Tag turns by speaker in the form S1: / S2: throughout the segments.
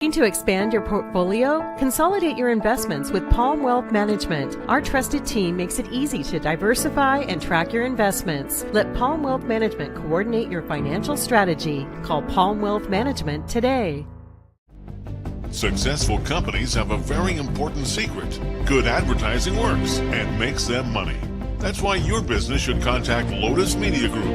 S1: Looking to expand your portfolio? Consolidate your investments with Palm Wealth Management. Our trusted team makes it easy to diversify and track your investments. Let Palm Wealth Management coordinate your financial strategy. Call Palm Wealth Management today.
S2: Successful companies have a very important secret. Good advertising works and makes them money. That's why your business should contact Lotus Media Group.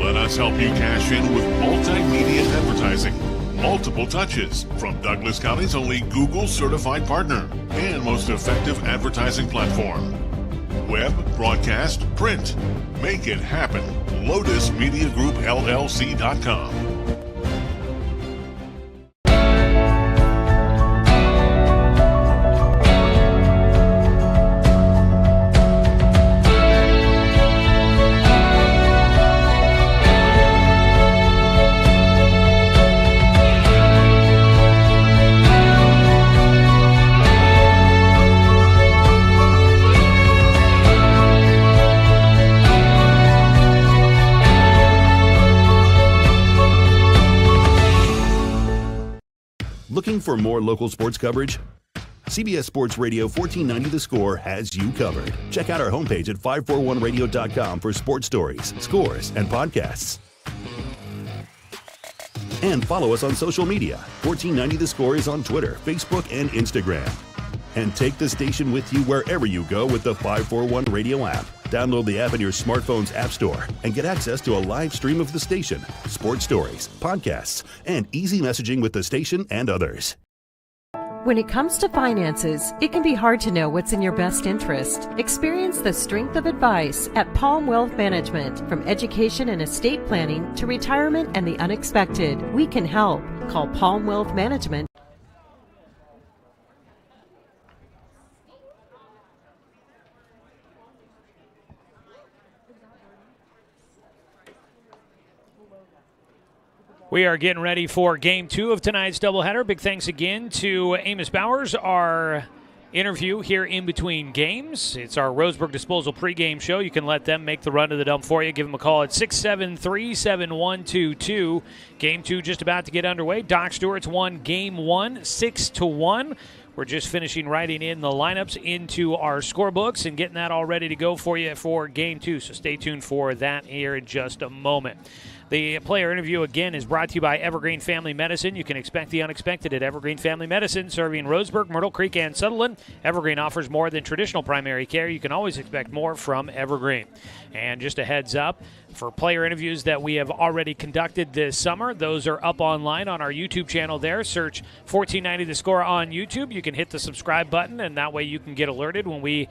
S2: Let us help you cash in with multimedia advertising. Multiple touches from Douglas County's only Google certified partner and most effective advertising platform. Web, broadcast, print. Make it happen. LotusMediaGroupLLC.com.
S3: Looking for more local sports coverage? CBS Sports Radio 1490 The Score has you covered. Check out our homepage at 541radio.com for sports stories, scores, and podcasts. And follow us on social media. 1490 The Score is on Twitter, Facebook, and Instagram. And take the station with you wherever you go with the 541 Radio app. Download the app in your smartphone's app store and get access to a live stream of the station, sports stories, podcasts, and easy messaging with the station and others.
S1: When it comes to finances, it can be hard to know what's in your best interest. Experience the strength of advice at Palm Wealth Management. From education and estate planning to retirement and the unexpected, we can help. Call Palm Wealth Management.
S4: We are getting ready for Game 2 of tonight's doubleheader. Big thanks again to Amos Bowers, our interview here in between games. It's our Roseburg Disposal pregame show. You can let them make the run to the dump for you. Give them a call at 673-7122. Game 2 just about to get underway. Doc Stewarts won Game 1 6-1. We're just finishing writing in the lineups into our scorebooks and getting that all ready to go for you for Game 2. So stay tuned for that here in just a moment. The player interview, again, is brought to you by Evergreen Family Medicine. You can expect the unexpected at Evergreen Family Medicine, serving Roseburg, Myrtle Creek, and Sutherland. Evergreen offers more than traditional primary care. You can always expect more from Evergreen. And just a heads up, for player interviews that we have already conducted this summer, those are up online on our YouTube channel there. Search 1490 The Score on YouTube. You can hit the subscribe button, and that way you can get alerted when we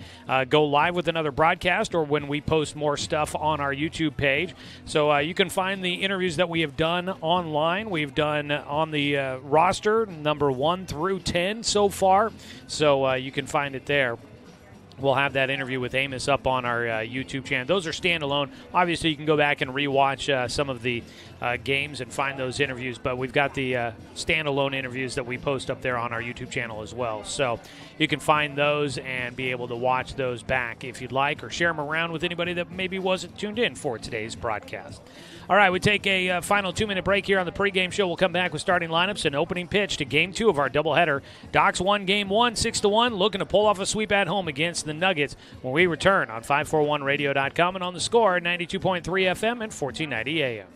S4: go live with another broadcast or when we post more stuff on our YouTube page. So you can find the interviews that we have done online. We've done on the roster, number 1 through 10 so far. So you can find it there. We'll have that interview with Amos up on our YouTube channel. Those are standalone. Obviously, you can go back and rewatch some of the games and find those interviews, but we've got the standalone interviews that we post up there on our YouTube channel as well. So you can find those and be able to watch those back if you'd like, or share them around with anybody that maybe wasn't tuned in for today's broadcast. All right, we take a final 2-minute break here on the pregame show. We'll come back with starting lineups and opening pitch to Game 2 of our doubleheader. Docs won Game 1 6-1, looking to pull off a sweep at home against the Nuggets when we return on 541radio.com and on the Score, 92.3 FM and 1490 AM.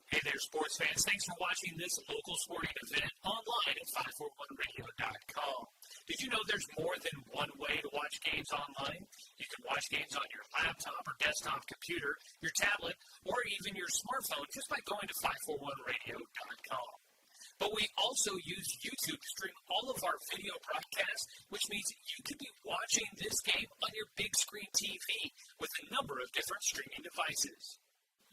S5: Hey there, sports fans. Thanks for watching this local sporting event online at 541radio.com. Did you know there's more than one way to watch games online? You can watch games on your laptop or desktop computer, your tablet, or even your smartphone just by going to 541radio.com. But we also use YouTube to stream all of our video broadcasts, which means you could be watching this game on your big screen TV with a number of different streaming devices.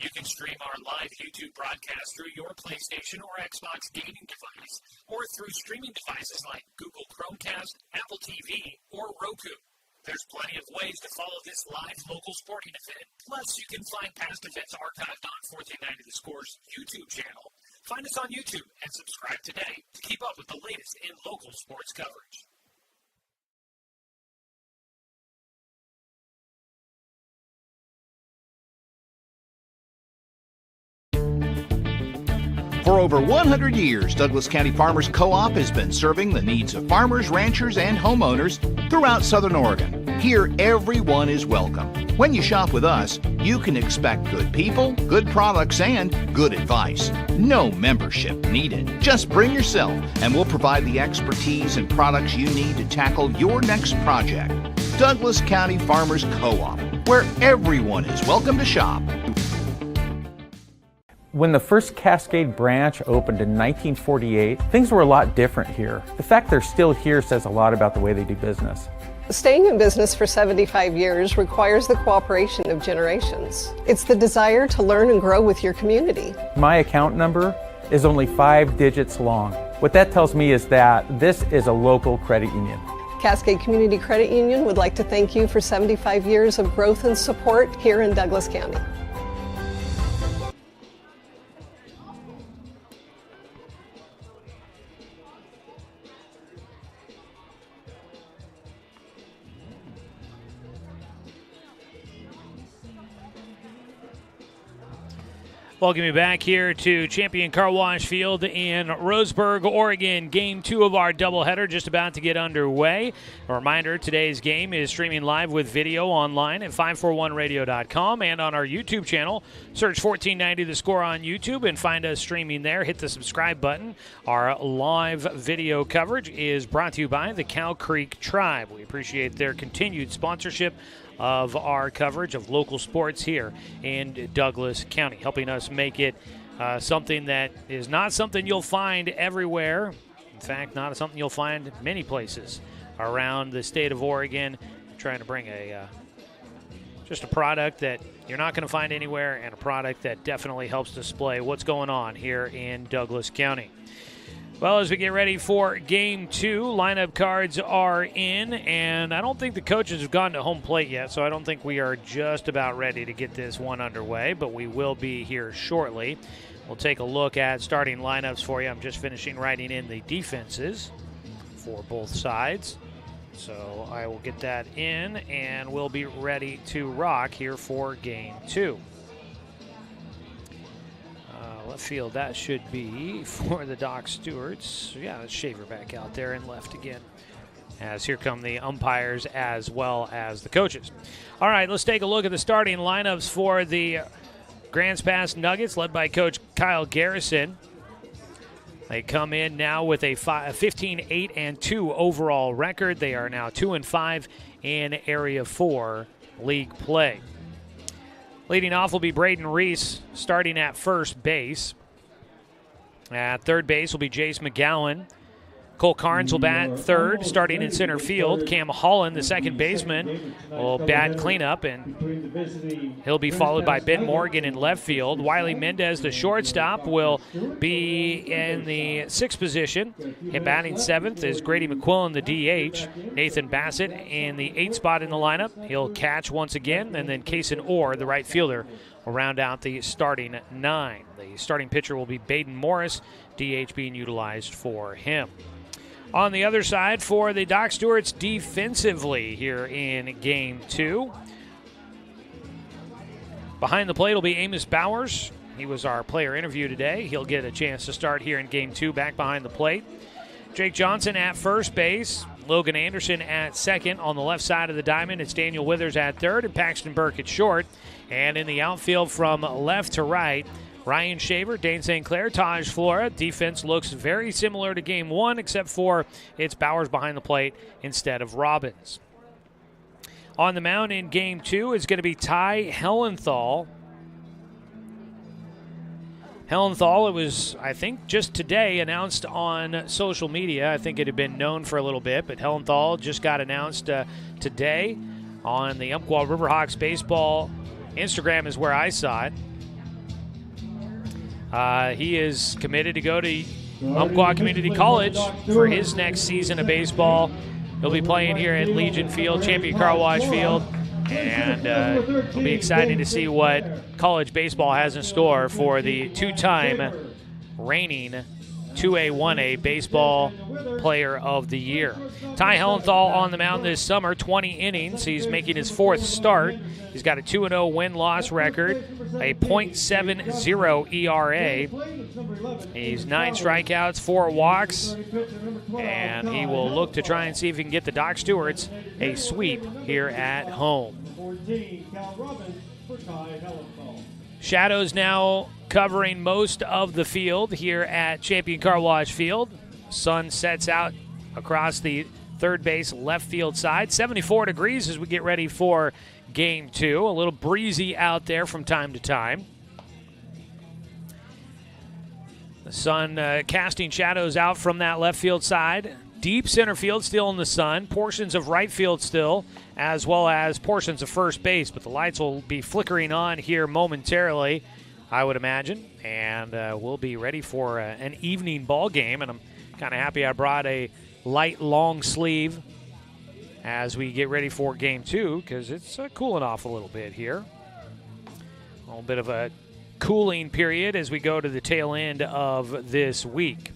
S5: You can stream our live YouTube broadcast through your PlayStation or Xbox gaming device, or through streaming devices like Google Chromecast, Apple TV, or Roku. There's plenty of ways to follow this live local sporting event. Plus, you can find past events archived on 1490 The Score's YouTube channel. Find us on YouTube and subscribe today to keep up with the latest in local sports coverage.
S6: For over 100 years, Douglas County Farmers Co-op has been serving the needs of farmers, ranchers, and homeowners throughout Southern Oregon. Here, everyone is welcome. When you shop with us, you can expect good people, good products, and good advice. No membership needed. Just bring yourself, and we'll provide the expertise and products you need to tackle your next project. Douglas County Farmers Co-op, where everyone is welcome to shop.
S7: When the first Cascade branch opened in 1948, things were a lot different here. The fact they're still here says a lot about the way they do business.
S8: Staying in business for 75 years requires the cooperation of generations. It's the desire to learn and grow with your community.
S7: My account number is only 5 digits long. What that tells me is that this is a local credit union.
S8: Cascade Community Credit Union would like to thank you for 75 years of growth and support here in Douglas County.
S4: Welcome you back here to Champion Car Wash Field in Roseburg, Oregon. Game 2 of our doubleheader just about to get underway. A reminder, today's game is streaming live with video online at 541radio.com and on our YouTube channel. Search 1490 The Score on YouTube and find us streaming there. Hit the subscribe button. Our live video coverage is brought to you by the Cow Creek Tribe. We appreciate their continued sponsorship of our coverage of local sports here in Douglas County, helping us make it something that is not something you'll find everywhere. In fact, not something you'll find many places around the state of Oregon. I'm trying to bring just a product that you're not going to find anywhere, and a product that definitely helps display what's going on here in Douglas County. Well, as we get ready for Game 2, lineup cards are in, and I don't think the coaches have gone to home plate yet, so I don't think we are just about ready to get this one underway, but we will be here shortly. We'll take a look at starting lineups for you. I'm just finishing writing in the defenses for both sides, so I will get that in, and we'll be ready to rock here for Game 2. Left field, that should be for the Doc Stewarts. Yeah, let's Shaver back out there and left again. As here come the umpires as well as the coaches. All right, let's take a look at the starting lineups for the Grants Pass Nuggets, led by Coach Kyle Garrison. They come in now with a 15-8-2 overall record. They are now 2-5 in Area 4 league play. Leading off will be Braden Reese, starting at first base. At third base will be Jace McGowan. Cole Carnes will bat third, starting in center field. Cam Holland, the second baseman, will bat cleanup, and he'll be followed by Ben Morgan in left field. Wiley Mendez, the shortstop, will be in the sixth position. And batting seventh is Grady McQuillan, the DH. Nathan Bassett in the eighth spot in the lineup. He'll catch once again, and then Kason Orr, the right fielder, will round out the starting nine. The starting pitcher will be Baden Morris, DH being utilized for him. On the other side for the Doc Stewarts defensively here in Game 2. Behind the plate will be Amos Bowers. He was our player interview today. He'll get a chance to start here in Game 2 back behind the plate. Jake Johnson at first base. Logan Anderson at second. On the left side of the diamond, it's Daniel Withers at third and Paxton Burke at short. And in the outfield from left to right, Ryan Shaver, Dane St. Clair, Taj Flora. Defense looks very similar to Game 1, except for it's Bowers behind the plate instead of Robbins. On the mound in Game 2 is going to be Ty Hellenthal. Hellenthal, it was, I think, just today announced on social media. I think it had been known for a little bit, but Hellenthal just got announced today on the Umpqua Riverhawks baseball Instagram is where I saw it. He is committed to go to Umpqua Community College for his next season of baseball. He'll be playing here at Legion Field, Champion Car Wash Field, and it'll be exciting to see what college baseball has in store for the two-time reigning 2A, 1A Baseball Player of the Year. Ty Hellenthal on the mound this summer, 20 innings. He's making his 4th start. He's got a 2-0 win-loss record, a .70 ERA. He's 9 strikeouts, 4 walks, and he will look to try and see if he can get the Doc Stewarts a sweep here at home. Shadows now covering most of the field here at Champion Car Wash Field. Sun sets out across the third base left field side. 74 degrees as we get ready for Game 2. A little breezy out there from time to time. The sun casting shadows out from that left field side. Deep center field still in the sun. Portions of right field still, as well as portions of first base. But the lights will be flickering on here momentarily, I would imagine. And we'll be ready for an evening ball game. And I'm kind of happy I brought a light long sleeve as we get ready for Game 2, because it's cooling off a little bit here. A little bit of a cooling period as we go to the tail end of this week.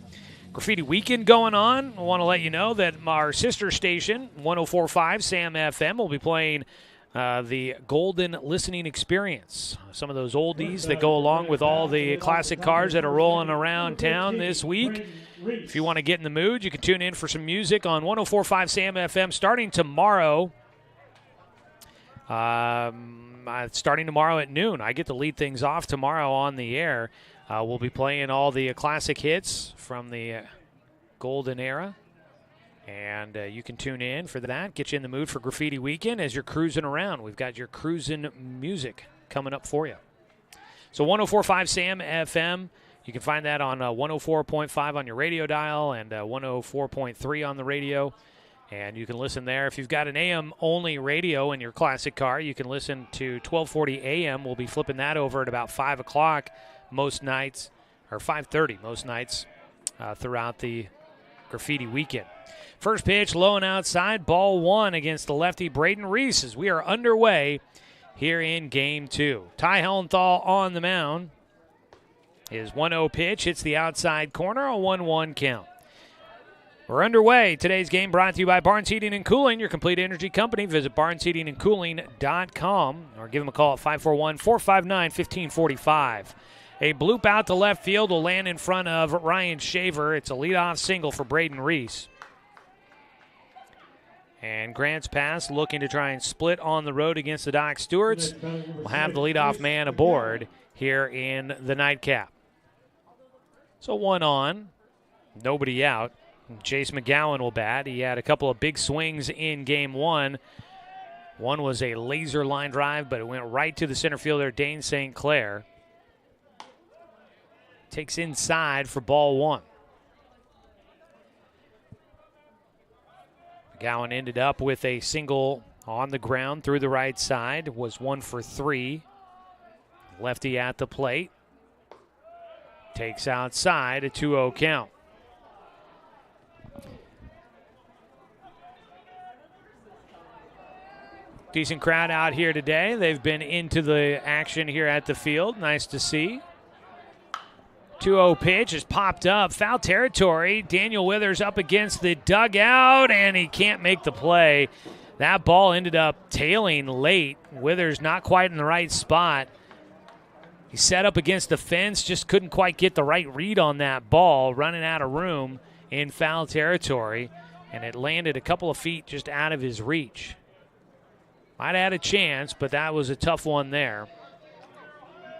S4: Graffiti Weekend going on. I want to let you know that our sister station, 104.5 Sam FM, will be playing the Golden Listening Experience. Some of those oldies that go along with all the classic cars that are rolling around town this week. If you want to get in the mood, you can tune in for some music on 104.5 Sam FM starting tomorrow. Starting tomorrow at noon. I get to lead things off tomorrow on the air. We'll be playing all the classic hits from the golden era. And you can tune in for that. Get you in the mood for Graffiti Weekend as you're cruising around. We've got your cruising music coming up for you. So 104.5 Sam FM. You can find that on 104.5 on your radio dial and 104.3 on the radio. And you can listen there. If you've got an AM-only radio in your classic car, you can listen to 1240 AM. We'll be flipping that over at about 5 o'clock most nights, or 5:30 most nights throughout the Graffiti Weekend. First pitch, low and outside, ball 1 against the lefty Braden Reese as we are underway here in Game 2. Ty Hellenthal on the mound. His 1-0 pitch hits the outside corner, a 1-1 count. We're underway. Today's game brought to you by Barnes Heating and Cooling, your complete energy company. Visit barnesheatingandcooling.com or give them a call at 541-459-1545. A bloop out to left field will land in front of Ryan Shaver. It's a leadoff single for Braden Reese. And Grant's Pass looking to try and split on the road against the Doc Stewarts. We'll have the leadoff man aboard here in the nightcap. So 1 on, nobody out. Chase McGowan will bat. He had a couple of big swings in Game 1. One was a laser line drive, but it went right to the center fielder, Dane St. Clair. Takes inside for ball 1. McGowan ended up with a single on the ground through the right side. Was 1 for 3. Lefty at the plate. Takes outside, a 2-0 count. Decent crowd out here today. They've been into the action here at the field. Nice to see. 2-0 pitch is popped up. Foul territory. Daniel Withers up against the dugout, and he can't make the play. That ball ended up tailing late. Withers not quite in the right spot. He set up against the fence, just couldn't quite get the right read on that ball, running out of room in foul territory, and it landed a couple of feet just out of his reach. Might have had a chance, but that was a tough one there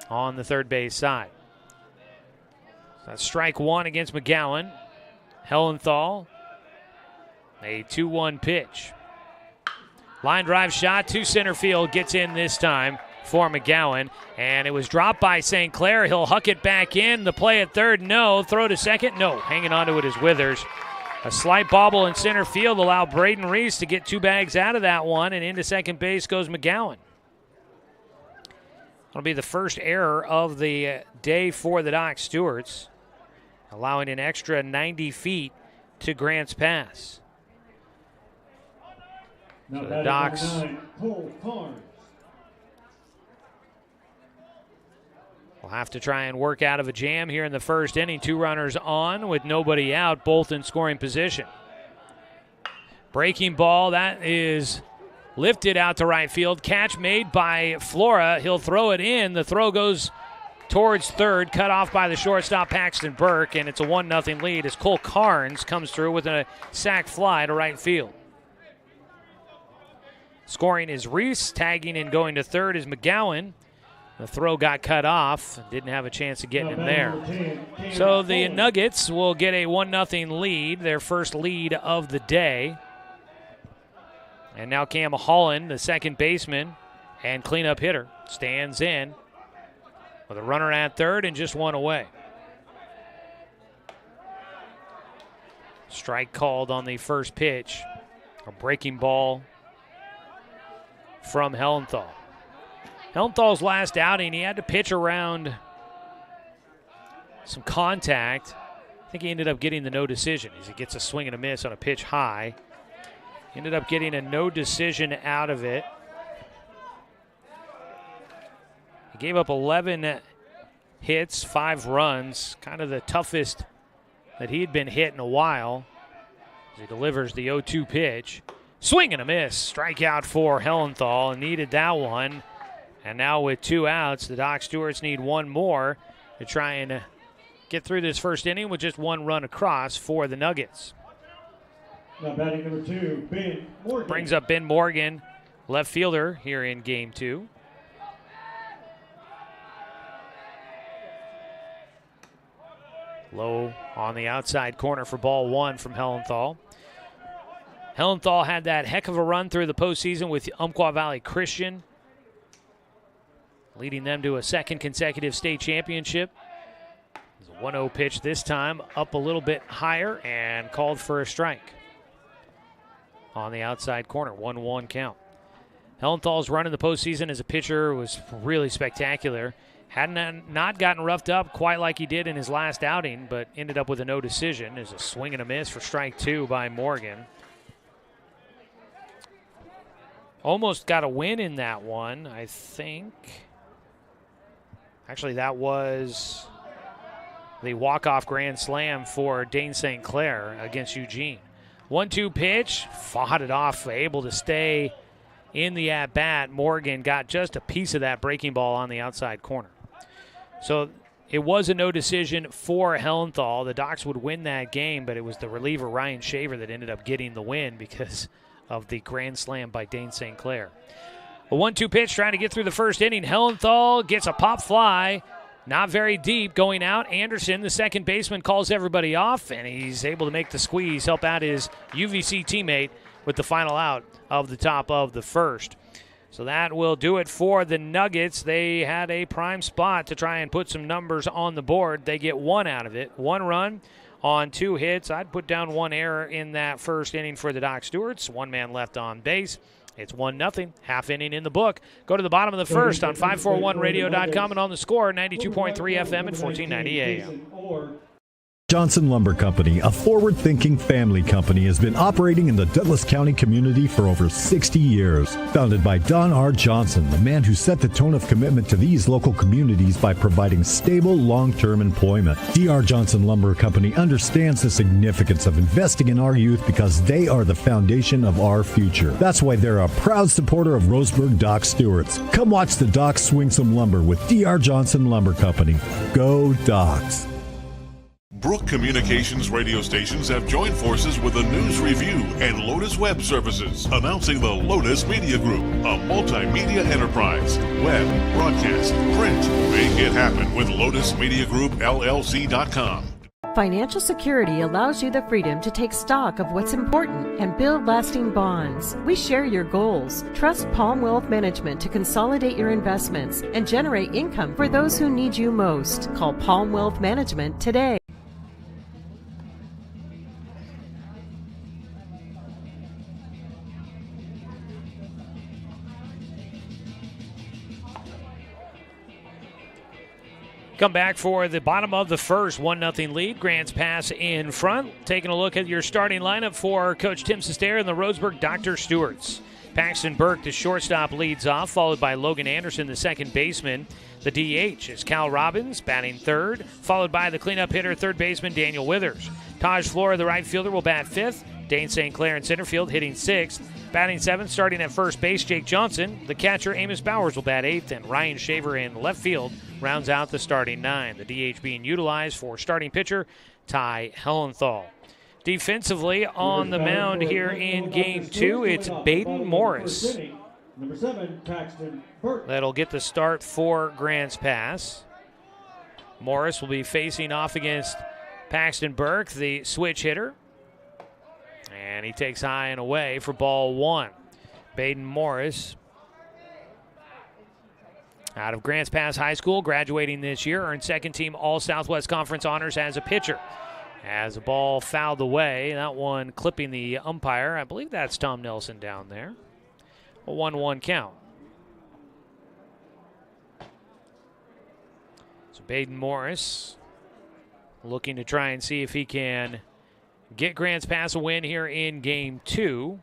S4: on the third base side. So that's strike 1 against McGowan. Hellenthal, a 2-1 pitch. Line drive shot to center field, gets in this time for McGowan, and it was dropped by St. Clair. He'll huck it back in. The play at third, no. Throw to second, no. Hanging on to it is Withers. A slight bobble in center field allowed Braden Reese to get 2 bags out of that one, and into second base goes McGowan. That'll be the first error of the day for the Doc Stewarts, allowing an extra 90 feet to Grant's Pass. So the Docs We'll have to try and work out of a jam here in the first inning. 2 runners on with nobody out, both in scoring position. Breaking ball, that is lifted out to right field. Catch made by Flora. He'll throw it in. The throw goes towards third, cut off by the shortstop Paxton Burke, and it's a 1-0 lead as Cole Carnes comes through with a sac fly to right field. Scoring is Reese. Tagging and going to third is McGowan. The throw got cut off. Didn't have a chance of getting him there. So the Nuggets will get a 1-0 lead, their first lead of the day. And now Cam Holland, the second baseman and cleanup hitter, stands in with a runner at third and just one away. Strike called on the first pitch. A breaking ball from Hellenthal. Helenthal's last outing, he had to pitch around some contact. I think he ended up getting the no decision as he gets a swing and a miss on a pitch high. He ended up getting a no decision out of it. He gave up 11 hits, 5 runs, kind of the toughest that he had been hit in a while. As he delivers the 0-2 pitch. Swing and a miss. Strikeout for Hellenthal, and needed that one. And now with 2 outs, the Doc Stewarts need one more to try and get through this first inning with just 1 run across for the Nuggets.
S9: Now batting number 2, Ben Morgan.
S4: Brings up Ben Morgan, left fielder here in game 2. Low on the outside corner for ball 1 from Hellenthal. Hellenthal had that heck of a run through the postseason with Umpqua Valley Christian, leading them to a second consecutive state championship. It's a 1-0 pitch this time, up a little bit higher and called for a strike. On the outside corner, 1-1 count. Hellenthal's run in the postseason as a pitcher was really spectacular. Hadn't not gotten roughed up quite like he did in his last outing, but ended up with a no decision. There's a swing and a miss for strike 2 by Morgan. Almost got a win in that one, I think. Actually, that was the walk-off grand slam for Dane St. Clair against Eugene. 1-2 pitch, fought it off, able to stay in the at-bat. Morgan got just a piece of that breaking ball on the outside corner. So it was a no decision for Hellenthal. The Docs would win that game, but it was the reliever Ryan Shaver that ended up getting the win because of the grand slam by Dane St. Clair. A 1-2 pitch trying to get through the first inning. Hellenthal gets a pop fly. Not very deep going out. Anderson, the second baseman, calls everybody off, and he's able to make the squeeze, help out his UVC teammate with the final out of the top of the first. So that will do it for the Nuggets. They had a prime spot to try and put some numbers on the board. They get 1 out of it. 1 run on 2 hits. I'd put down 1 error in that first inning for the Doc Stewarts. 1 man left on base. It's 1-0, half inning in the book. Go to the bottom of the first on 541radio.com and on the Score, 92.3 FM and 1490 AM.
S10: Johnson Lumber Company, a forward-thinking family company, has been operating in the Douglas County community for over 60 years. Founded by Don R. Johnson, the man who set the tone of commitment to these local communities by providing stable, long-term employment. D.R. Johnson Lumber Company understands the significance of investing in our youth because they are the foundation of our future. That's why they're a proud supporter of Roseburg Doc Stewarts. Come watch the Docs swing some lumber with D.R. Johnson Lumber Company. Go Docs!
S2: Brook Communications radio stations have joined forces with the News Review and Lotus Web Services, announcing the Lotus Media Group, a multimedia enterprise. Web, broadcast, print. Make it happen with Lotus Media Group, LLC.com.
S1: Financial security allows you the freedom to take stock of what's important and build lasting bonds. We share your goals. Trust Palm Wealth Management to consolidate your investments and generate income for those who need you most. Call Palm Wealth Management today.
S4: Come back for the bottom of the first, 1-0 lead. Grant's pass in front. Taking a look at your starting lineup for Coach Tim Sester and the Roseburg Dr. Stewarts. Paxton Burke, the shortstop, leads off, followed by Logan Anderson, the second baseman. The DH is Cal Robbins, batting third, followed by the cleanup hitter, third baseman Daniel Withers. Taj Flora, the right fielder, will bat fifth. Dane St. Clair in center field, hitting sixth. Batting seventh, starting at first base, Jake Johnson. The catcher, Amos Bowers, will bat eighth, and Ryan Shaver in left field rounds out the starting nine. The DH being utilized for starting pitcher Ty Hellenthal. Defensively on the mound here in Game 2, it's Baden Morris.
S9: Number 7, Paxton Burke.
S4: That'll get the start for Grants Pass. Morris will be facing off against Paxton Burke, the switch hitter. And he takes high and away for ball one. Baden Morris, out of Grants Pass High School, graduating this year, earned second-team All-Southwest Conference honors as a pitcher. As a ball fouled away, that one clipping the umpire. I believe that's Tom Nelson down there. A 1-1 count. So Baden Morris looking to try and see if he can get Grants Pass a win here in Game 2.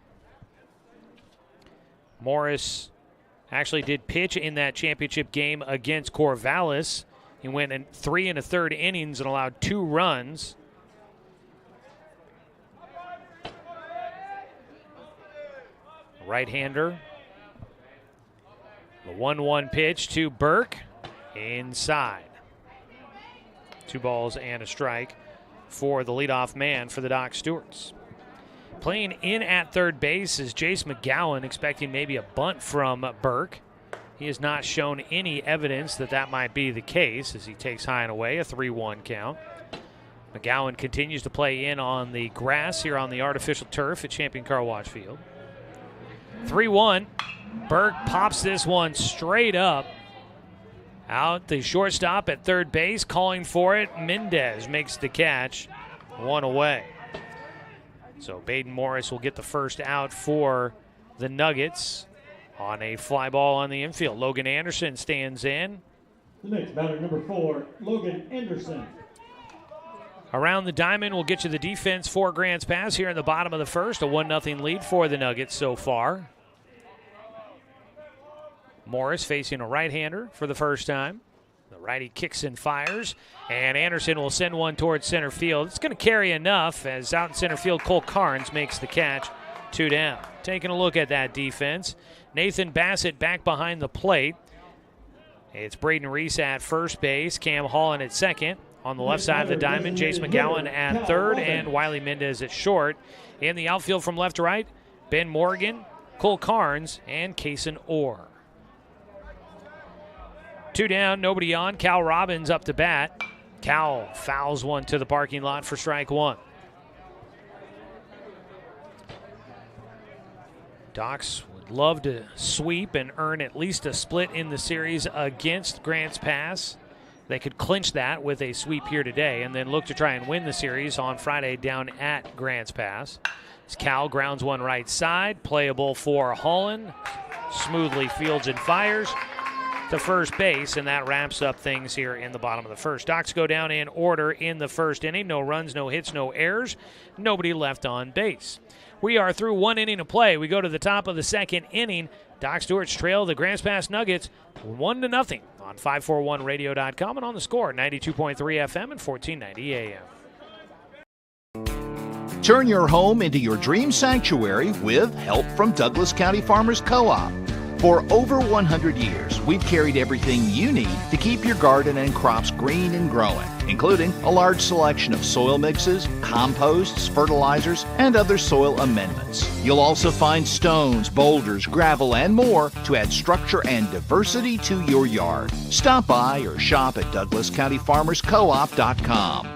S4: Morris actually did pitch in that championship game against Corvallis. He went in 3 1/3 innings and allowed 2 runs. Right-hander. The 1-1 pitch to Burke. Inside. 2 balls and a strike for the leadoff man for the Doc Stewarts. Playing in at third base is Jace McGowan, expecting maybe a bunt from Burke. He has not shown any evidence that that might be the case as he takes high and away, a 3-1 count. McGowan continues to play in on the grass here on the artificial turf at Champion Car Wash Field. 3-1. Burke pops this one straight up. Out the shortstop at third base, calling for it. Mendez makes the catch. 1 away. So Baden Morris will get the first out for the Nuggets on a fly ball on the infield. Logan Anderson stands in.
S9: The next batter, number 4, Logan Anderson.
S4: Around the diamond, we'll get you the defense for Grants Pass here in the bottom of the first. A 1-0 lead for the Nuggets so far. Morris facing a right-hander for the first time. The righty kicks and fires, and Anderson will send one towards center field. It's going to carry enough as out in center field, Cole Carnes makes the catch. 2 down. Taking a look at that defense. Nathan Bassett back behind the plate. It's Braden Reese at first base, Cam Holland at second. On the left side of the diamond, Jace McGowan at third, and Wiley Mendez at short. In the outfield from left to right, Ben Morgan, Cole Carnes, and Kason Orr. 2 down, nobody on. Cal Robbins up to bat. Cal fouls one to the parking lot for strike 1. Docs would love to sweep and earn at least a split in the series against Grants Pass. They could clinch that with a sweep here today and then look to try and win the series on Friday down at Grants Pass. As Cal grounds one right side, playable for Holland. Smoothly fields and fires to first base, and that wraps up things here in the bottom of the first. Docs go down in order in the first inning. No runs, no hits, no errors. Nobody left on base. We are through 1 inning of play. We go to the top of the second inning. Doc Stewarts trail the Grants Pass Nuggets 1-0 on 541radio.com and on the score, 92.3 FM and 1490 AM.
S6: Turn your home into your dream sanctuary with help from Douglas County Farmers Co-op. For over 100 years, we've carried everything you need to keep your garden and crops green and growing, including a large selection of soil mixes, composts, fertilizers, and other soil amendments. You'll also find stones, boulders, gravel, and more to add structure and diversity to your yard. Stop by or shop at DouglasCountyFarmersCoop.com.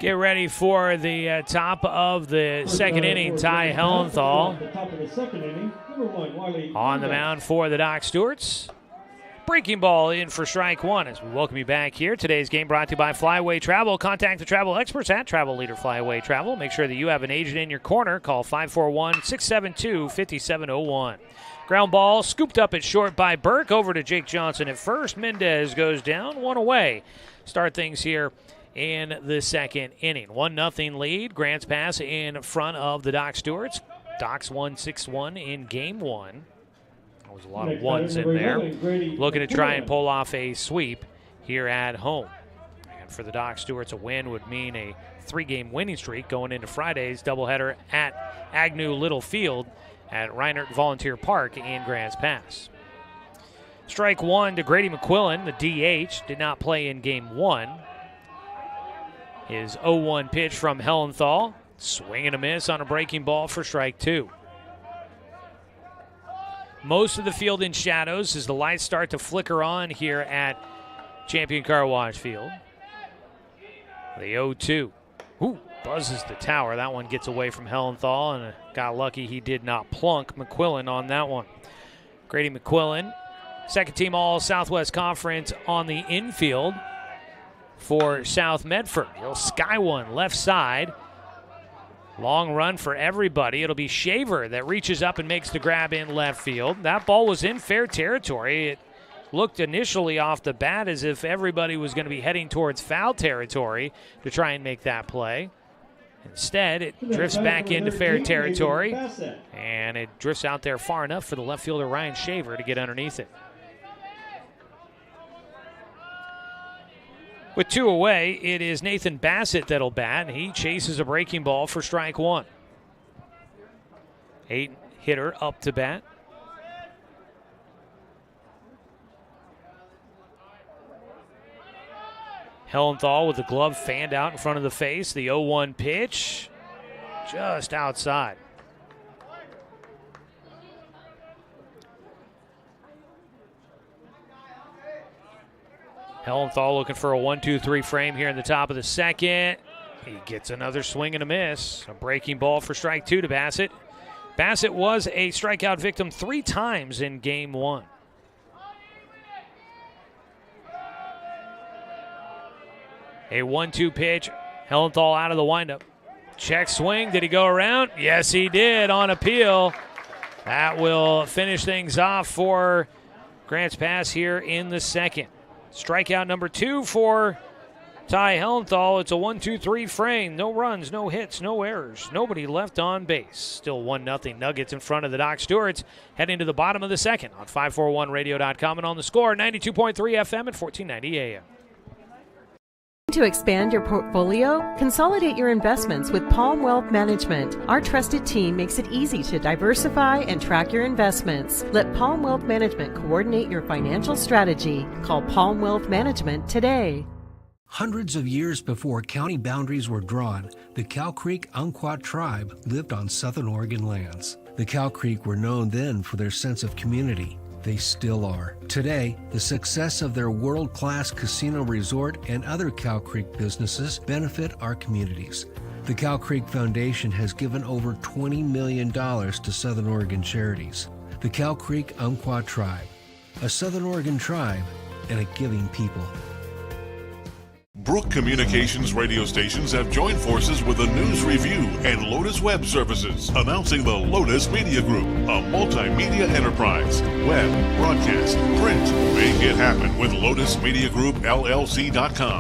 S4: Get ready for the top of the second inning. Ty Hellenthal on the mound for the Doc Stewarts. Breaking ball in for strike one as we welcome you back here. Today's game brought to you by Flyaway Travel. Contact the travel experts at Travel Leader Flyaway Travel. Make sure that you have an agent in your corner. Call 541-672-5701. Ground ball scooped up at short by Burke. Over to Jake Johnson at first. Mendez goes down, one away. Start things here in the second inning. 1-0 lead. Grants Pass in front of the Doc Stewarts. Docs won 6-1 in game one. There was a lot of ones in there. Looking to try and pull off a sweep here at home. And for the Doc Stewarts, a win would mean a 3-game winning streak going into Friday's doubleheader at Agnew Little Field at Reinert Volunteer Park in Grants Pass. Strike one to Grady McQuillan, the DH, did not play in game one. His 0-1 pitch from Hellenthal. Swing and a miss on a breaking ball for strike two. Most of the field in shadows as the lights start to flicker on here at Champion Car Wash Field. The 0-2. Ooh, buzzes the tower. That one gets away from Hellenthal, and got lucky he did not plunk McQuillan on that one. Grady McQuillan, second team All-Southwest Conference on the infield for South Medford. He'll sky one left side. Long run for everybody. It'll be Shaver that reaches up and makes the grab in left field. That ball was in fair territory. It looked initially off the bat as if everybody was going to be heading towards foul territory to try and make that play. Instead, it drifts back into fair territory, and it drifts out there far enough for the left fielder Ryan Shaver to get underneath it. With two away, it is Nathan Bassett that'll bat, and he chases a breaking ball for strike one. 8-hitter up to bat. Hellenthal with the glove fanned out in front of the face. The 0-1 pitch just outside. Hellenthal looking for a 1-2-3 frame here in the top of the second. He gets another swing and a miss. A breaking ball for strike two to Bassett. Bassett was a strikeout victim 3 times in game one. A 1-2 pitch. Hellenthal out of the windup. Check swing. Did he go around? Yes, he did on appeal. That will finish things off for Grants Pass here in the second. Strikeout number 2 for Ty Hellenthal. It's a 1-2-3 frame. No runs, no hits, no errors. Nobody left on base. Still 1-0 Nuggets in front of the Doc Stewarts. Heading to the bottom of the second on 541radio.com and on the score 92.3 FM and 1490 AM.
S1: To expand your portfolio? Consolidate your investments with Palm Wealth Management. Our trusted team makes it easy to diversify and track your investments. Let Palm Wealth Management coordinate your financial strategy. Call Palm Wealth Management today.
S11: Hundreds of years before county boundaries were drawn, the Cow Creek Umpqua tribe lived on Southern Oregon lands. The Cow Creek were known then for their sense of community. They still are. Today, the success of their world-class casino resort and other Cow Creek businesses benefit our communities. The Cow Creek Foundation has given over $20 million to Southern Oregon charities. The Cow Creek Umpqua Tribe, a Southern Oregon tribe and a giving people.
S2: Brook Communications radio stations have joined forces with the News Review and Lotus Web Services, announcing the Lotus Media Group, a multimedia enterprise. Web, broadcast, print. Make it happen with LotusMediaGroupLLC.com.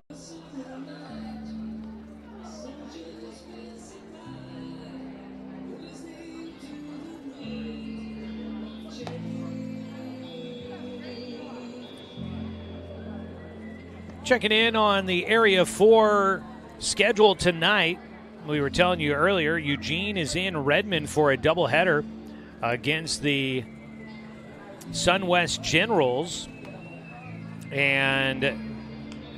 S4: Checking in on the Area 4 schedule tonight. We were telling you earlier, Eugene is in Redmond for a doubleheader against the Sunwest Generals. And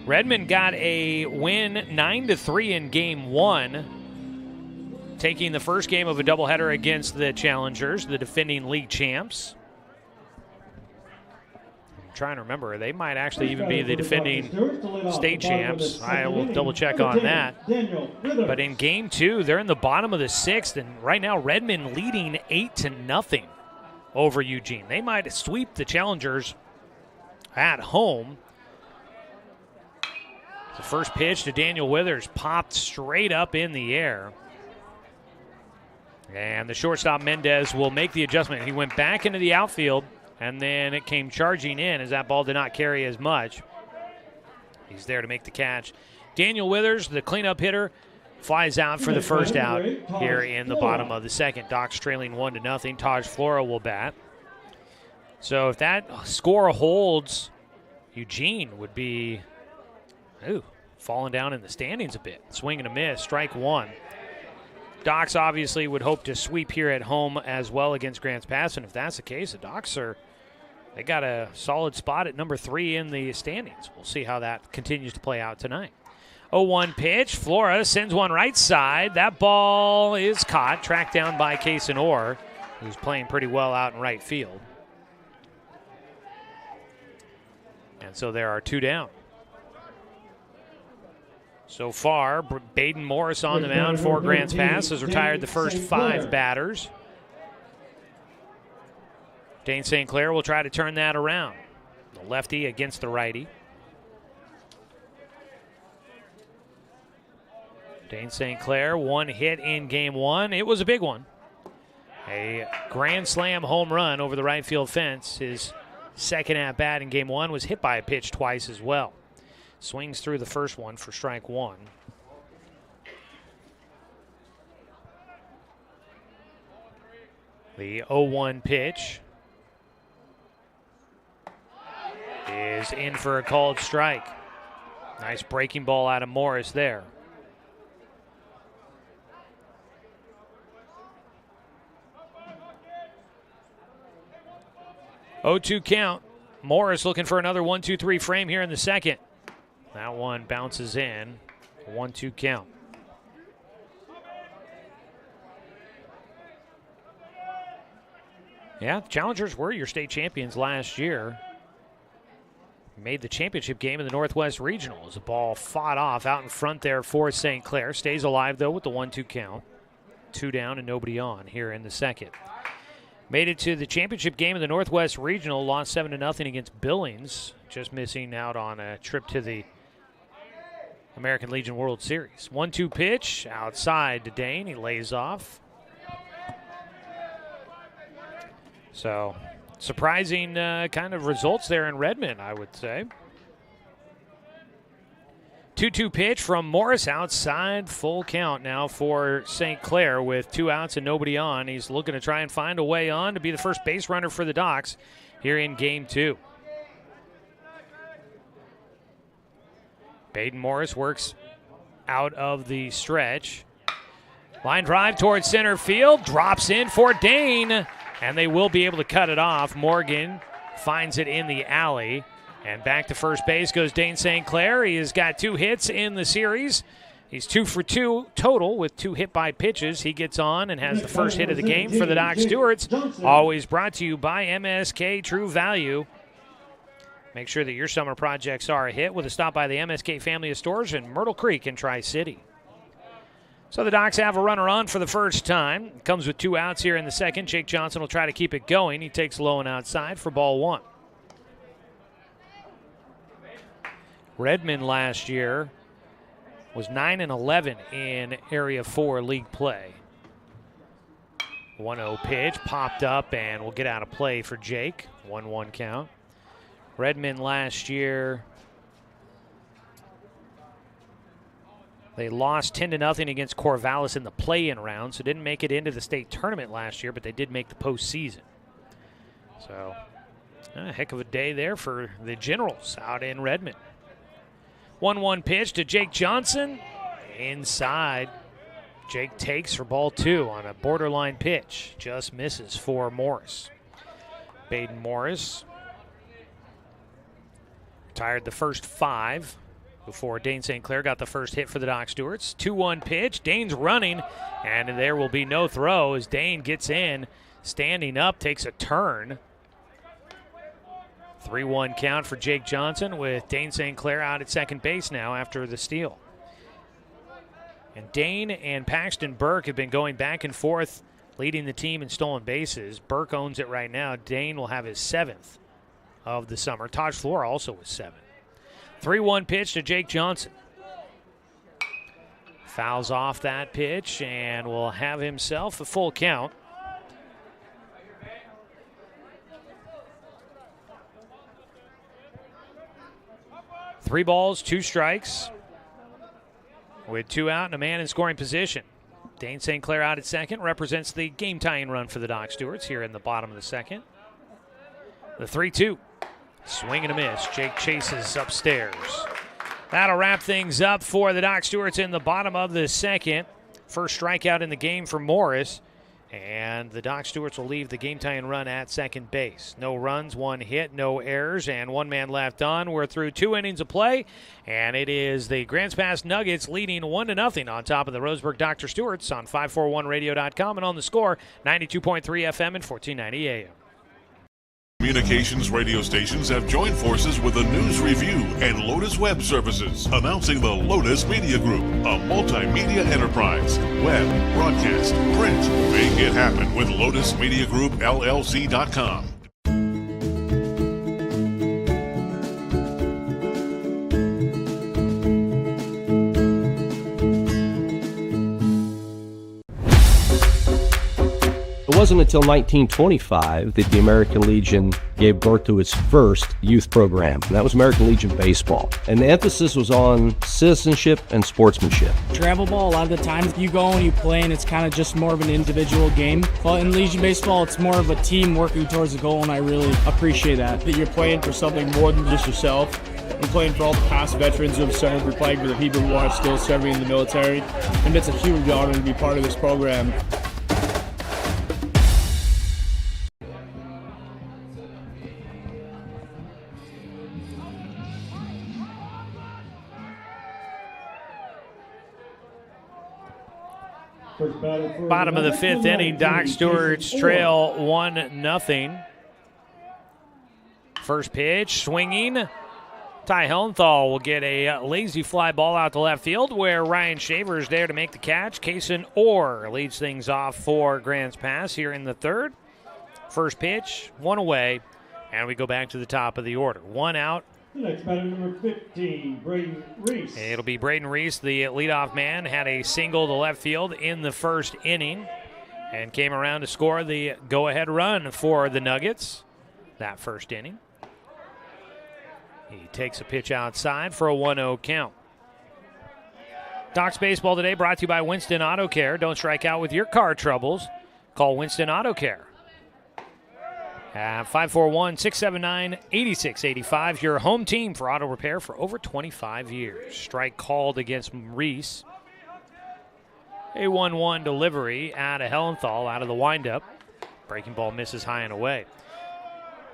S4: Redmond got a win 9-3 in game one, taking the first game of a doubleheader against the Challengers, the defending league champs. trying to remember. They might actually even be the defending state champs. I will double check on that. But in game 2, they're in the bottom of the 6th, and right now Redmond leading 8-0 over Eugene. They might sweep the challengers at home. The first pitch to Daniel Withers popped straight up in the air. And the shortstop Mendez will make the adjustment. He went back into the outfield, and then it came charging in as that ball did not carry as much. He's there to make the catch. Daniel Withers, the cleanup hitter, flies out for the first out here in the bottom of the 2nd. Doc's trailing 1-0. Taj Flora will bat. So if that score holds, Eugene would be falling down in the standings a bit. Swing and a miss, strike 1. Docs obviously would hope to sweep here at home as well against Grants Pass, and if that's the case, the Docs they got a solid spot at number 3 in the standings. We'll see how that continues to play out tonight. 0-1 pitch. Flora sends one right side. That ball is caught, tracked down by Kaysen Orr, who's playing pretty well out in right field. And so there are 2 down. So far, Baden Morris on the mound for Grants Pass has retired the first 5 batters. Dane St. Clair will try to turn that around. The lefty against the righty. Dane St. Clair, 1 hit in game 1. It was a big one. A grand slam home run over the right field fence. His second at bat in game 1 was hit by a pitch twice as well. Swings through the first one for strike 1. The 0-1 pitch is in for a called strike. Nice breaking ball out of Morris there. Oh, 2 count. Morris looking for another 1-2-3 frame here in the 2nd. That one bounces in. 1-2 count. Yeah, the Challengers were your state champions last year. Made the championship game in the Northwest Regional as the ball fought off out in front there for St. Clair. Stays alive, though, with the 1-2 count. 2 down and nobody on here in the 2nd. Made it to the championship game of the Northwest Regional. Lost 7-0 against Billings. Just missing out on a trip to the American Legion World Series. 1-2 pitch outside to Dane. He lays off. So, surprising kind of results there in Redmond, I would say. 2-2 pitch from Morris outside. Full count now for St. Clair with 2 outs and nobody on. He's looking to try and find a way on to be the first base runner for the Docs here in game 2. Baden Morris works out of the stretch. Line drive towards center field. Drops in for Dane. And they will be able to cut it off. Morgan finds it in the alley. And back to first base goes Dane St. Clair. He has got 2 hits in the series. He's 2 for 2 total with 2 hit by pitches. He gets on and has the first hit of the game for the Doc Stewarts. Always brought to you by MSK True Value. Make sure that your summer projects are a hit with a stop by the MSK family of stores in Myrtle Creek in Tri-City. So the Docs have a runner on for the first time. Comes with 2 outs here in the 2nd. Jake Johnson will try to keep it going. He takes low and outside for ball 1. Redmond last year was 9-11 in Area 4 league play. 1-0 pitch popped up and will get out of play for Jake. 1-1 count. Redmond last year, they lost 10-0 against Corvallis in the play-in round, so didn't make it into the state tournament last year, but they did make the postseason. So, a heck of a day there for the Generals out in Redmond. 1-1 pitch to Jake Johnson. Inside. Jake takes for ball 2 on a borderline pitch. Just misses for Morris. Baden Morris retired the first 5 before Dane St. Clair got the first hit for the Doc Stewarts. 2-1 pitch. Dane's running, and there will be no throw as Dane gets in, standing up, takes a turn. 3-1 count for Jake Johnson with Dane St. Clair out at second base now after the steal. And Dane and Paxton Burke have been going back and forth, leading the team in stolen bases. Burke owns it right now. Dane will have his 7th of the summer. Taj Flora also with 7. 3-1 pitch to Jake Johnson. Fouls off that pitch and will have himself a full count. Three balls, 2 strikes. With 2 out and a man in scoring position. Dane St. Clair out at second, represents the game-tying run for the Dock Stewarts here in the bottom of the second. The 3-2. Swing and a miss. Jake chases upstairs. That'll wrap things up for the Dock Stewarts in the bottom of the second. First strikeout in the game for Morris. And the Dock Stewarts will leave the game-tying run at second base. No runs, 1 hit, no errors, and 1 man left on. We're through 2 innings of play, and it is the Grants Pass Nuggets leading 1-0 on top of the Roseburg Dr. Stewarts on 541radio.com and on the Score, 92.3 FM and 1490 AM.
S2: Communications radio stations have joined forces with the News Review and Lotus Web Services, announcing the Lotus Media Group, a multimedia enterprise. Web, broadcast, print. Make it happen with Lotus Media Group, LLC.com.
S12: It wasn't until 1925 that the American Legion gave birth to its first youth program, and that was American Legion Baseball. And the emphasis was on citizenship and sportsmanship.
S13: Travel ball, a lot of the times you go and you play and it's kind of just more of an individual game. But in Legion Baseball, it's more of a team working towards a goal, and I really appreciate that.
S14: That you're playing for something more than just yourself. I'm playing for all the past veterans who have served. We're playing for the people who are still serving in the military. And it's a huge honor to be part of this program.
S4: Bottom of the 5th inning, Dock Stewarts trail 1-0. First pitch, swinging. Ty Hellenthal will get a lazy fly ball out to left field where Ryan Shaver is there to make the catch. Kason Orr leads things off for Grants Pass here in the 3rd. First pitch, 1 away, and we go back to the top of the order. 1 out.
S9: Next batter, number 15, Braden Reese.
S4: It'll be Braden Reese, the leadoff man, had a single to left field in the 1st inning and came around to score the go-ahead run for the Nuggets that 1st inning. He takes a pitch outside for a 1-0 count. Doc's Baseball today brought to you by Winston Auto Care. Don't strike out with your car troubles. Call Winston Auto Care. 541-679-8685. Your home team for auto repair for over 25 years. Strike called against Reese. A 1-1 delivery out of Hellenthal out of the windup. Breaking ball misses high and away.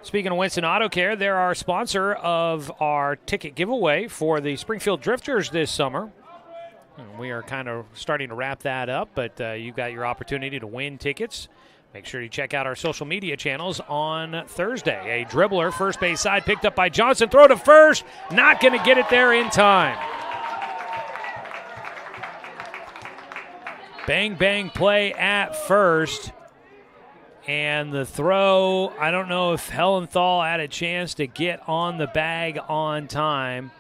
S4: Speaking of Winston Auto Care, they're our sponsor of our ticket giveaway for the Springfield Drifters this summer. And we are kind of starting to wrap that up, but you've got your opportunity to win tickets. Make sure you check out our social media channels on Thursday. A dribbler, first base side, picked up by Johnson. Throw to first. Not going to get it there in time. Bang, bang play at first. And the throw, I don't know if Hellenthal had a chance to get on the bag on time.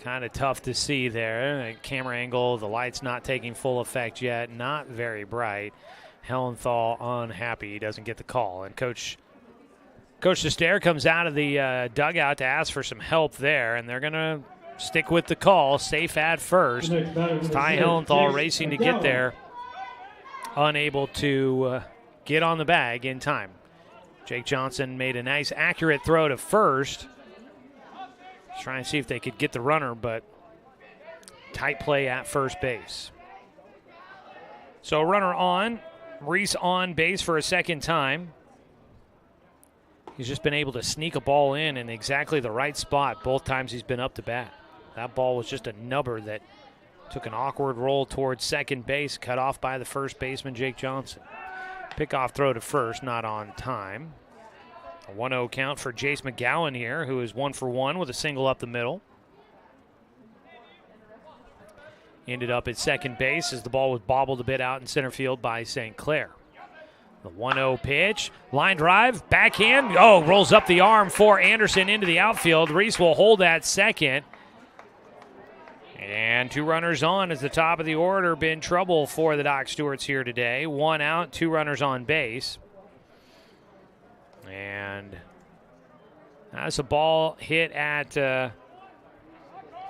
S4: Kind of tough to see there. Camera angle, the light's not taking full effect yet. Not very bright. Hellenthal unhappy he doesn't get the call. And Coach Sestair comes out of the dugout to ask for some help there. And they're going to stick with the call. Safe at first. Ty Hellenthal racing to get there. Unable to get on the bag in time. Jake Johnson made a nice accurate throw to first. Trying to see if they could get the runner, but tight play at first base. So runner on, Reese on base for a second time. He's just been able to sneak a ball in exactly the right spot both times he's been up to bat. That ball was just a nubber that took an awkward roll towards second base, cut off by the first baseman, Jake Johnson. Pickoff throw to first, not on time. A 1-0 count for Jace McGowan here, who is 1 for 1 with a single up the middle. Ended up at second base as the ball was bobbled a bit out in center field by St. Clair. The 1-0 pitch, line drive, backhand. Oh, rolls up the arm for Anderson into the outfield. Reese will hold that second. And 2 runners on as the top of the order. Been trouble for the Doc Stewarts here today. 1 out, 2 runners on base. And that's a ball hit at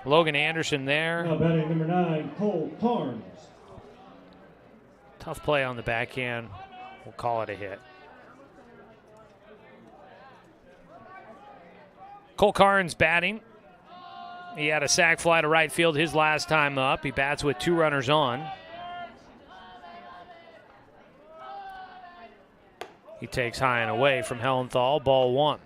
S4: Logan Anderson there.
S9: Now batting number 9, Cole Carnes.
S4: Tough play on the backhand. We'll call it a hit. Cole Carnes batting. He had a sac fly to right field his last time up. He bats with 2 runners on. He takes high and away from Hellenthal, ball 1.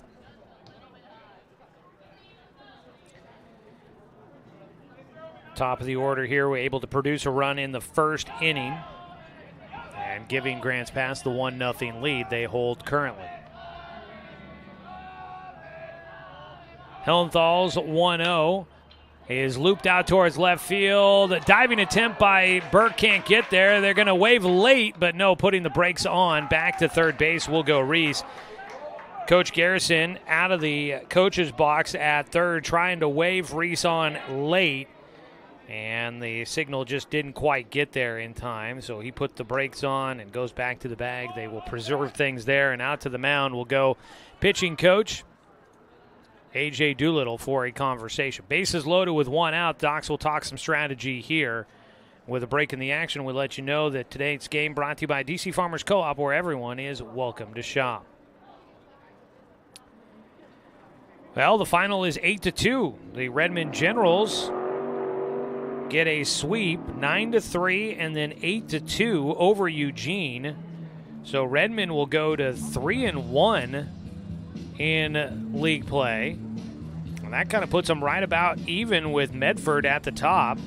S4: Top of the order here, we're able to produce a run in the first inning. And giving Grants Pass the 1-0 lead they hold currently. Hellenthal's 1-0 is looped out towards left field. A diving attempt by Burke can't get there. They're going to wave late, but no, putting the brakes on. Back to third base will go Reese. Coach Garrison out of the coach's box at third, trying to wave Reese on late. And the signal just didn't quite get there in time, so he put the brakes on and goes back to the bag. They will preserve things there, and out to the mound will go pitching coach A.J. Doolittle for a conversation. Bases loaded with 1 out. Docs will talk some strategy here. With a break in the action, we'll let you know that today's game brought to you by DC Farmers Co-op, where everyone is welcome to shop. Well, the final is 8-2. The Redmond Generals get a sweep, 9-3, and then 8-2 over Eugene. So Redmond will go to 3-1 in league play. And that kind of puts them right about even with Medford at the top.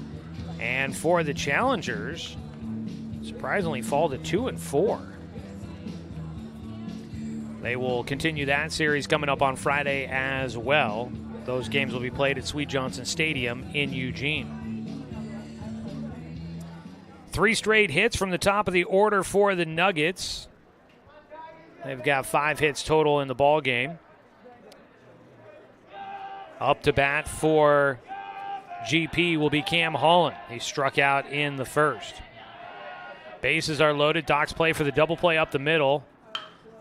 S4: And for the challengers, surprisingly fall to 2-4. They will continue that series coming up on Friday as well. Those games will be played at Sweet Johnson Stadium in Eugene. 3 straight hits from the top of the order for the Nuggets. They've got 5 hits total in the ball game. Up to bat for GP will be Cam Holland. He struck out in the first. Bases are loaded. Docs play for the double play up the middle.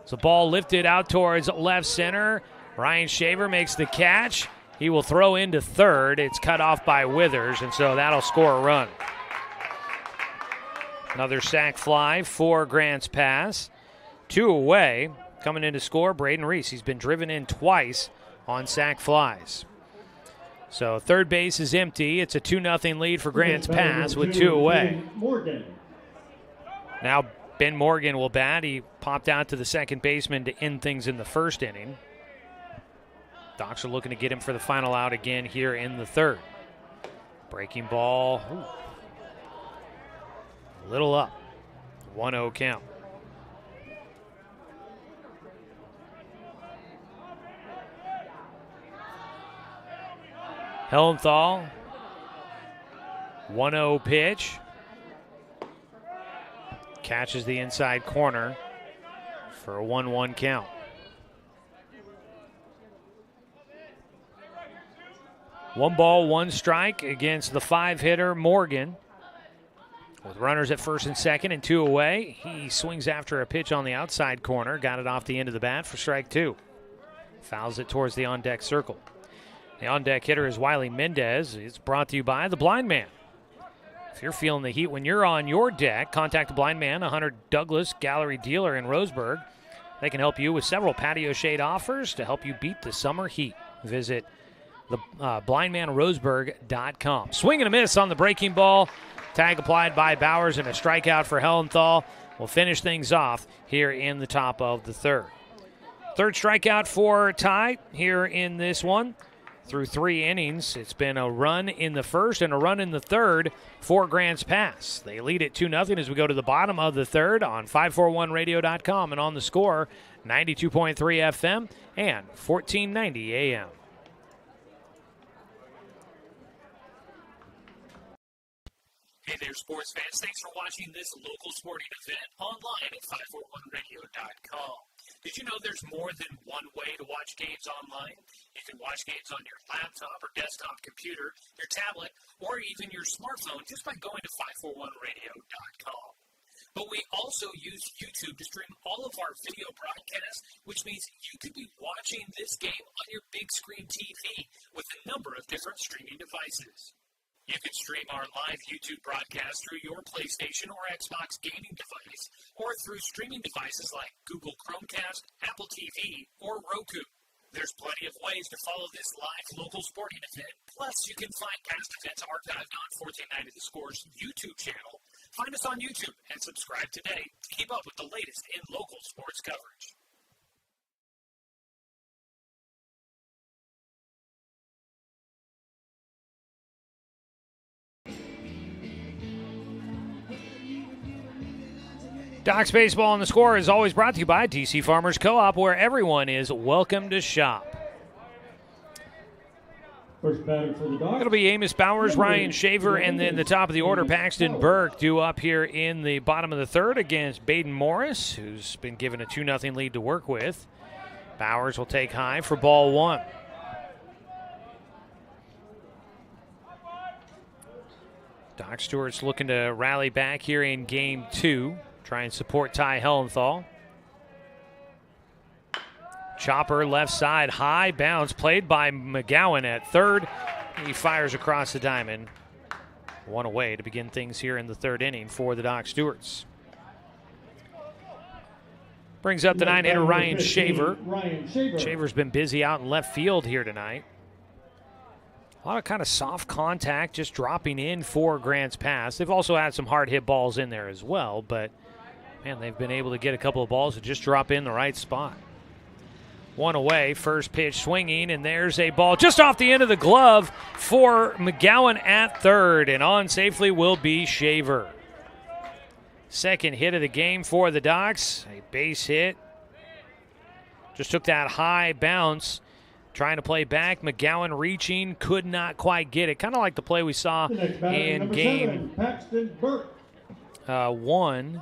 S4: It's a ball lifted out towards left center. Ryan Shaver makes the catch. He will throw into third. It's cut off by Withers, and so that'll score a run. Another sac fly for Grants Pass. 2 away. Coming in to score, Braden Reese. He's been driven in twice on sac flies. So third base is empty. It's a 2-0 lead for Grants Pass with 2 away. Now Ben Morgan will bat. He popped out to the second baseman to end things in the first inning. Docs are looking to get him for the final out again here in the third. Breaking ball. Ooh. A little up. 1-0 count. Hellenthal. 1-0 pitch. Catches the inside corner for a 1-1 count. One ball, one strike against the 5-hitter Morgan. With runners at first and second and 2 away, he swings after a pitch on the outside corner. Got it off the end of the bat for strike 2. Fouls it towards the on-deck circle. The on-deck hitter is Wiley Mendez. It's brought to you by the Blind Man. If you're feeling the heat when you're on your deck, contact the Blind Man, a Hunter Douglas gallery dealer in Roseburg. They can help you with several patio shade offers to help you beat the summer heat. Visit the blindmanroseburg.com. Swing and a miss on the breaking ball. Tag applied by Bowers and a strikeout for Hellenthal. Will finish things off here in the top of the third. Third strikeout for Ty here in this one. Through 3 innings, it's been a run in the first and a run in the third for Grants Pass. They lead it 2-0 as we go to the bottom of the third on 541radio.com and on the Score, 92.3 FM and 1490 AM.
S5: Hey there, sports fans. Thanks for watching this local sporting event online at 541radio.com. Did you know there's more than one way to watch games online? You can watch games on your laptop or desktop computer, your tablet, or even your smartphone just by going to 541radio.com. But we also use YouTube to stream all of our video broadcasts, which means you could be watching this game on your big screen TV with a number of different streaming devices. You can stream our live YouTube broadcast through your PlayStation or Xbox gaming device, or through streaming devices like Google Chromecast, Apple TV, or Roku. There's plenty of ways to follow this live local sporting event. Plus, you can find past events archived on 1490 The Score's YouTube channel. Find us on YouTube and subscribe today to keep up with the latest in local sports coverage.
S4: Doc's Baseball on the Score is always brought to you by DC Farmers Co-op, where everyone is welcome to shop.
S9: First batter for the Dogs.
S4: It'll be Amos Bowers, Ryan Shaver, and then the top of the order, Paxton Burke, due up here in the bottom of the third against Baden Morris, who's been given a 2-0 lead to work with. Bowers will take high for ball 1. Doc Stewart's looking to rally back here in game 2. Try and support Ty Hellenthal. Chopper left side, high bounce, played by McGowan at third. He fires across the diamond. 1 away to begin things here in the third inning for the Doc Stewarts. Brings up the 9-hitter Ryan Shaver. Shaver's been busy out in left field here tonight. A lot of kind of soft contact just dropping in for Grants Pass. They've also had some hard hit balls in there as well, but man, they've been able to get a couple of balls that just drop in the right spot. 1 away, first pitch swinging, and there's a ball just off the end of the glove for McGowan at third, and on safely will be Shaver. Second hit of the game for the Docs, a base hit. Just took that high bounce, trying to play back. McGowan reaching, could not quite get it. Kind of like the play we saw in game 1.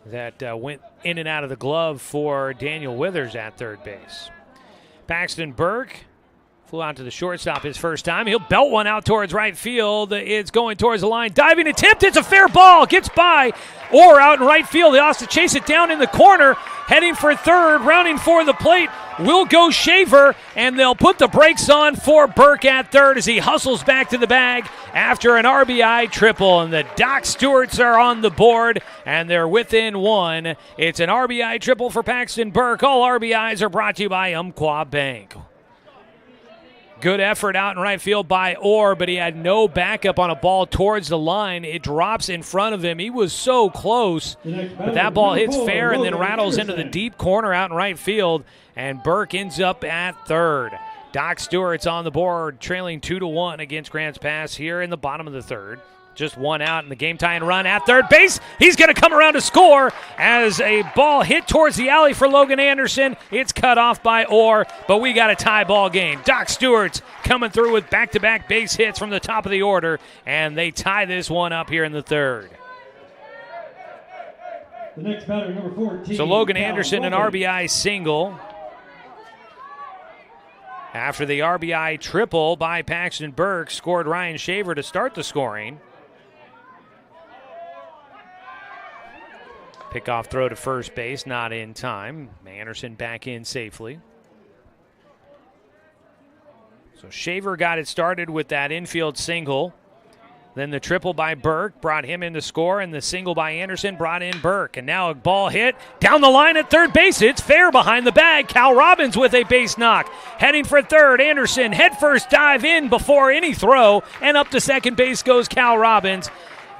S4: That went in and out of the glove for Daniel Withers at third base. Paxton Burke flew out to the shortstop his first time. He'll belt one out towards right field. It's going towards the line. Diving attempt. It's a fair ball. Gets by. Or out in right field. He has to chase it down in the corner. Heading for third. Rounding for the plate. Will go Shaver. And they'll put the brakes on for Burke at third as he hustles back to the bag after an RBI triple. And the Doc Stewarts are on the board. And they're within 1. It's an RBI triple for Paxton Burke. All RBIs are brought to you by Umpqua Bank. Good effort out in right field by Orr, but he had no backup on a ball towards the line. It drops in front of him. He was so close, but that ball hits fair and then rattles into the deep corner out in right field, and Burke ends up at third. Doc Stewart's on the board, trailing 2-1 against Grants Pass here in the bottom of the third. Just 1 out in the game-tying run at third base. He's going to come around to score as a ball hit towards the alley for Logan Anderson. It's cut off by Orr, but we got a tie ball game. Doc Stewart's coming through with back-to-back base hits from the top of the order, and they tie this one up here in the third.
S9: The next batter, number 14.
S4: So Logan Anderson, an RBI single. After the RBI triple by Paxton Burke, scored Ryan Shaver to start the scoring. Pickoff throw to first base, not in time. Anderson back in safely. So Shaver got it started with that infield single. Then the triple by Burke brought him in to score, and the single by Anderson brought in Burke. And now a ball hit down the line at third base. It's fair behind the bag. Cal Robbins with a base knock. Heading for third, Anderson headfirst dive in before any throw, and up to second base goes Cal Robbins.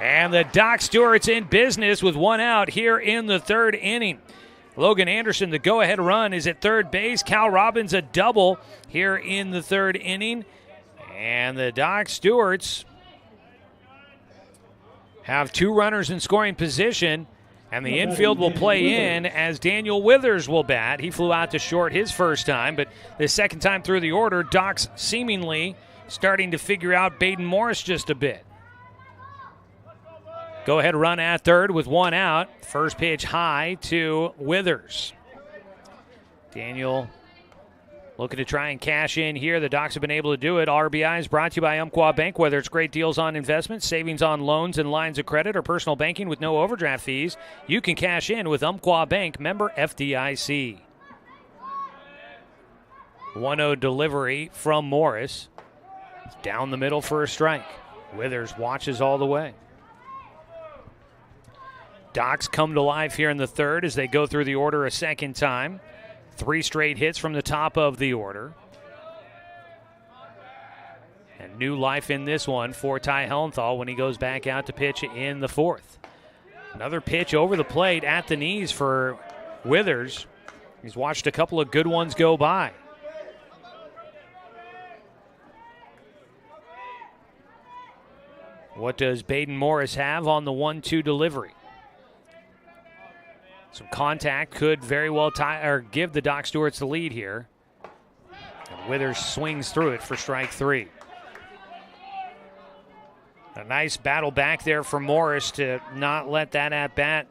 S4: And the Doc Stewart's in business with 1 out here in the third inning. Logan Anderson, the go-ahead run is at third base. Cal Robbins a double here in the third inning. And the Doc Stewarts have two runners in scoring position. And the infield will play in as Daniel Withers will bat. He flew out to short his first time, but the second time through the order, Doc's seemingly starting to figure out Baden Morris just a bit. Go ahead run at third with one out. First pitch high to Withers. Daniel looking to try and cash in here. The Docs have been able to do it. RBI is brought to you by Umpqua Bank. Whether it's great deals on investments, savings on loans and lines of credit, or personal banking with no overdraft fees, you can cash in with Umpqua Bank, member FDIC. 1-0 delivery from Morris. It's down the middle for a strike. Withers watches all the way. Docs come to life here in the third as they go through the order a second time. 3 straight hits from the top of the order. And new life in this one for Ty Hellenthal when he goes back out to pitch in the fourth. Another pitch over the plate at the knees for Withers. He's watched a couple of good ones go by. What does Baden Morris have on the 1-2 delivery? Some contact could very well give the Doc Stewarts the lead here. And Withers swings through it for strike 3. A nice battle back there for Morris to not let that at-bat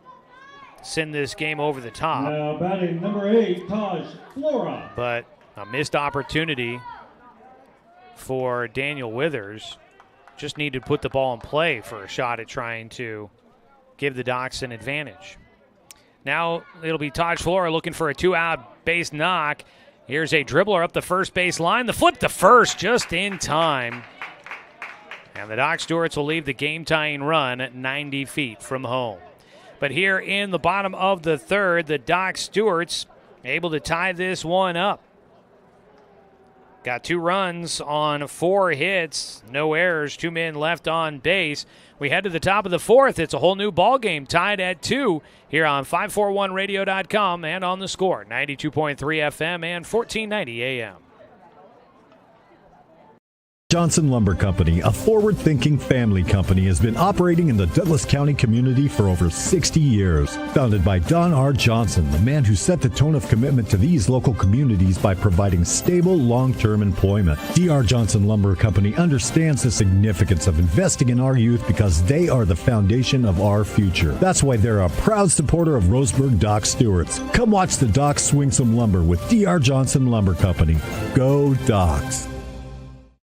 S4: send this game over the top.
S9: Now batting number 8, Taj Flora.
S4: But a missed opportunity for Daniel Withers. Just need to put the ball in play for a shot at trying to give the Docs an advantage. Now it'll be Taj Flora looking for a 2-out base knock. Here's a dribbler up the first base line. The flip to first just in time. And the Doc Stewarts will leave the game-tying run at 90 feet from home. But here in the bottom of the third, the Doc Stewarts able to tie this one up. Got 2 runs on 4 hits, no errors, 2 men left on base. We head to the top of the fourth. It's a whole new ball game, tied at 2 here on 541radio.com and on the Score, 92.3 FM and 1490 AM.
S10: Johnson Lumber Company, a forward-thinking family company, has been operating in the Douglas County community for over 60 years. Founded by Don R. Johnson, the man who set the tone of commitment to these local communities by providing stable, long-term employment. D.R. Johnson Lumber Company understands the significance of investing in our youth because they are the foundation of our future. That's why they're a proud supporter of Roseburg Doc Stewarts. Come watch the Docs swing some lumber with D.R. Johnson Lumber Company. Go Docs!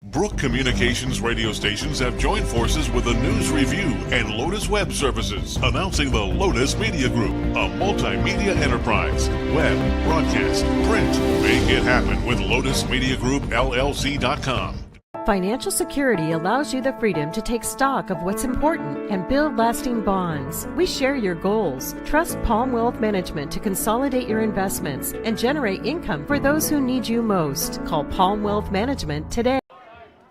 S2: Brook Communications radio stations have joined forces with the News Review and Lotus Web Services, announcing the Lotus Media Group, a multimedia enterprise. Web, broadcast, print. Make it happen with LotusMediaGroupLLC.com.
S1: Financial security allows you the freedom to take stock of what's important and build lasting bonds. We share your goals. Trust Palm Wealth Management to consolidate your investments and generate income for those who need you most. Call Palm Wealth Management today.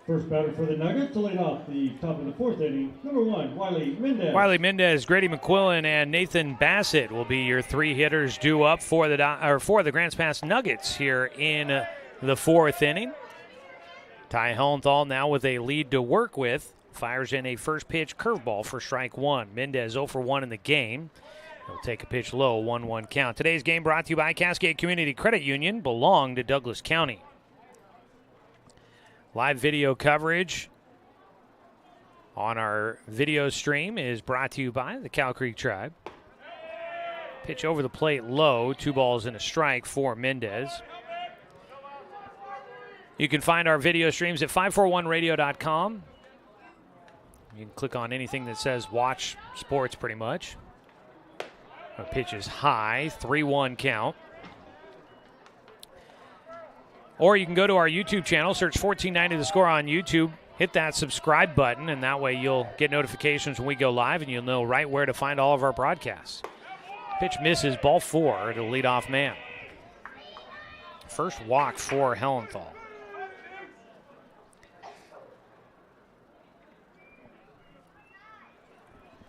S9: First batter for the Nuggets to lead off the top of the fourth inning, number 1, Wiley Mendez.
S4: Wiley Mendez, Grady McQuillan, and Nathan Bassett will be your 3 hitters due up for the Grants Pass Nuggets here in the fourth inning. Ty Hellenthal now with a lead to work with. Fires in a first pitch curveball for strike 1. Mendez 0 for 1 in the game. He'll take a pitch low, 1-1 count. Today's game brought to you by Cascade Community Credit Union, belong to Douglas County. Live video coverage on our video stream is brought to you by the Cow Creek Tribe. Pitch over the plate low, 2 balls and a strike for Mendez. You can find our video streams at 541radio.com. You can click on anything that says watch sports pretty much. The pitch is high, 3-1 count. Or you can go to our YouTube channel, search 1490 The Score on YouTube, hit that subscribe button, and that way you'll get notifications when we go live, and you'll know right where to find all of our broadcasts. Pitch misses, ball 4 to leadoff man. First walk for Hellenthal.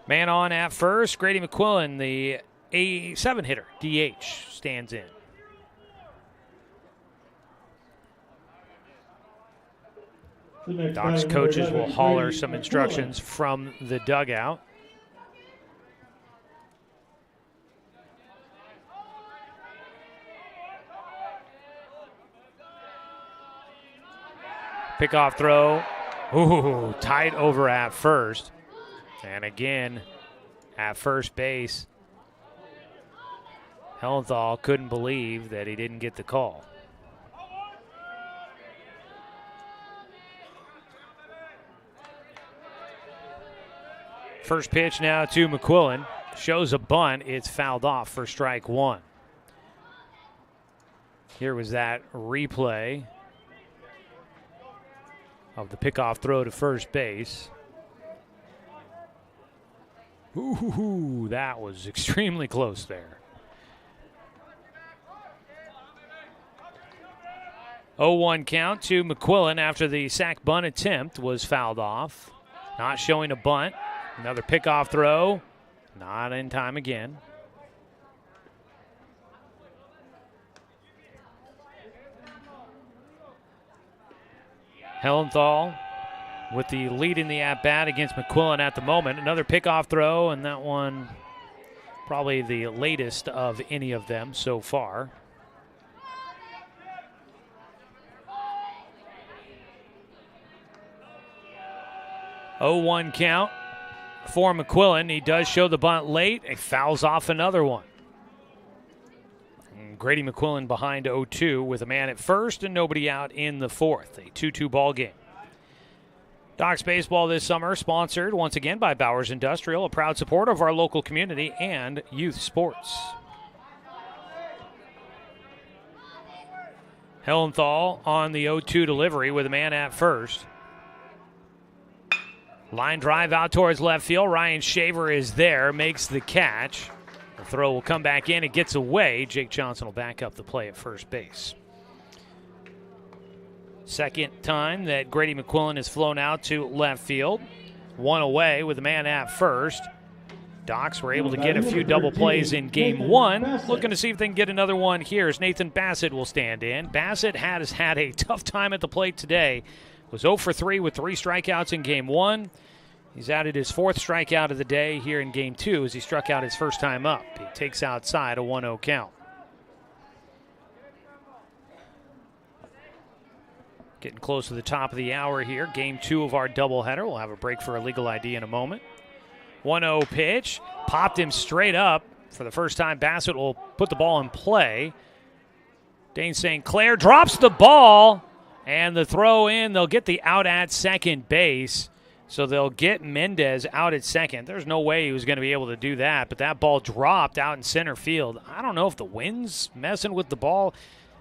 S4: Man on at first, Grady McQuillan, the a 7-hitter, DH, stands in. Doc's coaches will holler some instructions from the dugout. Pickoff throw. Ooh, tight over at first. And again, at first base, Hellenthal couldn't believe that he didn't get the call. First pitch now to McQuillan. Shows a bunt. It's fouled off for strike one. Here was that replay of the pickoff throw to first base. Ooh, that was extremely close there. 0-1 count to McQuillan after the sac bunt attempt was fouled off. Not showing a bunt. Another pickoff throw. Not in time again. Hellenthal with the lead in the at-bat against McQuillan at the moment. Another pickoff throw, and that one probably the latest of any of them so far. Oh-1 count for McQuillan. He does show the bunt late. He fouls off another one. Grady McQuillan behind 0-2 with a man at first and nobody out in the fourth. A 2-2 ball game. Docs baseball this summer sponsored once again by Bowers Industrial, a proud supporter of our local community and youth sports. Hellenthal on the 0-2 delivery with a man at first. Line drive out towards left field. Ryan Shaver is there, makes the catch. The throw will come back in. It gets away. Jake Johnson will back up the play at first base. Second time that Grady McQuillan has flown out to left field. One away with a man at first. Docs were able to get a few double plays in game one. Looking to see if they can get another one here as Nathan Bassett will stand in. Bassett has had a tough time at the plate today. Was 0 for 3 with 3 strikeouts in game one. He's added his 4th strikeout of the day here in game 2 as he struck out his first time up. He takes outside a 1-0 count. Getting close to the top of the hour here. Game 2 of our doubleheader. We'll have a break for a legal ID in a moment. 1-0 pitch. Popped him straight up. For the first time, Bassett will put the ball in play. Dane St. Clair drops the ball. And the throw in, they'll get the out at second base. So they'll get Mendez out at second. There's no way he was going to be able to do that, but that ball dropped out in center field. I don't know if the wind's messing with the ball.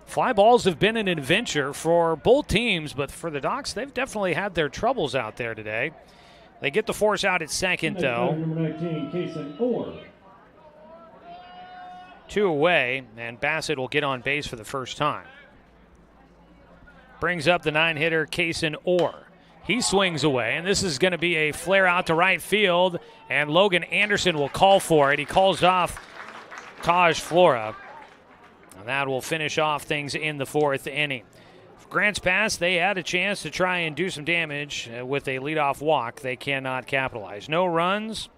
S4: Fly balls have been an adventure for both teams, but for the Docs, they've definitely had their troubles out there today. They get the force out at second, though.
S9: Number 19, Kaysen Orr.
S4: 2 away, and Bassett will get on base for the first time. Brings up the 9-hitter, Kaysen Orr. He swings away, and this is going to be a flare out to right field, and Logan Anderson will call for it. He calls off Taj Flora. And that will finish off things in the 4th inning. For Grants Pass, they had a chance to try and do some damage with a leadoff walk. They cannot capitalize. No runs,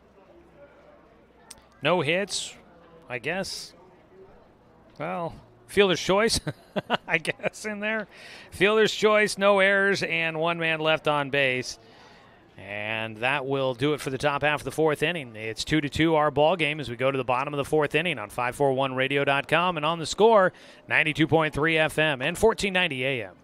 S4: no hits, I guess. Well, fielder's choice, I guess, in there. Fielder's choice, no errors, and 1 man left on base. And that will do it for the top half of the 4th inning. It's 2-2 our ball game as we go to the bottom of the 4th inning on 541radio.com and on the Score, 92.3 FM and 1490 AM.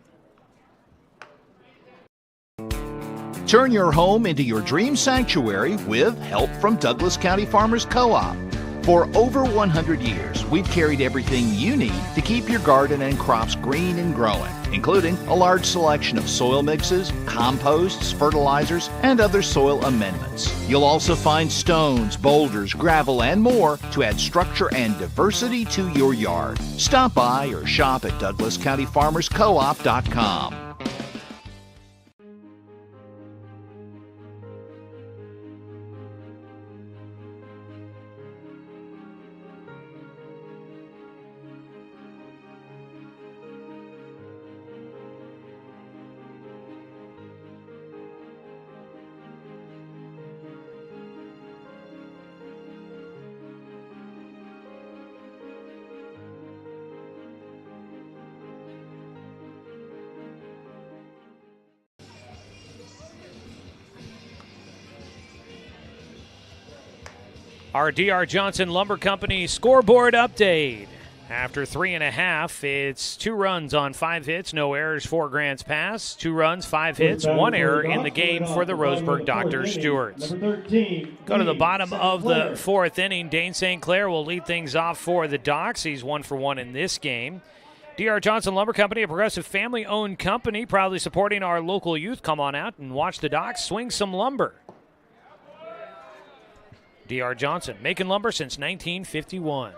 S6: Turn your home into your dream sanctuary with help from Douglas County Farmers Co-op. For over 100 years, we've carried everything you need to keep your garden and crops green and growing, including a large selection of soil mixes, composts, fertilizers, and other soil amendments. You'll also find stones, boulders, gravel, and more to add structure and diversity to your yard. Stop by or shop at DouglasCountyFarmersCoop.com.
S4: Our D.R. Johnson Lumber Company scoreboard update. After 3.5, it's 2 runs on 5 hits, no errors, 4 Grants Pass, 2 runs, 5 hits, 1 error in the game for the Roseburg Dr. Stewarts. Go to the bottom of the 4th inning. Dane St. Clair will lead things off for the Docs. He's 1 for 1 in this game. D.R. Johnson Lumber Company, a progressive family-owned company, proudly supporting our local youth. Come on out and watch the Docs swing some lumber. D.R. Johnson, making lumber since 1951.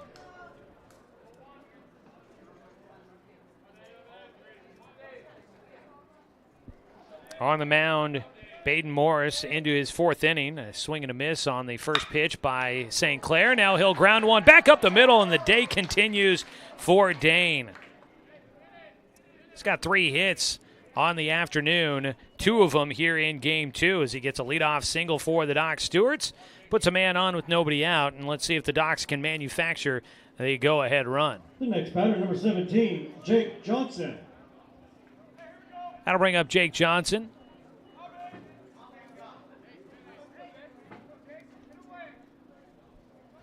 S4: On the mound, Baden Morris into his 4th inning. A swing and a miss on the first pitch by St. Clair. Now he'll ground one back up the middle, and the day continues for Dane. He's got 3 hits on the afternoon, 2 of them here in Game 2 as he gets a leadoff single for the Doc Stewarts. Puts a man on with nobody out, and let's see if the Docs can manufacture the go-ahead run.
S9: The next batter, number 17, Jake Johnson.
S4: That'll bring up Jake Johnson.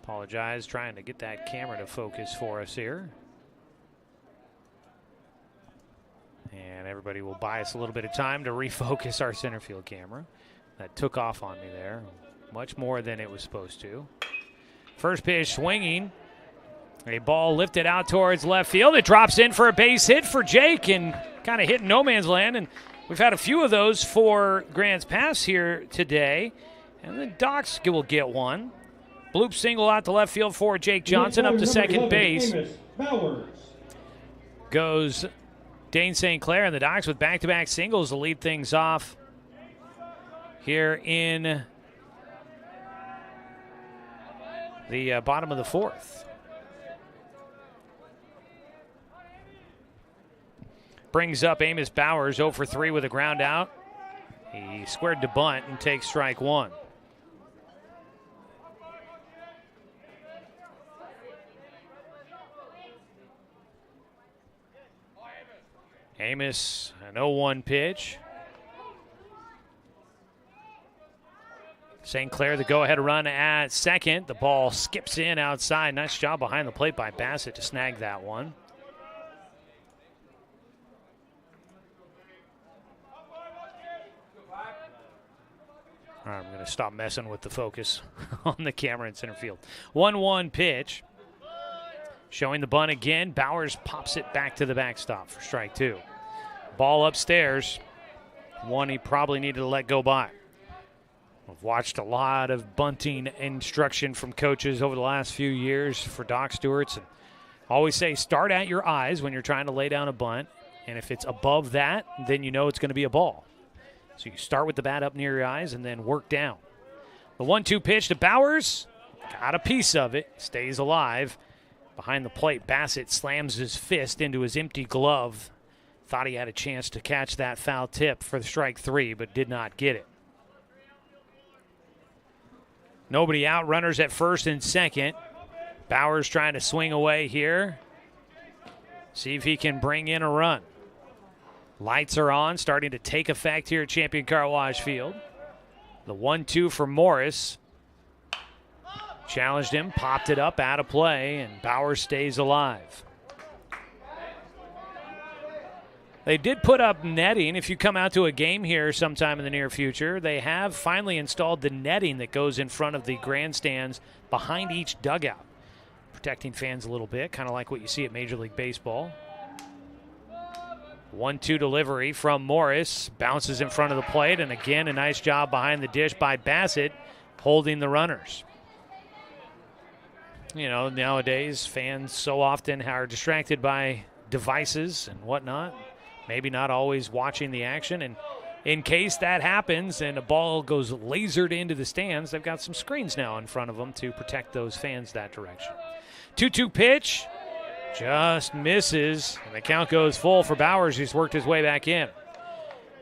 S4: Apologize, trying to get that camera to focus for us here. And everybody will buy us a little bit of time to refocus our center field camera. That took off on me there, much more than it was supposed to. First pitch swinging. A ball lifted out towards left field. It drops in for a base hit for Jake and kind of hit no man's land. And we've had a few of those for Grants Pass here today. And the Docs will get one. Bloop single out to left field for Jake Johnson. Up to second base goes Dane St. Clair, and the Docs with back-to-back singles to lead things off here in the bottom of the 4th. Brings up Amos Bowers, 0 for 3 with a ground out. He squared to bunt and takes strike 1. Amos, an 0-1 pitch. St. Clair, the go-ahead run at second. The ball skips in outside. Nice job behind the plate by Bassett to snag that one. All right, I'm going to stop messing with the focus on the camera in center field. 1-1 pitch. Showing the bunt again. Bowers pops it back to the backstop for strike 2. Ball upstairs. One he probably needed to let go by. I've watched a lot of bunting instruction from coaches over the last few years for Doc Stewarts. And always say start at your eyes when you're trying to lay down a bunt. And if it's above that, then you know it's going to be a ball. So you start with the bat up near your eyes and then work down. The 1-2 pitch to Bowers. Got a piece of it. Stays alive. Behind the plate, Bassett slams his fist into his empty glove. Thought he had a chance to catch that foul tip for the strike 3, but did not get it. Nobody out, runners at first and second. Bowers trying to swing away here. See if he can bring in a run. Lights are on, starting to take effect here at Champion Car Wash Field. The 1-2 for Morris. Challenged him, popped it up, out of play, and Bowers stays alive. They did put up netting. If you come out to a game here sometime in the near future, they have finally installed the netting that goes in front of the grandstands behind each dugout, protecting fans a little bit, kind of like what you see at Major League Baseball. 1-2 delivery from Morris, bounces in front of the plate, and again, a nice job behind the dish by Bassett, holding the runners. You know, nowadays, fans so often are distracted by devices and whatnot, maybe not always watching the action. And in case that happens and a ball goes lasered into the stands, they've got some screens now in front of them to protect those fans that direction. 2-2 pitch, just misses, and the count goes full for Bowers, who's worked his way back in.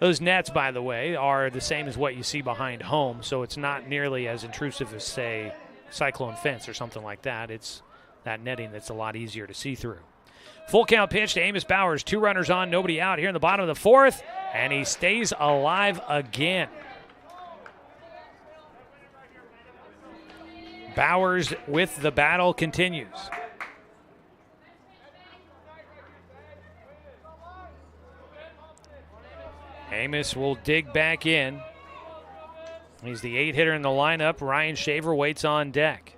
S4: Those nets, by the way, are the same as what you see behind home, so it's not nearly as intrusive as, say, cyclone fence or something like that. It's that netting that's a lot easier to see through. Full count pitch to Amos Bowers. 2 runners on, nobody out here in the bottom of the 4th, and he stays alive again. Bowers with the battle continues. Amos will dig back in. He's the 8-hitter in the lineup. Ryan Shaver waits on deck.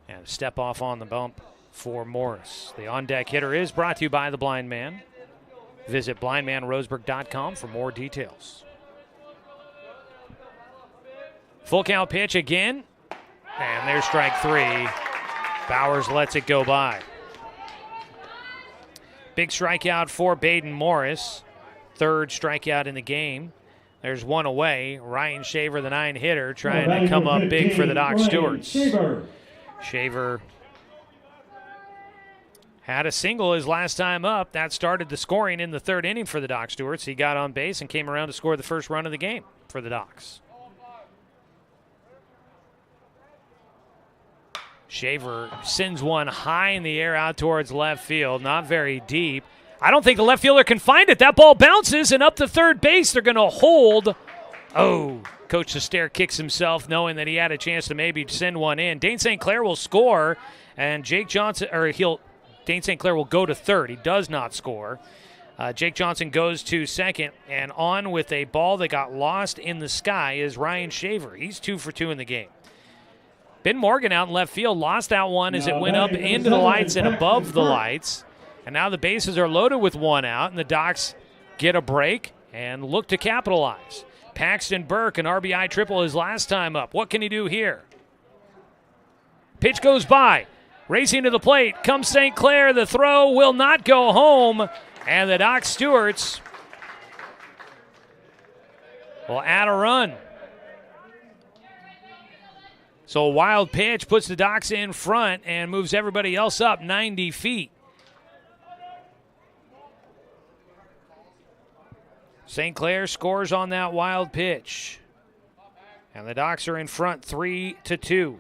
S4: And a step off on the bump for Morris. The on-deck hitter is brought to you by the Blind Man. Visit blindmanroseburg.com for more details. Full count pitch again. And there's strike 3. Bowers lets it go by. Big strikeout for Baden Morris. 3rd strikeout in the game. There's one away. Ryan Shaver, the 9-hitter, trying to come up big for the Doc Stewarts. Shaver had a single his last time up. That started the scoring in the 3rd inning for the Doc Stewarts. He got on base and came around to score the first run of the game for the Docs. Shaver sends one high in the air out towards left field, not very deep. I don't think the left fielder can find it. That ball bounces and up to third base. They're going to hold. Oh, Coach Sestaire kicks himself knowing that he had a chance to maybe send one in. Dane St. Clair will score, and Dane St. Clair will go to third. He does not score. Jake Johnson goes to second, and on with a ball that got lost in the sky is Ryan Shaver. He's 2 for 2 in the game. Ben Morgan out in left field lost that one as it went up into the lights and above the lights. And now the bases are loaded with one out, and the Docs get a break and look to capitalize. Paxton Burke, an RBI triple his last time up. What can he do here? Pitch goes by. Racing to the plate comes St. Clair. The throw will not go home, and the Doc Stewarts will add a run. So a wild pitch puts the Docs in front and moves everybody else up 90 feet. St. Clair scores on that wild pitch. And the Docs are in front 3-2.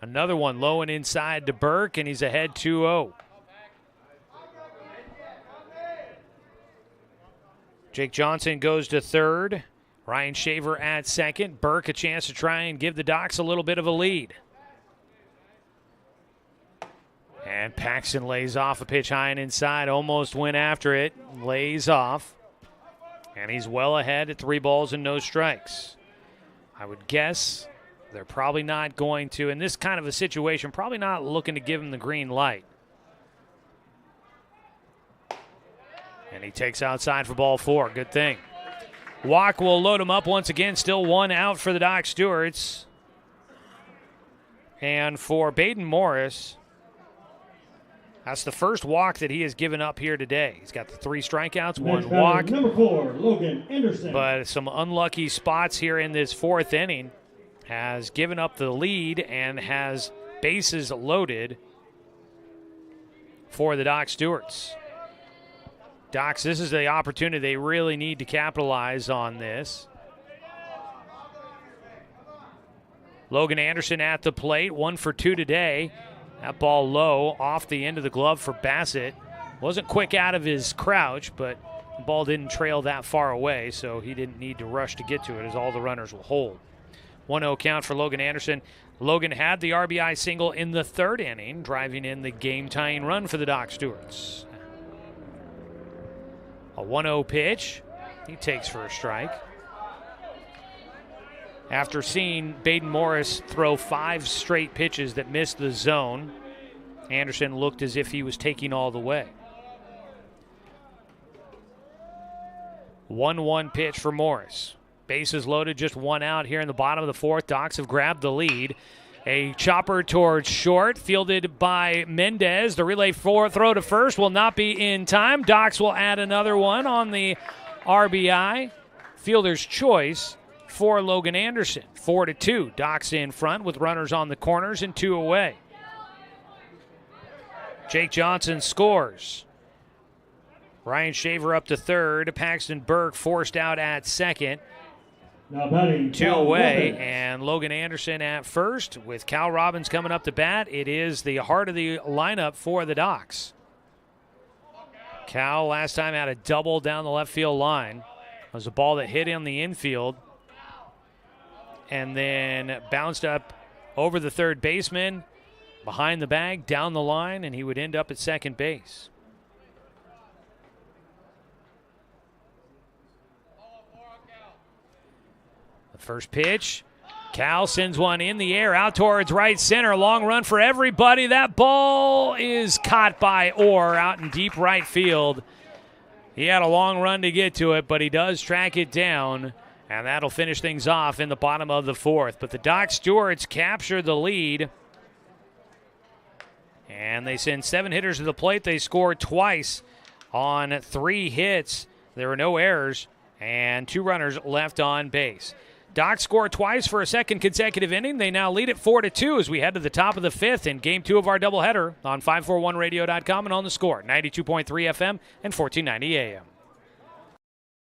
S4: Another one low and inside to Burke, and he's ahead 2-0. Jake Johnson goes to third. Ryan Shaver at second. Burke a chance to try and give the Docs a little bit of a lead. And Paxton lays off a pitch high and inside. Almost went after it. Lays off. And he's well ahead at 3 balls and no strikes. I would guess they're probably not going to, in this kind of a situation, probably not looking to give him the green light. And he takes outside for ball 4. Good thing. Walk will load him up once again. Still 1 out for the Doc Stewarts. And for Baden Morris, that's the first walk that he has given up here today. He's got the 3 strikeouts, 1 walk.
S9: Number 4, Logan Anderson.
S4: But some unlucky spots here in this 4th inning. Has given up the lead and has bases loaded for the Doc Stewarts. Docs, this is the opportunity they really need to capitalize on this. Logan Anderson at the plate, 1 for 2 today. That ball low off the end of the glove for Bassett. Wasn't quick out of his crouch, but the ball didn't trail that far away, so he didn't need to rush to get to it as all the runners will hold. 1-0 count for Logan Anderson. Logan had the RBI single in the 3rd inning, driving in the game-tying run for the Doc Stewarts. A 1-0 pitch. He takes for a strike. After seeing Baden Morris throw 5 straight pitches that missed the zone, Anderson looked as if he was taking all the way. 1-1 pitch for Morris. Bases loaded, just 1 out here in the bottom of the 4th. Docs have grabbed the lead. A chopper towards short, fielded by Mendez. The relay throw to first will not be in time. Docs will add another one on the RBI. Fielder's choice for Logan Anderson. 4-2. Docs in front with runners on the corners and 2 away. Jake Johnson scores. Ryan Shaver up to third. Paxton Burke forced out at second.
S9: Now batting,
S4: 2 away, and Logan Anderson at first with Cal Robbins coming up to bat. It is the heart of the lineup for the Docs. Cal last time had a double down the left field line. It was a ball that hit in the infield. and then bounced up over the third baseman, behind the bag, down the line, and he would end up at second base. The first pitch, Cal sends one in the air out towards right center. Long run for everybody. That ball is caught by Orr out in deep right field. He had a long run to get to it, but he does track it down, and that'll finish things off in the bottom of the fourth. But the Doc Stewarts capture the lead, and they send 7 hitters to the plate. They scored twice on 3 hits. There were no errors, and 2 runners left on base. Docs scored twice for a second consecutive inning. They now lead it 4-2 as we head to the top of the 5th in Game 2 of our doubleheader on 541radio.com and on the Score, 92.3 FM and 1490 AM.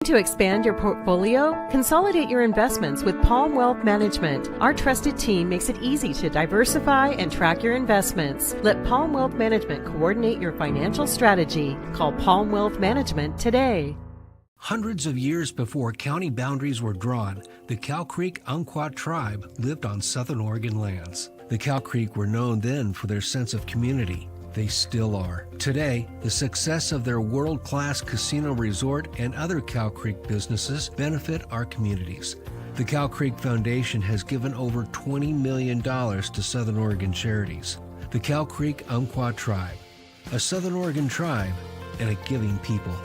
S1: To expand your portfolio? Consolidate your investments with Palm Wealth Management. Our trusted team makes it easy to diversify and track your investments. Let Palm Wealth Management coordinate your financial strategy. Call Palm Wealth Management today.
S11: Hundreds of years before county boundaries were drawn, the Cow Creek Umpqua tribe lived on Southern Oregon lands. The Cow Creek were known then for their sense of community. They still are. Today, the success of their world-class casino resort and other Cow Creek businesses benefit our communities. The Cow Creek Foundation has given over $20 million to Southern Oregon charities. The Cow Creek Umpqua tribe, a Southern Oregon tribe and a giving people.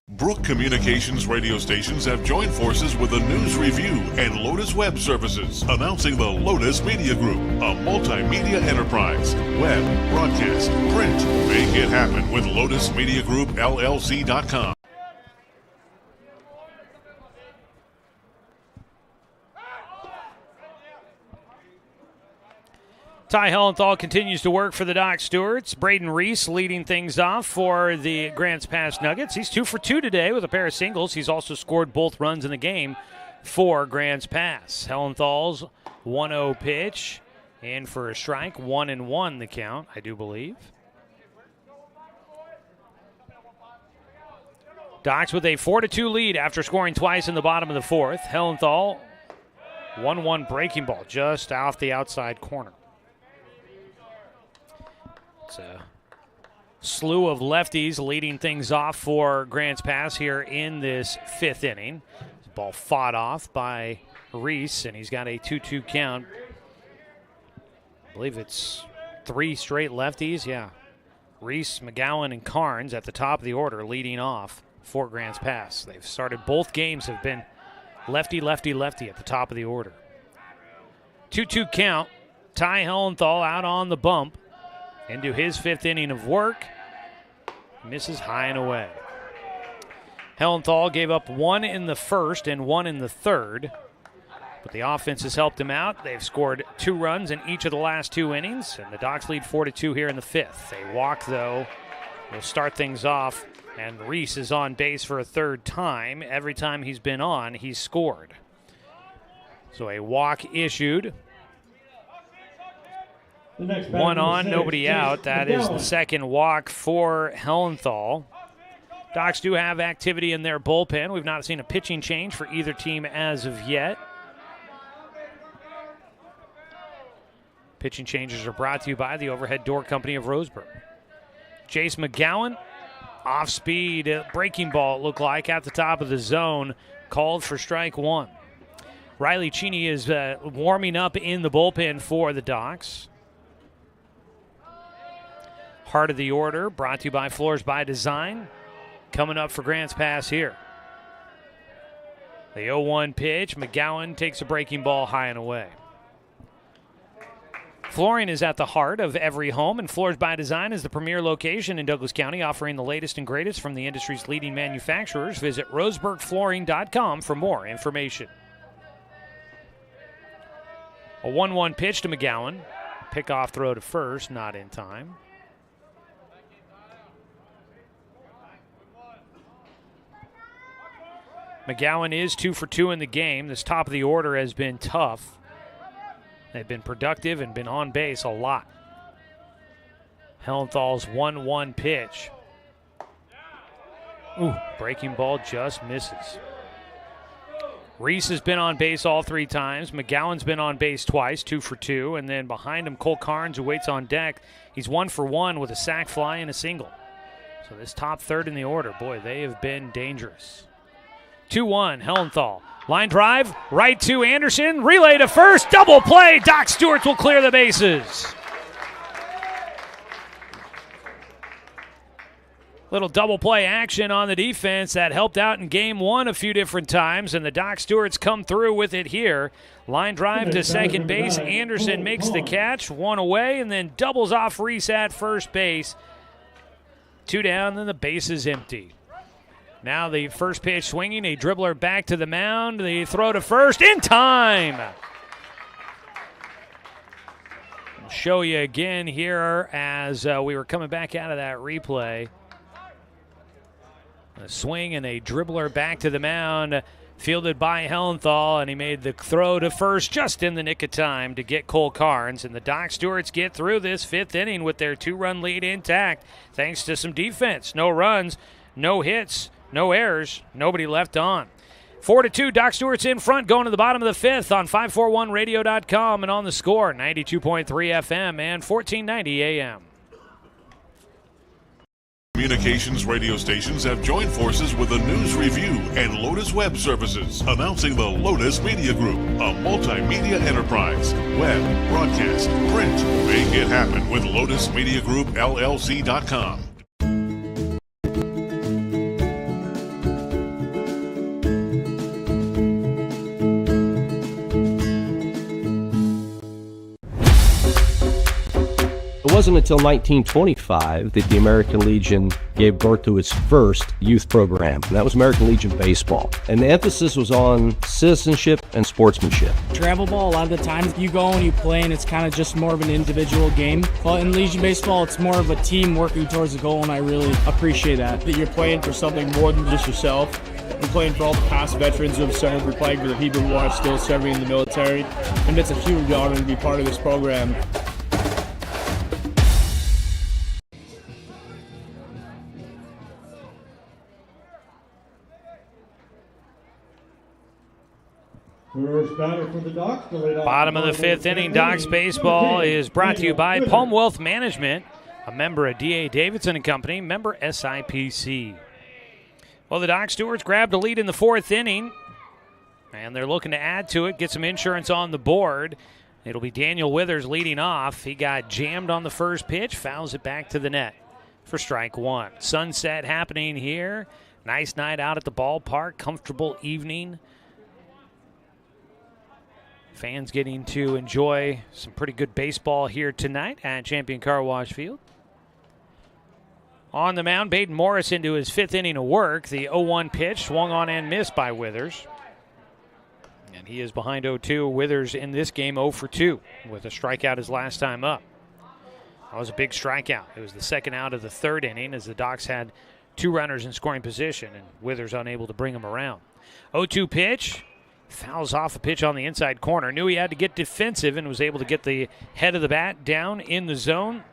S2: Brook Communications radio stations have joined forces with the News Review and Lotus Web Services, announcing the Lotus Media Group, a multimedia enterprise. Web, broadcast, print. Make it happen with Lotus Media Group, LLC.com.
S4: Ty Hellenthal continues to work for the Doc Stewarts. Braden Reese leading things off for the Grants Pass Nuggets. He's 2 for 2 today with a pair of singles. He's also scored both runs in the game for Grants Pass. Hellenthal's 1-0 pitch in for a strike. 1-1 the count, I do believe. Docs with a 4-2 lead after scoring twice in the bottom of the fourth. Hellenthal, 1-1 breaking ball just off the outside corner. It's a slew of lefties leading things off for Grants Pass here in this 5th inning. The ball fought off by Reese, and he's got a 2-2 count. I believe it's 3 straight lefties. Yeah. Reese, McGowan, and Carnes at the top of the order leading off for Grants Pass. They've started both games, have been lefty, lefty, lefty at the top of the order. 2-2 count. Ty Hellenthal out on the bump into his 5th inning of work. Misses high and away. Hellenthal gave up 1 in the first and 1 in the third, but the offense has helped him out. They've scored 2 runs in each of the last 2 innings, and the Docs lead 4-2 here in the 5th. A walk, though, will start things off, and Reese is on base for a 3rd time. Every time he's been on, he's scored. So a walk issued. 1 on, nobody out. That is the 2nd walk for Hellenthal. Docs do have activity in their bullpen. We've not seen a pitching change for either team as of yet. Pitching changes are brought to you by the Overhead Door Company of Roseburg. Jace McGowan, off speed, breaking ball, it looked like, at the top of the zone, called for strike 1. Riley Cheney is warming up in the bullpen for the Docs. Heart of the order, brought to you by Floors by Design. Coming up for Grants Pass here. The 0-1 pitch, McGowan takes a breaking ball high and away. Flooring is at the heart of every home, and Floors by Design is the premier location in Douglas County, offering the latest and greatest from the industry's leading manufacturers. Visit roseburgflooring.com for more information. A 1-1 pitch to McGowan. Pickoff throw to first, not in time. McGowan is 2 for 2 in the game. This top of the order has been tough. They've been productive and been on base a lot. Hellenthal's 1-1 pitch. Ooh, breaking ball just misses. Reese has been on base all 3 times. McGowan's been on base twice, 2 for 2. And then behind him, Cole Carnes, who waits on deck. He's 1 for 1 with a sac fly and a single. So this top third in the order, boy, they have been dangerous. 2-1, Hellenthal. Line drive, right to Anderson. Relay to first, double play. Doc Stewarts will clear the bases. Little double play action on the defense that helped out in game 1 a few different times, and the Doc Stewarts come through with it here. Line drive to second base. Anderson makes the catch, 1 away, and then doubles off Reese at first base. 2 down, then the base is empty. Now the first pitch swinging, a dribbler back to the mound. The throw to first in time. I'll show you again here as we were coming back out of that replay. A swing and a dribbler back to the mound, fielded by Hellenthal, and he made the throw to first just in the nick of time to get Cole Carnes. And the Doc Stewarts get through this 5th inning with their 2-run lead intact thanks to some defense. No runs, no hits, no errors, nobody left on. 4-2, Doc Stewarts in front going to the bottom of the 5th on 541radio.com and on the Score, 92.3 FM and 1490 AM.
S2: Communications radio stations have joined forces with the News Review and Lotus Web Services, announcing the Lotus Media Group, a multimedia enterprise. Web, broadcast, print. Make it happen with Lotus Media Group, LLC.com.
S12: It wasn't until 1925 that the American Legion gave birth to its first youth program, and that was American Legion Baseball. And the emphasis was on citizenship and sportsmanship.
S13: Travel ball, a lot of the times you go and you play and it's kind of just more of an individual game. But in Legion Baseball, it's more of a team working towards a goal, and I really appreciate that.
S14: That you're playing for something more than just yourself. You're playing for all the past veterans who have served. We're playing for the people who are still serving in the military. And it's a huge honor to be part of this program.
S9: First batter for the Docs.
S4: Bottom of the 5th inning, Docs baseball is brought to you by Palm Wealth Management, a member of D.A. Davidson & Company, member SIPC. Well, the Doc Stewarts grabbed a lead in the 4th inning, and they're looking to add to it, get some insurance on the board. It'll be Daniel Withers leading off. He got jammed on the first pitch, fouls it back to the net for strike 1. Sunset happening here. Nice night out at the ballpark, comfortable evening. Fans getting to enjoy some pretty good baseball here tonight at Champion Car Wash Field. On the mound, Baden Morris into his 5th inning of work. The 0-1 pitch swung on and missed by Withers. And he is behind 0-2. Withers in this game 0 for 2 with a strikeout his last time up. That was a big strikeout. It was the second out of the 3rd inning as the Docs had 2 runners in scoring position and Withers unable to bring them around. 0-2 pitch. Fouls off a pitch on the inside corner. Knew he had to get defensive and was able to get the head of the bat down in the zone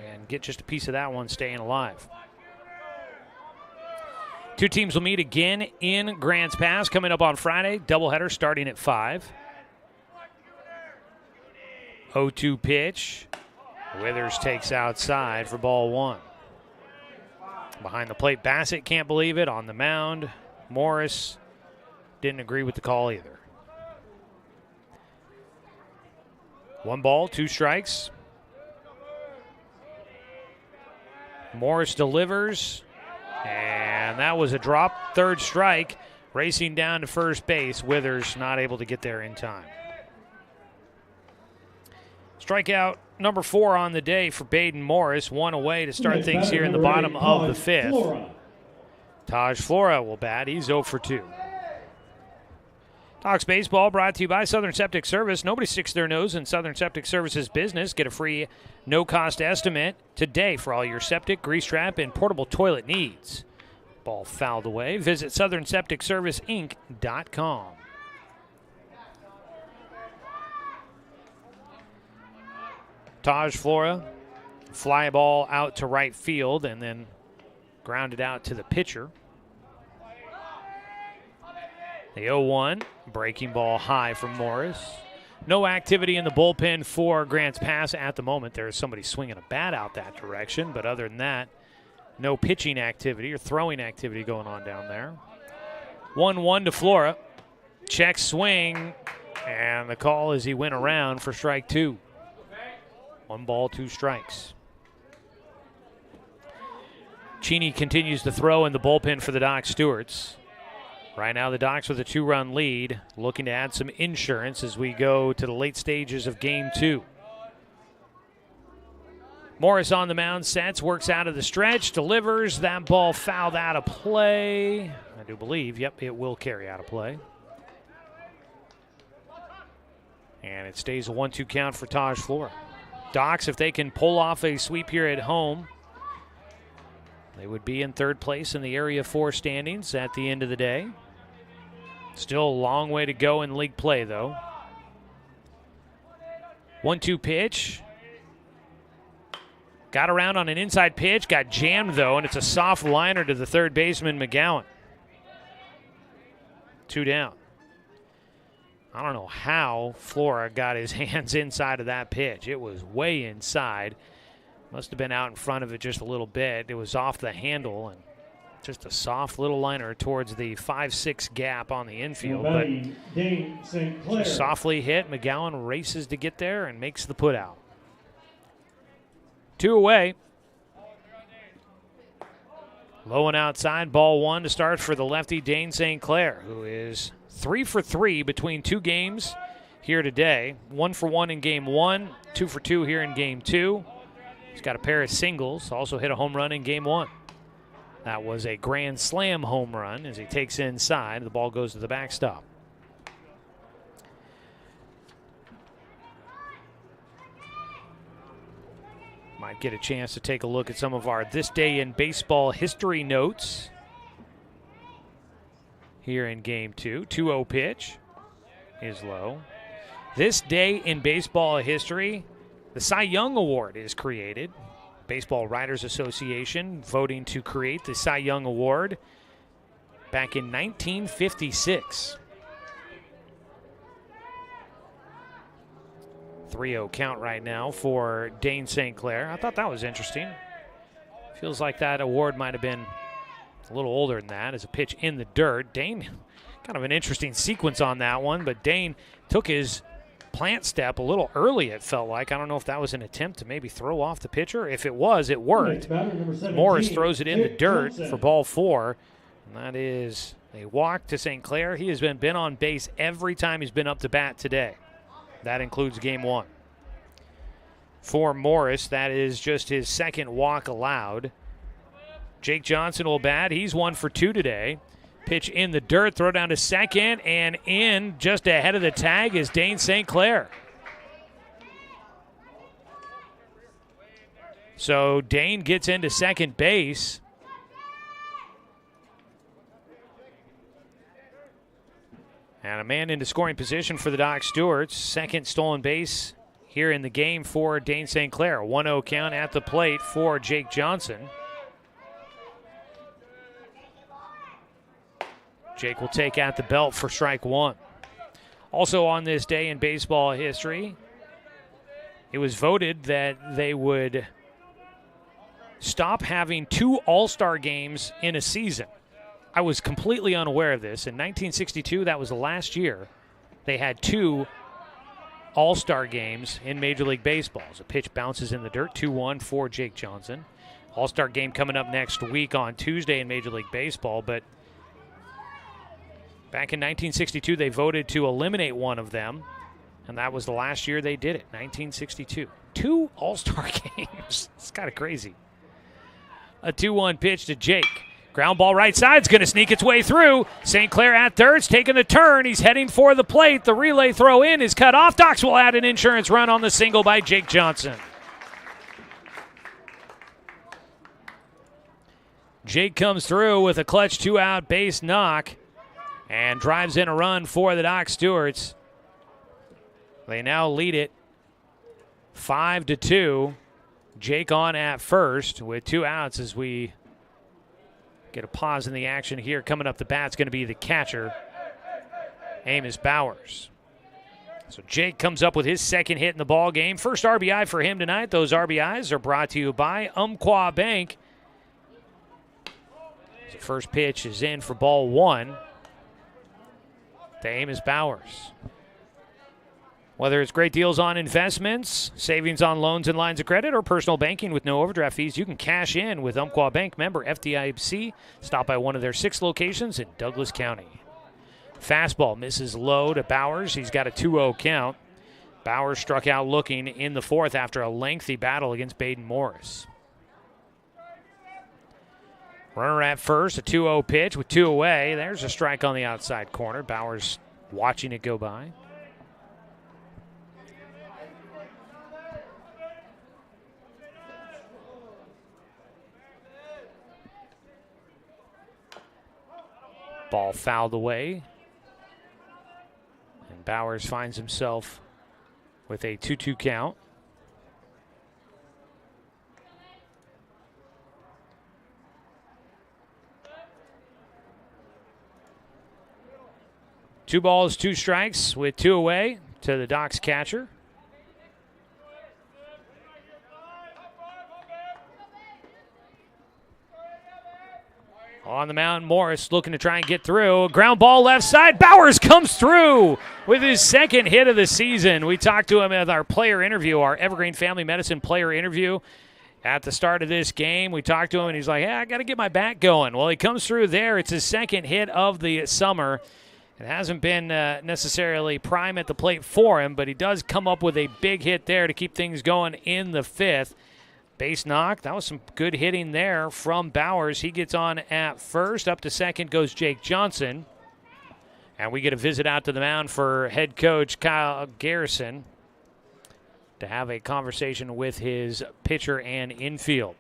S4: and get just a piece of that one staying alive. 2 teams will meet again in Grants Pass coming up on Friday. Doubleheader starting at 5. 0-2 pitch. Withers takes outside for ball 1. Behind the plate, Bassett can't believe it. On the mound, Morris didn't agree with the call either. 1 ball, 2 strikes. Morris delivers, and that was a drop. 3rd strike, racing down to first base. Withers not able to get there in time. Strikeout number 4 on the day for Baden Morris. 1 away to start things here in the bottom of the 5th. Taj Flora will bat. He's 0 for 2. Docs Baseball brought to you by Southern Septic Service. Nobody sticks their nose in Southern Septic Service's business. Get a free no-cost estimate today for all your septic, grease trap, and portable toilet needs. Ball fouled away. Visit SouthernSepticServiceInc.com. Taj Flora, fly ball out to right field and then grounded out to the pitcher. The 0-1, breaking ball high from Morris. No activity in the bullpen for Grant's Pass at the moment. There's somebody swinging a bat out that direction, but other than that, no pitching activity or throwing activity going on down there. 1-1 to Flora. Check swing, and the call is he went around for strike 2. 1 ball, 2 strikes. Cheney continues to throw in the bullpen for the Doc Stewarts. Right now the Docs with a 2-run lead, looking to add some insurance as we go to the late stages of Game 2. Morris on the mound, sets, works out of the stretch, delivers. That ball fouled out of play. I do believe, yep, it will carry out of play. And it stays a 1-2 count for Taj Flora. Docs, if they can pull off a sweep here at home, they would be in 3rd place in the Area 4 standings at the end of the day. Still a long way to go in league play, though. 1-2 pitch. Got around on an inside pitch, got jammed, though, and it's a soft liner to the third baseman, McGowan. 2 down. I don't know how Flora got his hands inside of that pitch. It was way inside. Must have been out in front of it just a little bit. It was off the handle, and just a soft little liner towards the 5-6 gap on the infield. But just softly hit. McGowan races to get there and makes the put out. 2 away. Low and outside, ball 1 to start for the lefty Dane St. Clair, who is 3 for 3 between 2 games here today. 1 for 1 in Game 1, 2 for 2 here in Game 2. He's got a pair of singles, also hit a home run in Game 1. That was a grand slam home run as he takes inside. The ball goes to the backstop. Might get a chance to take a look at some of our This Day in Baseball history notes here in Game 2. 2-0 pitch is low. This day in baseball history, the Cy Young Award is created. Baseball Writers Association voting to create the Cy Young Award back in 1956. 3-0 count right now for Dane St. Clair. I thought that was interesting. Feels like that award might have been a little older than that as a pitch in the dirt. Dane, kind of an interesting sequence on that one, but Dane took his plant step a little early, it felt like. I don't know if that was an attempt to maybe throw off the pitcher. If it was, it worked. Morris throws it in the dirt for ball 4, and that is a walk to St. Clair. He has been on base every time he's been up to bat today. That includes Game 1. For Morris, that is just his 2nd walk allowed. Jake Johnson will bat. He's 1 for 2 today. Pitch in the dirt, throw down to second, and in just ahead of the tag is Dane St. Clair. So Dane gets into second base. And a man into scoring position for the Doc Stewarts. 2nd stolen base here in the game for Dane St. Clair. 1-0 count at the plate for Jake Johnson. Jake will take at the belt for strike 1. Also on this day in baseball history, it was voted that they would stop having 2 All-Star games in a season. I was completely unaware of this. In 1962, that was the last year, they had 2 All-Star games in Major League Baseball. As a pitch bounces in the dirt, 2-1 for Jake Johnson. All-Star game coming up next week on Tuesday in Major League Baseball, but back in 1962, they voted to eliminate one of them, and that was the last year they did it, 1962. 2 All-Star games. It's kind of crazy. A 2-1 pitch to Jake. Ground ball right side is going to sneak its way through. St. Clair at third, taking the turn. He's heading for the plate. The relay throw in is cut off. Docs will add an insurance run on the single by Jake Johnson. Jake comes through with a clutch 2-out base knock and drives in a run for the Doc Stewarts. They now lead it 5-2. Jake on at first with 2 outs as we get a pause in the action here. Coming up the bat's going to be the catcher, Amos Bowers. So Jake comes up with his second hit in the ball game. First RBI for him tonight. Those RBIs are brought to you by Umpqua Bank. The first pitch is in for ball one to Amos Bowers. Whether it's great deals on investments, savings on loans and lines of credit, or personal banking with no overdraft fees, you can cash in with Umpqua Bank, member FDIC. Stop by one of their 6 locations in Douglas County. Fastball misses low to Bowers. He's got a 2-0 count. Bowers struck out looking in the fourth after a lengthy battle against Baden Morris. Runner at first, a 2-0 pitch with 2 away. There's a strike on the outside corner. Bowers watching it go by. Ball fouled away. And Bowers finds himself with a 2-2 count. Two balls, 2 strikes with 2 away to the Doc's catcher. On the mound, Morris looking to try and get through. A ground ball left side. Bowers comes through with his second hit of the season. We talked to him at our player interview, our Evergreen Family Medicine player interview at the start of this game. We talked to him, and he's like, I got to get my bat going. Well, he comes through there. It's his second hit of the summer. It hasn't been necessarily prime at the plate for him, but he does come up with a big hit there to keep things going in the fifth. Base knock. That was some good hitting there from Bowers. He gets on at first. Up to second goes Jake Johnson. And we get a visit out to the mound for head coach Kyle Garrison to have a conversation with his pitcher and infield.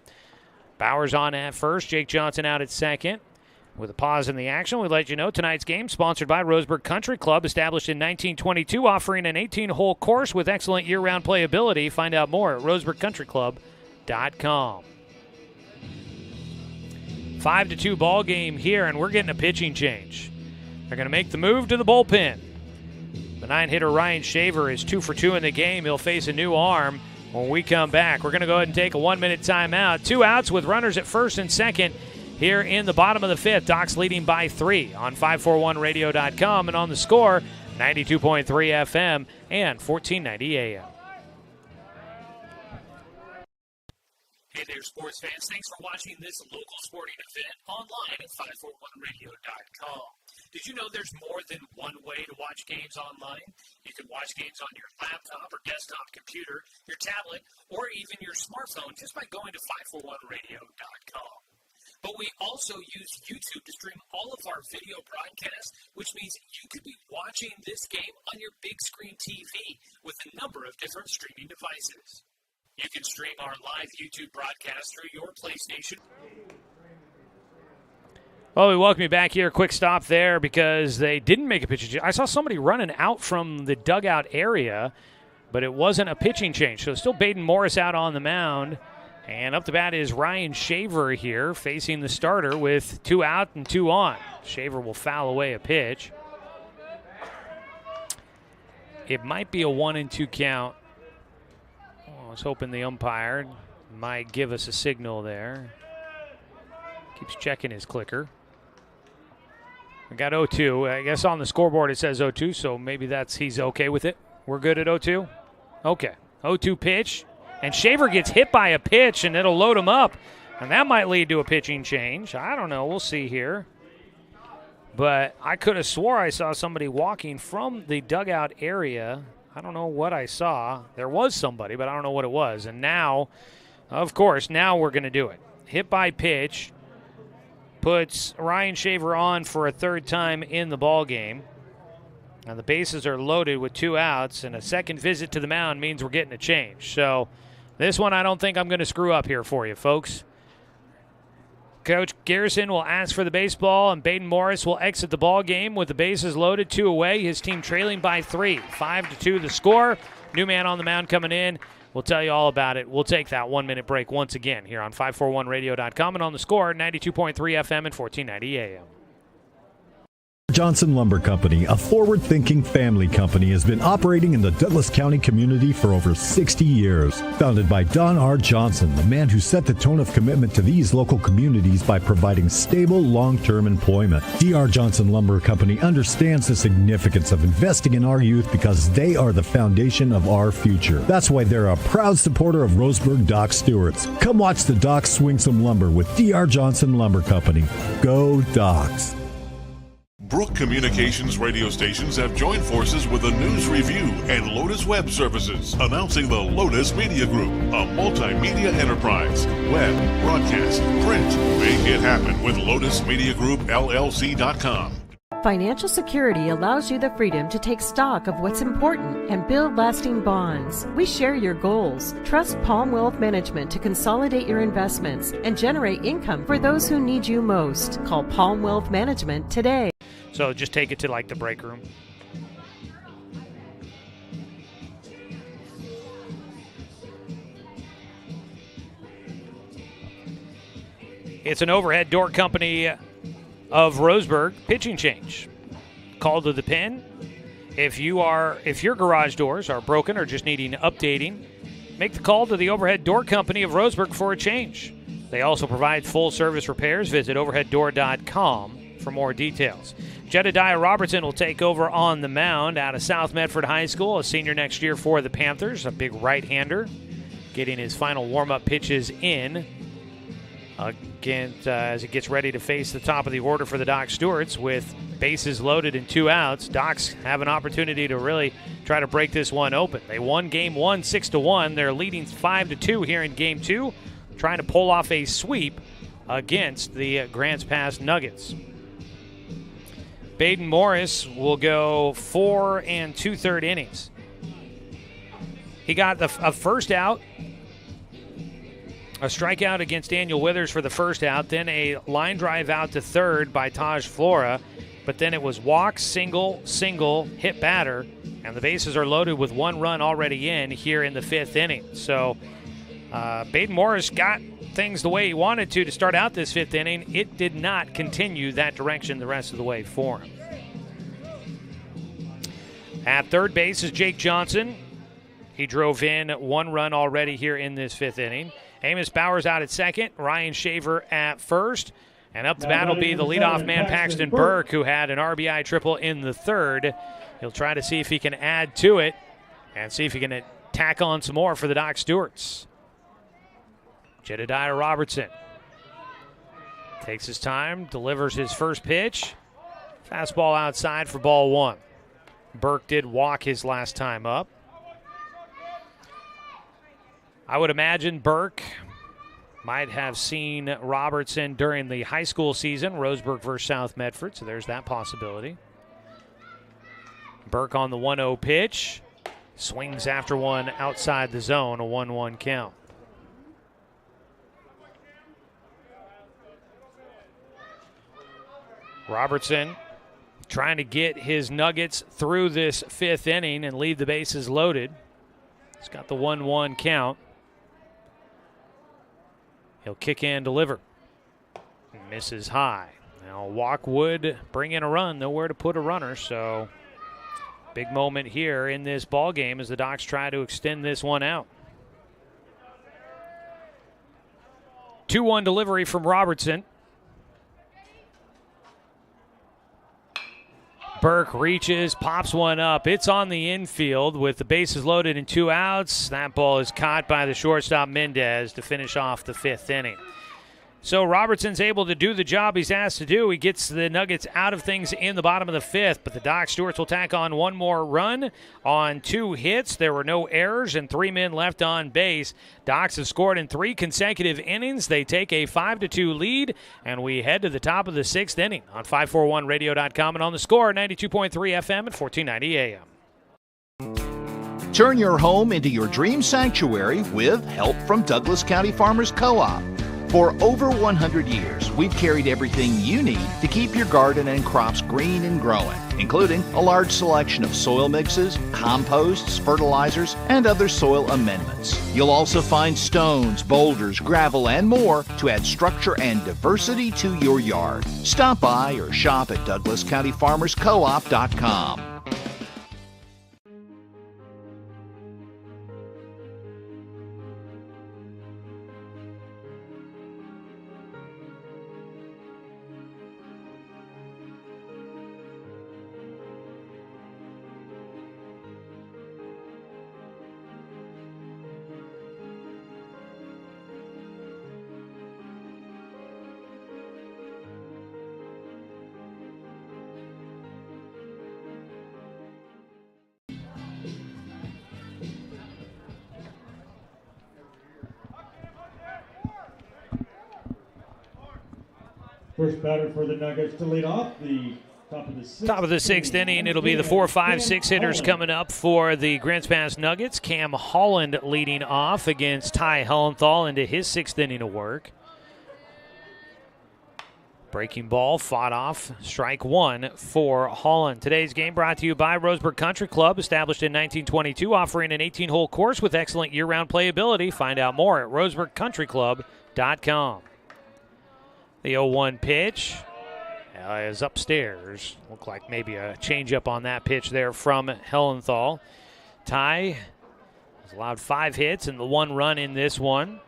S4: Bowers on at first. Jake Johnson out at second. With a pause in the action, we let you know tonight's game sponsored by Roseburg Country Club, established in 1922, offering an 18-hole course with excellent year-round playability. Find out more at roseburgcountryclub.com. 5-2 ball game here, and we're getting a pitching change. They're going to make the move to the bullpen. The 9-hitter Ryan Shaver is 2 for 2 in the game. He'll face a new arm when we come back. We're going to go ahead and take a 1-minute timeout. 2 outs with runners at first and second. Here in the bottom of the fifth, Docs leading by 3 on 541radio.com and on the score, 92.3 FM and 1490 AM.
S5: Hey there, sports fans. Thanks for watching this local sporting event online at 541radio.com. Did you know there's more than one way to watch games online? You can watch games on your laptop or desktop computer, your tablet, or even your smartphone just by going to 541radio.com. But we also use YouTube to stream all of our video broadcasts, which means you could be watching this game on your big screen TV with a number of different streaming devices. You can stream our live YouTube broadcast through your PlayStation.
S4: Well, we welcome you back here. Quick stop there because they didn't make a pitching change. I saw somebody running out from the dugout area, but it wasn't a pitching change. So still Baden Morris out on the mound. And up the bat is Ryan Shaver here, facing the starter with 2 out and 2 on. Shaver will foul away a pitch. It might be a 1-2 count. I was hoping the umpire might give us a signal there. Keeps checking his clicker. We got 0-2. I guess on the scoreboard it says 0-2, so maybe he's okay with it. We're good at 0-2? Okay. 0-2 pitch. And Shaver gets hit by a pitch, and it'll load him up. And that might lead to a pitching change. I don't know. We'll see here. But I could have swore I saw somebody walking from the dugout area. I don't know what I saw. There was somebody, but I don't know what it was. And now, of course, now we're going to do it. Hit by pitch puts Ryan Shaver on for a third time in the ball game. And the bases are loaded with 2 outs, and a second visit to the mound means we're getting a change. So this one I don't think I'm going to screw up here for you, folks. Coach Garrison will ask for the baseball, and Baden Morris will exit the ball game with the bases loaded, 2 away. His team trailing by 3. 5-2 the score. New man on the mound coming in. We'll tell you all about it. We'll take that 1-minute break once again here on 541radio.com and on the score, 92.3 FM and 1490 AM.
S10: Johnson Lumber Company, a forward-thinking family company, has been operating in the Douglas County community for over 60 years. Founded by Don R. Johnson, the man who set the tone of commitment to these local communities by providing stable, long-term employment. D.R. Johnson Lumber Company understands the significance of investing in our youth because they are the foundation of our future. That's why they're a proud supporter of Roseburg Dock Stewarts. Come watch the Docks swing some lumber with D.R. Johnson Lumber Company. Go Docks!
S2: Brook Communications radio stations have joined forces with the News Review and Lotus Web Services, announcing the Lotus Media Group, a multimedia enterprise. Web, broadcast, print. Make it happen with LotusMediaGroupLLC.com.
S1: Financial security allows you the freedom to take stock of what's important and build lasting bonds. We share your goals. Trust Palm Wealth Management to consolidate your investments and generate income for those who need you most. Call Palm Wealth Management today.
S4: So just take it to like the break room. It's an overhead door company of Roseburg pitching change. Call to the pen. If your garage doors are broken or just needing updating, make the call to the overhead door company of Roseburg for a change. They also provide full service repairs. Visit overheaddoor.com for more details. Jedediah Robertson will take over on the mound out of South Medford High School, a senior next year for the Panthers, a big right-hander, getting his final warm-up pitches in as it gets ready to face the top of the order for the Dock Stewarts with bases loaded and 2 outs. Docks have an opportunity to really try to break this one open. They won Game 1 6-1. They're leading 5-2 here in Game 2, trying to pull off a sweep against the Grants Pass Nuggets. Baden Morris will go 4 2/3 innings. He got a first out, a strikeout against Daniel Withers for the first out, then a line drive out to third by Taj Flora, but then it was walk, single, hit batter, and the bases are loaded with 1 run already in here in the 5th inning. So Baden Morris got things the way he wanted to start out this 5th inning. It did not continue that direction the rest of the way for him. At third base is Jake Johnson. He drove in 1 run already here in this 5th inning. Amos Bowers out at second, Ryan Shaver at first, and up the bat will be the leadoff man Paxton Burke, who had an RBI triple in the 3rd. He'll try to see if he can add to it and see if he can tack on some more for the Dock Stewarts. Jedediah Robertson takes his time, delivers his first pitch. Fastball outside for ball 1. Burke did walk his last time up. I would imagine Burke might have seen Robertson during the high school season, Roseburg versus South Medford, so there's that possibility. Burke on the 1-0 pitch. Swings after one outside the zone, a 1-1 count. Robertson trying to get his Nuggets through this 5th inning and leave the bases loaded. He's got the 1-1 count. He'll kick and deliver. Misses high. Now walk would bring in a run. Nowhere to put a runner, so big moment here in this ball game as the Docks try to extend this one out. 2-1 delivery from Robertson. Burke reaches, pops one up. It's on the infield with the bases loaded and 2 outs. That ball is caught by the shortstop Mendez to finish off the 5th inning. So Robertson's able to do the job he's asked to do. He gets the Nuggets out of things in the bottom of the 5th, but the Dock Stewarts will tack on 1 more run on 2 hits. There were no errors and 3 men left on base. Docks have scored in 3 consecutive innings. They take a 5-2 lead, and we head to the top of the 6th inning on 541radio.com and on the Score, 92.3 FM at 1490 AM.
S6: Turn your home into your dream sanctuary with help from Douglas County Farmers Co-op. For over 100 years, we've carried everything you need to keep your garden and crops green and growing, including a large selection of soil mixes, composts, fertilizers, and other soil amendments. You'll also find stones, boulders, gravel, and more to add structure and diversity to your yard. Stop by or shop at DouglasCountyFarmersCoop.com.
S9: First batter for the Nuggets to lead off the
S4: top of the sixth inning. It'll be the 4, 5, 6 hitters coming up for the Grants Pass Nuggets. Cam Holland leading off against Ty Hellenthal into his sixth inning of work. Breaking ball fought off, strike one for Holland. Today's game brought to you by Roseburg Country Club, established in 1922, offering an 18-hole course with excellent year-round playability. Find out more at roseburgcountryclub.com. The 0-1 pitch is upstairs. Looked like maybe a changeup on that pitch there from Hellenthal. Ty has allowed 5 hits and the 1 run in this one.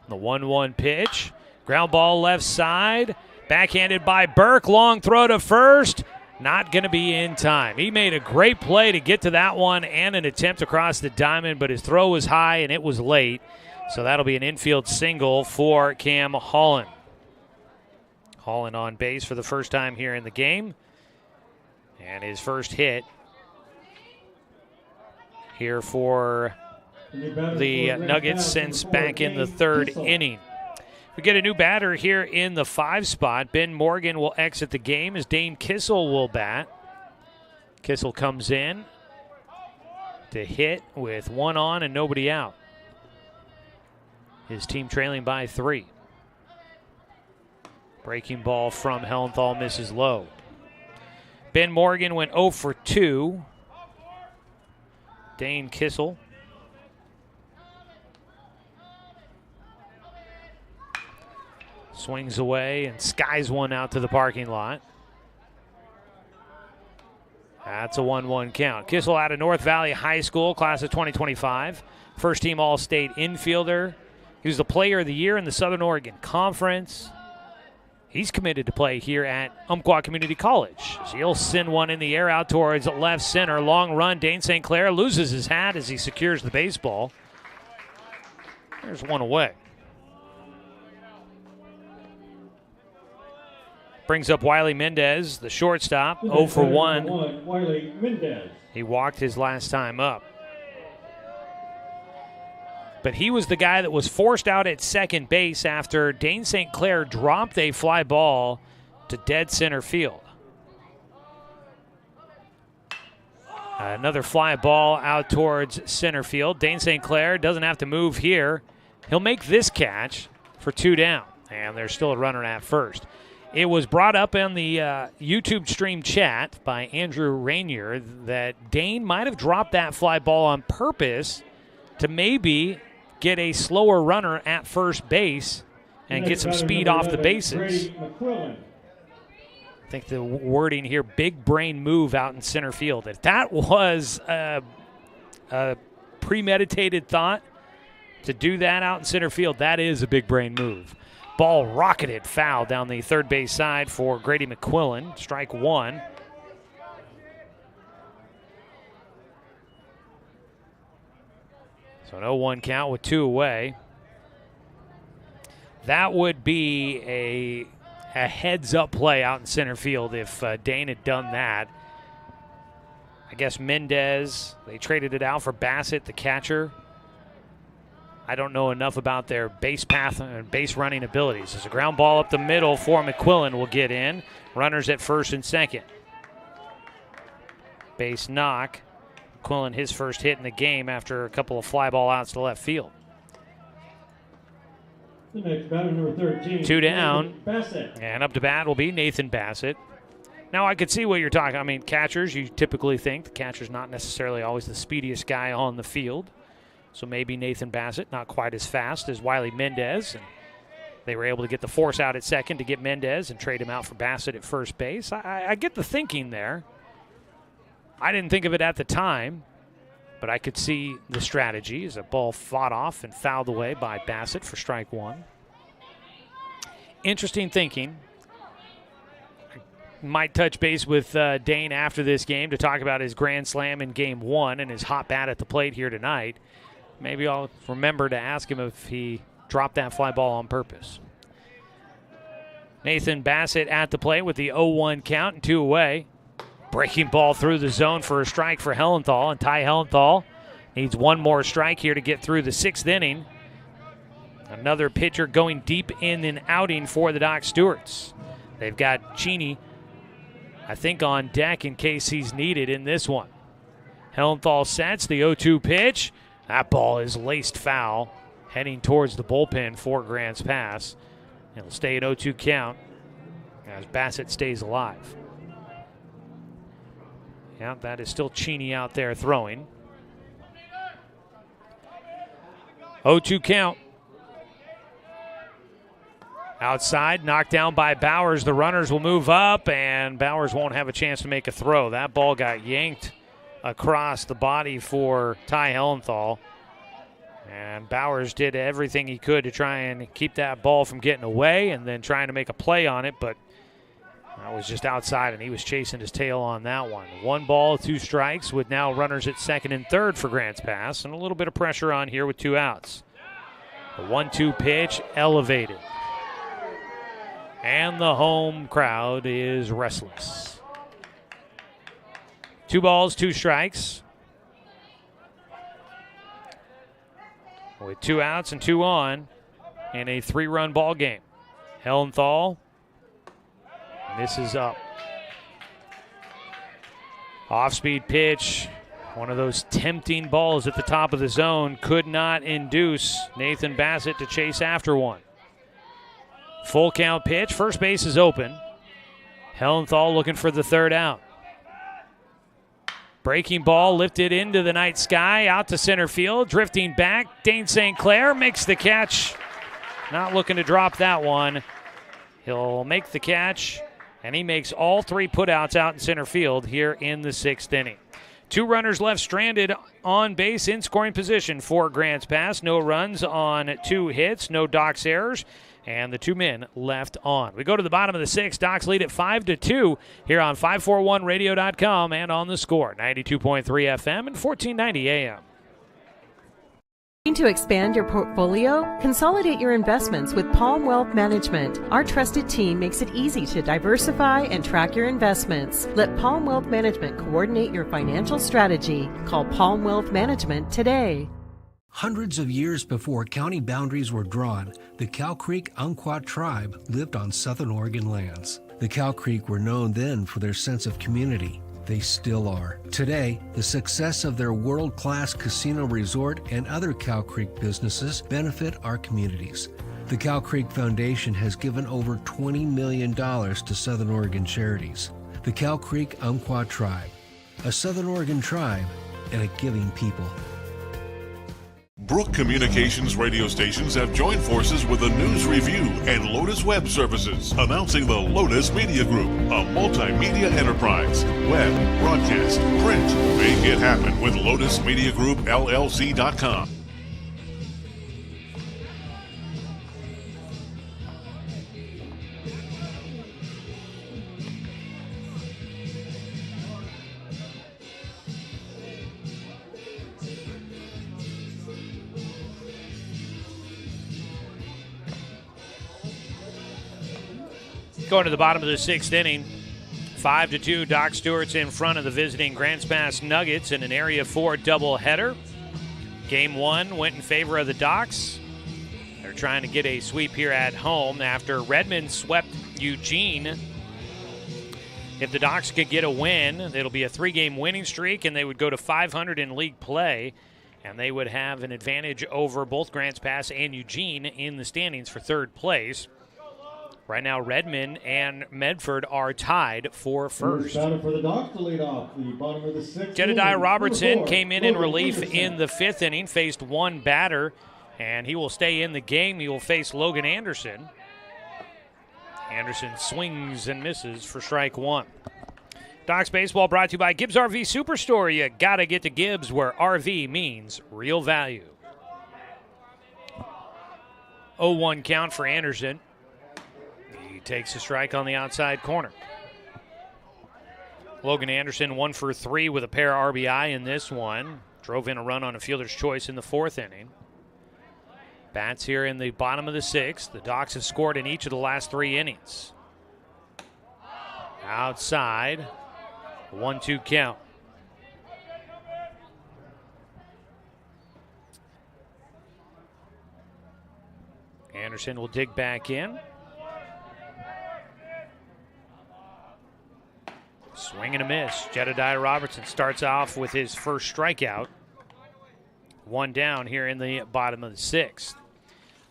S4: The 1-1 pitch. Ground ball left side. Backhanded by Burke. Long throw to first. Not going to be in time. He made a great play to get to that one and an attempt across the diamond, but his throw was high and it was late. So that'll be an infield single for Cam Holland. Holland on base for the first time here in the game. And his first hit here for the Nuggets since back in the third inning. We get a new batter here in the 5 spot. Ben Morgan will exit the game as Dane Kissel will bat. Kissel comes in to hit with 1 on and nobody out. His team trailing by 3. Breaking ball from Hellenthal misses low. Ben Morgan went 0 for 2. Dane Kissel swings away and skies one out to the parking lot. That's a 1-1 count. Kissel out of North Valley High School, class of 2025. First team All-State infielder. He was the player of the year in the Southern Oregon Conference. He's committed to play here at Umpqua Community College. So he'll send one in the air out towards left center. Long run. Dane St. Clair loses his hat as he secures the baseball. There's one away. Brings up Wiley Mendez, the shortstop, 0 for 1.
S9: Wiley Mendez.
S4: He walked his last time up. But he was the guy that was forced out at second base after Dane St. Clair dropped a fly ball to dead center field. Another fly ball out towards center field. Dane St. Clair doesn't have to move here. He'll make this catch for 2 down. And there's still a runner at first. It was brought up in the YouTube stream chat by Andrew Rainier that Dane might have dropped that fly ball on purpose to maybe get a slower runner at first base and get some speed off the bases. I think the wording here, big brain move out in center field. If that was a premeditated thought to do that out in center field, that is a big brain move. Ball rocketed foul down the third base side for Grady McQuillan. Strike 1. So an 0-1 count with 2 away. That would be a heads-up play out in center field if Dane had done that. I guess Mendez, they traded it out for Bassett, the catcher. I don't know enough about their base path and base running abilities. There's a ground ball up the middle for McQuillan will get in. Runners at first and second. Base knock. McQuillan his first hit in the game after a couple of fly ball outs to left field.
S9: The next batter, number 13.
S4: 2 down.
S9: Bassett.
S4: And up to bat will be Nathan Bassett. Now, I could see what you're talking. I mean, catchers, you typically think the catcher's not necessarily always the speediest guy on the field. So maybe Nathan Bassett, not quite as fast as Wiley Mendez. And they were able to get the force out at second to get Mendez and trade him out for Bassett at first base. I get the thinking there. I didn't think of it at the time, but I could see the strategy as a ball fought off and fouled away by Bassett for strike one. Interesting thinking. Might touch base with Dane after this game to talk about his grand slam in game one and his hot bat at the plate here tonight. Maybe I'll remember to ask him if he dropped that fly ball on purpose. Nathan Bassett at the plate with the 0-1 count and 2 away. Breaking ball through the zone for a strike for Hellenthal, and Ty Hellenthal needs one more strike here to get through the 6th inning. Another pitcher going deep in an outing for the Doc Stewarts. They've got Cheney, I think, on deck in case he's needed in this one. Hellenthal sets the 0-2 pitch. That ball is laced foul, heading towards the bullpen for Grants Pass. It'll stay an 0-2 count as Bassett stays alive. Yeah, that is still Cheney out there throwing. 0-2 count. Outside, knocked down by Bowers. The runners will move up, and Bowers won't have a chance to make a throw. That ball got yanked across the body for Ty Hellenthal. And Bowers did everything he could to try and keep that ball from getting away and then trying to make a play on it, but that was just outside, and he was chasing his tail on that one. 1 ball, 2 strikes, with now runners at second and third for Grants Pass, and a little bit of pressure on here with 2 outs. The 1-2 pitch elevated. And the home crowd is restless. 2 balls, 2 strikes. With 2 outs and 2 on in a 3-run ball game. Hellenthal misses up. Off-speed pitch. One of those tempting balls at the top of the zone could not induce Nathan Bassett to chase after one. Full count pitch. First base is open. Hellenthal looking for the 3rd out. Breaking ball lifted into the night sky, out to center field, drifting back. Dane St. Clair makes the catch. Not looking to drop that one. He'll make the catch, and he makes all 3 putouts out in center field here in the 6th inning. 2 runners left stranded on base in scoring position for Grants Pass. No runs on 2 hits, no Doc's errors, and the 2 men left on. We go to the bottom of the 6th. Docs lead at 5-2 here on 541radio.com and on the Score, 92.3 FM and 1490 AM.
S1: To expand your portfolio? Consolidate your investments with Palm Wealth Management. Our trusted team makes it easy to diversify and track your investments. Let Palm Wealth Management coordinate your financial strategy. Call Palm Wealth Management today.
S11: Hundreds of years before county boundaries were drawn, the Cow Creek Umpqua tribe lived on Southern Oregon lands. The Cow Creek were known then for their sense of community. They still are. Today, the success of their world-class casino resort and other Cow Creek businesses benefit our communities. The Cow Creek Foundation has given over $20 million to Southern Oregon charities. The Cow Creek Umpqua tribe, a Southern Oregon tribe and a giving people.
S2: Brook Communications radio stations have joined forces with the News Review and Lotus Web Services, announcing the Lotus Media Group, a multimedia enterprise. Web, broadcast, print. Make it happen with Lotus Media Group, LLC.com.
S4: Going to the bottom of the 6th inning, 5-2, Doc Stewart's in front of the visiting Grants Pass Nuggets in an Area 4 doubleheader. Game 1 went in favor of the Docs. They're trying to get a sweep here at home after Redmond swept Eugene. If the Docs could get a win, it'll be a 3-game winning streak, and they would go to 500 in league play. And they would have an advantage over both Grants Pass and Eugene in the standings for third place. Right now, Redmond and Medford are tied for first.
S9: For the Dogs to lead off, the bottom of the sixth.
S4: Jedediah Robertson came in relief in the fifth inning, faced one batter, and he will stay in the game. He will face Logan Anderson. Anderson swings and misses for strike one. Docs Baseball brought to you by Gibbs RV Superstore. You got to get to Gibbs, where RV means real value. 0-1 count for Anderson. He takes a strike on the outside corner. Logan Anderson 1 for 3 with a pair of RBI in this one. Drove in a run on a fielder's choice in the fourth inning. Bats here in the bottom of the sixth. The Docs have scored in each of the last 3 innings. Outside. 1-2 count. Anderson will dig back in. Swing and a miss. Jedediah Robertson starts off with his first strikeout. 1 down here in the bottom of the sixth.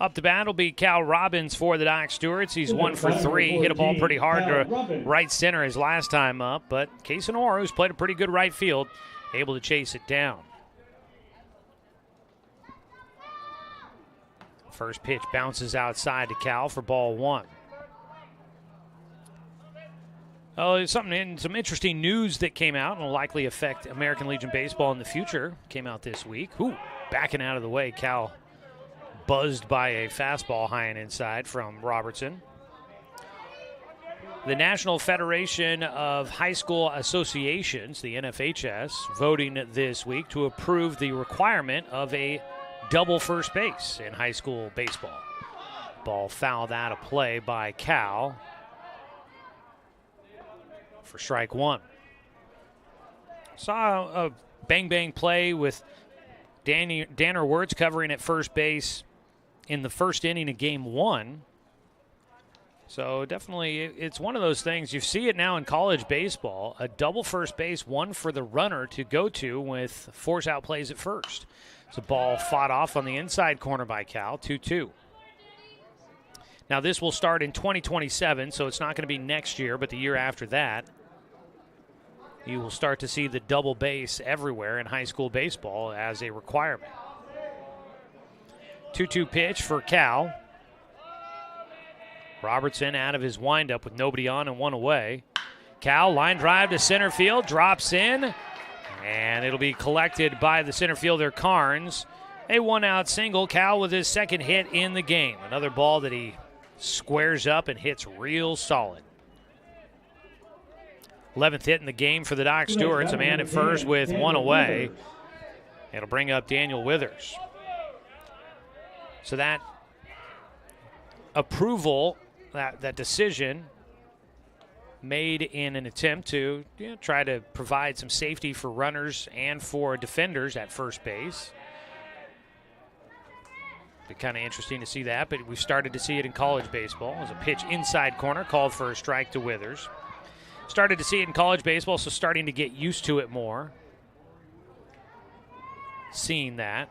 S4: Up to bat will be Cal Robbins for the Doc Stewarts. He's 1 for 3. Hit a ball pretty hard to right center his last time up, but Casanora, who's played a pretty good right field, able to chase it down. First pitch bounces outside to Cal for ball 1. Oh, some interesting news that came out and will likely affect American Legion Baseball in the future. Came out this week. Ooh, backing out of the way. Cal buzzed by a fastball high and inside from Robertson. The National Federation of High School Associations, the NFHS, voting this week to approve the requirement of a double first base in high school baseball. Ball fouled out of play by Cal for strike 1. Saw a bang-bang play with Danner Wirtz covering at first base in the first inning of game 1. So definitely it's one of those things. You see it now in college baseball, a double first base, one for the runner to go to with force out plays at first. It's a ball fought off on the inside corner by Cal, 2-2. Now this will start in 2027, so it's not going to be next year, but the year after that. You will start to see the double base everywhere in high school baseball as a requirement. 2-2 pitch for Cal. Robertson out of his windup with nobody on and 1 away. Cal, line drive to center field, drops in, and it'll be collected by the center fielder Carnes. A 1-out single. Cal with his second hit in the game. Another ball that he squares up and hits real solid. 11th hit in the game for the Doc Stewarts. A man at first with 1 away. It'll bring up Daniel Withers. So that approval, that decision made in an attempt to try to provide some safety for runners and for defenders at first base. Be kind of interesting to see that, but we've started to see it in college baseball. As a pitch inside corner called for a strike to Withers. Started to see it in college baseball, so starting to get used to it more. Seeing that.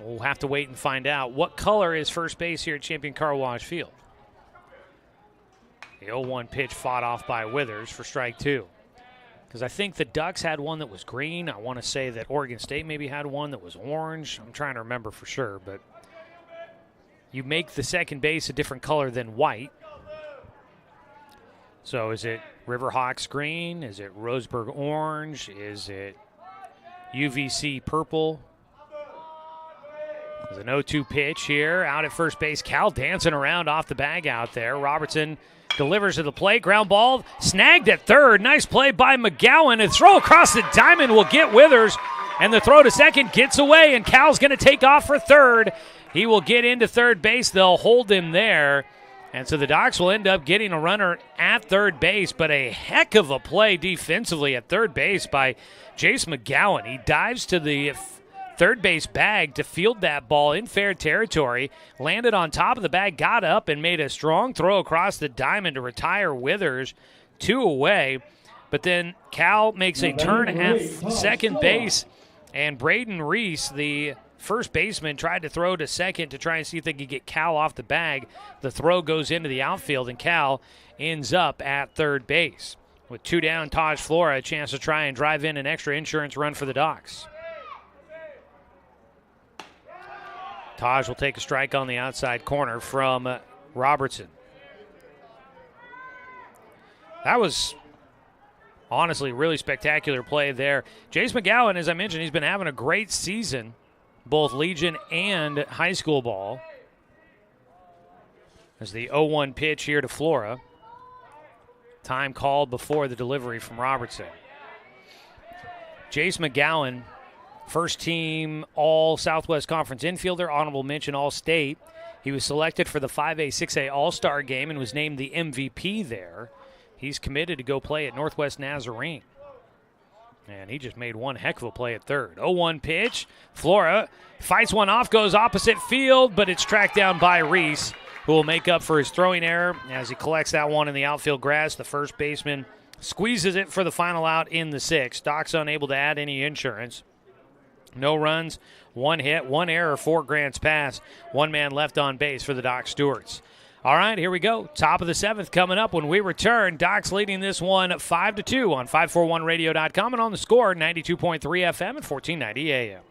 S4: We'll have to wait and find out. What color is first base here at Champion Car Wash Field? The 0-1 pitch fought off by Withers for strike 2. Because I think the Ducks had one that was green. I want to say that Oregon State maybe had one that was orange. I'm trying to remember for sure, but you make the second base a different color than white. So is it Riverhawks green? Is it Roseburg orange? Is it UVC purple? There's an 0-2 pitch here. Out at first base. Cal dancing around off the bag out there. Robertson delivers to the plate. Ground ball snagged at third. Nice play by McGowan. A throw across the diamond will get Withers. And the throw to second gets away. And Cal's going to take off for third. He will get into third base. They'll hold him there. And so the Docs will end up getting a runner at third base. But a heck of a play defensively at third base by Jace McGowan. He dives to the third base bag to field that ball in fair territory, landed on top of the bag, got up and made a strong throw across the diamond to retire Withers 2 away. But then Cal makes a turn at second base, And Braden Reese, the first baseman, tried to throw to second to try and see if they could get Cal off the bag. The throw goes into the outfield, and Cal ends up at third base. With 2 down, Taj Flora a chance to try and drive in an extra insurance run for the Docs. Taj will take a strike on the outside corner from Robertson. That was honestly really spectacular play there. Jace McGowan, as I mentioned, he's been having a great season, both Legion and high school ball. As the 0-1 pitch here to Flora. Time called before the delivery from Robertson. Jace McGowan, first team All Southwest Conference infielder, honorable mention All-State. He was selected for the 5A, 6A All-Star game and was named the MVP there. He's committed to go play at Northwest Nazarene. And he just made one heck of a play at third. 0-1 pitch. Flora fights one off, goes opposite field, but it's tracked down by Reese, who will make up for his throwing error as he collects that one in the outfield grass. The first baseman squeezes it for the final out in the 6th. Doc's unable to add any insurance. No runs, 1 hit, 1 error, 4 Grants pass. 1 man left on base for the Doc Stewarts. All right, here we go. Top of the 7th coming up when we return. Docs leading this one 5-2 on 541radio.com and on the Score, 92.3 FM and 1490 AM.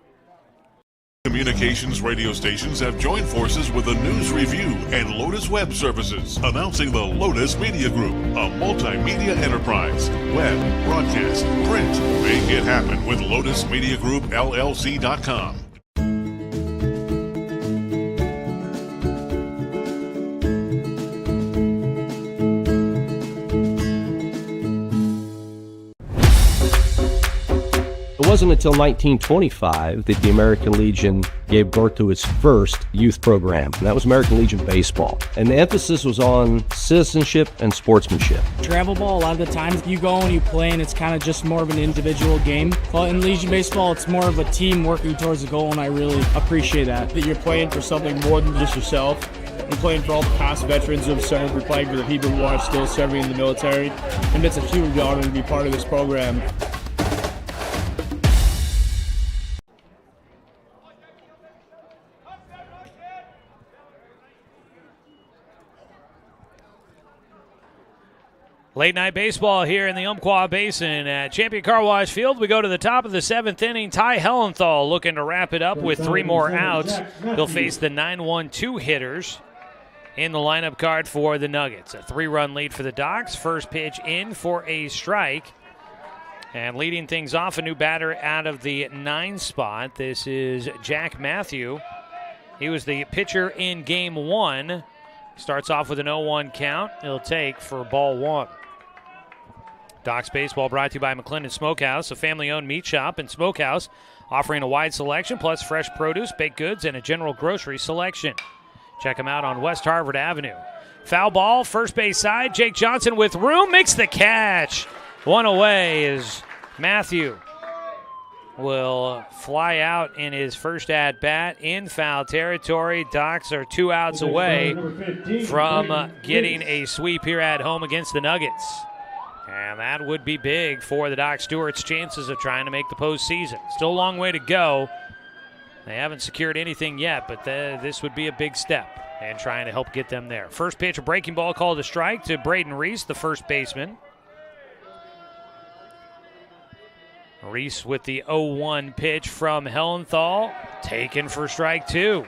S2: Communications radio stations have joined forces with the News Review and Lotus Web Services, announcing the Lotus Media Group, a multimedia enterprise. Web, broadcast, print. Make it happen with Lotus Media Group, LLC.com.
S12: It wasn't until 1925 that the American Legion gave birth to its first youth program, and that was American Legion Baseball. And the emphasis was on citizenship and sportsmanship.
S13: Travel ball, a lot of the times you go and you play and it's kind of just more of an individual game. But in Legion Baseball, it's more of a team working towards a goal, and I really appreciate that.
S14: That you're playing for something more than just yourself. You're playing for all the past veterans who have served. You're playing for the people who are still serving in the military. And it's a huge honor to be part of this program.
S4: Late night baseball here in the Umpqua Basin at Champion Car Wash Field. We go to the top of the 7th inning. Ty Hellenthal looking to wrap it up with 3 more outs. He'll face the 9-1-2 hitters in the lineup card for the Nuggets. A 3-run lead for the Docs. First pitch in for a strike. And leading things off, a new batter out of the 9 spot. This is Jack Matthew. He was the pitcher in game 1. Starts off with an 0-1 count. He'll take for ball 1. Docs Baseball brought to you by McClendon Smokehouse, a family-owned meat shop and smokehouse offering a wide selection plus fresh produce, baked goods, and a general grocery selection. Check them out on West Harvard Avenue. Foul ball, first base side. Jake Johnson with room, makes the catch. One away is Matthew. Will fly out in his first at-bat in foul territory. Docs are 2 outs away from getting a sweep here at home against the Nuggets. And that would be big for the Doc Stewarts' chances of trying to make the postseason. Still a long way to go. They haven't secured anything yet, but this would be a big step and trying to help get them there. First pitch, a breaking ball called a strike to Braden Reese, the first baseman. Reese with the 0-1 pitch from Hellenthal, taken for strike 2.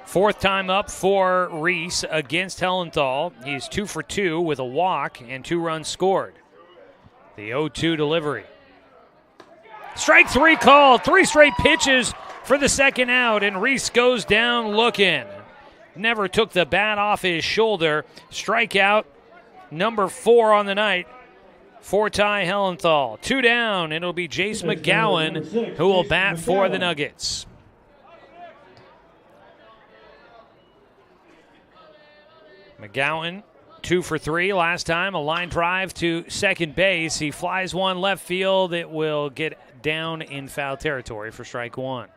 S4: 4th time up for Reese against Hellenthal. He's 2 for 2 with a walk and 2 runs scored. The 0-2 delivery. Strike 3 called. 3 straight pitches for the second out, and Reese goes down looking. Never took the bat off his shoulder. Strikeout number 4 on the night for Ty Hellenthal. 2 down, and it'll be Jace McGowan who will bat for the Nuggets. McGowan, 2 for 3 last time. A line drive to second base. He flies one left field. It will get down in foul territory for strike 1.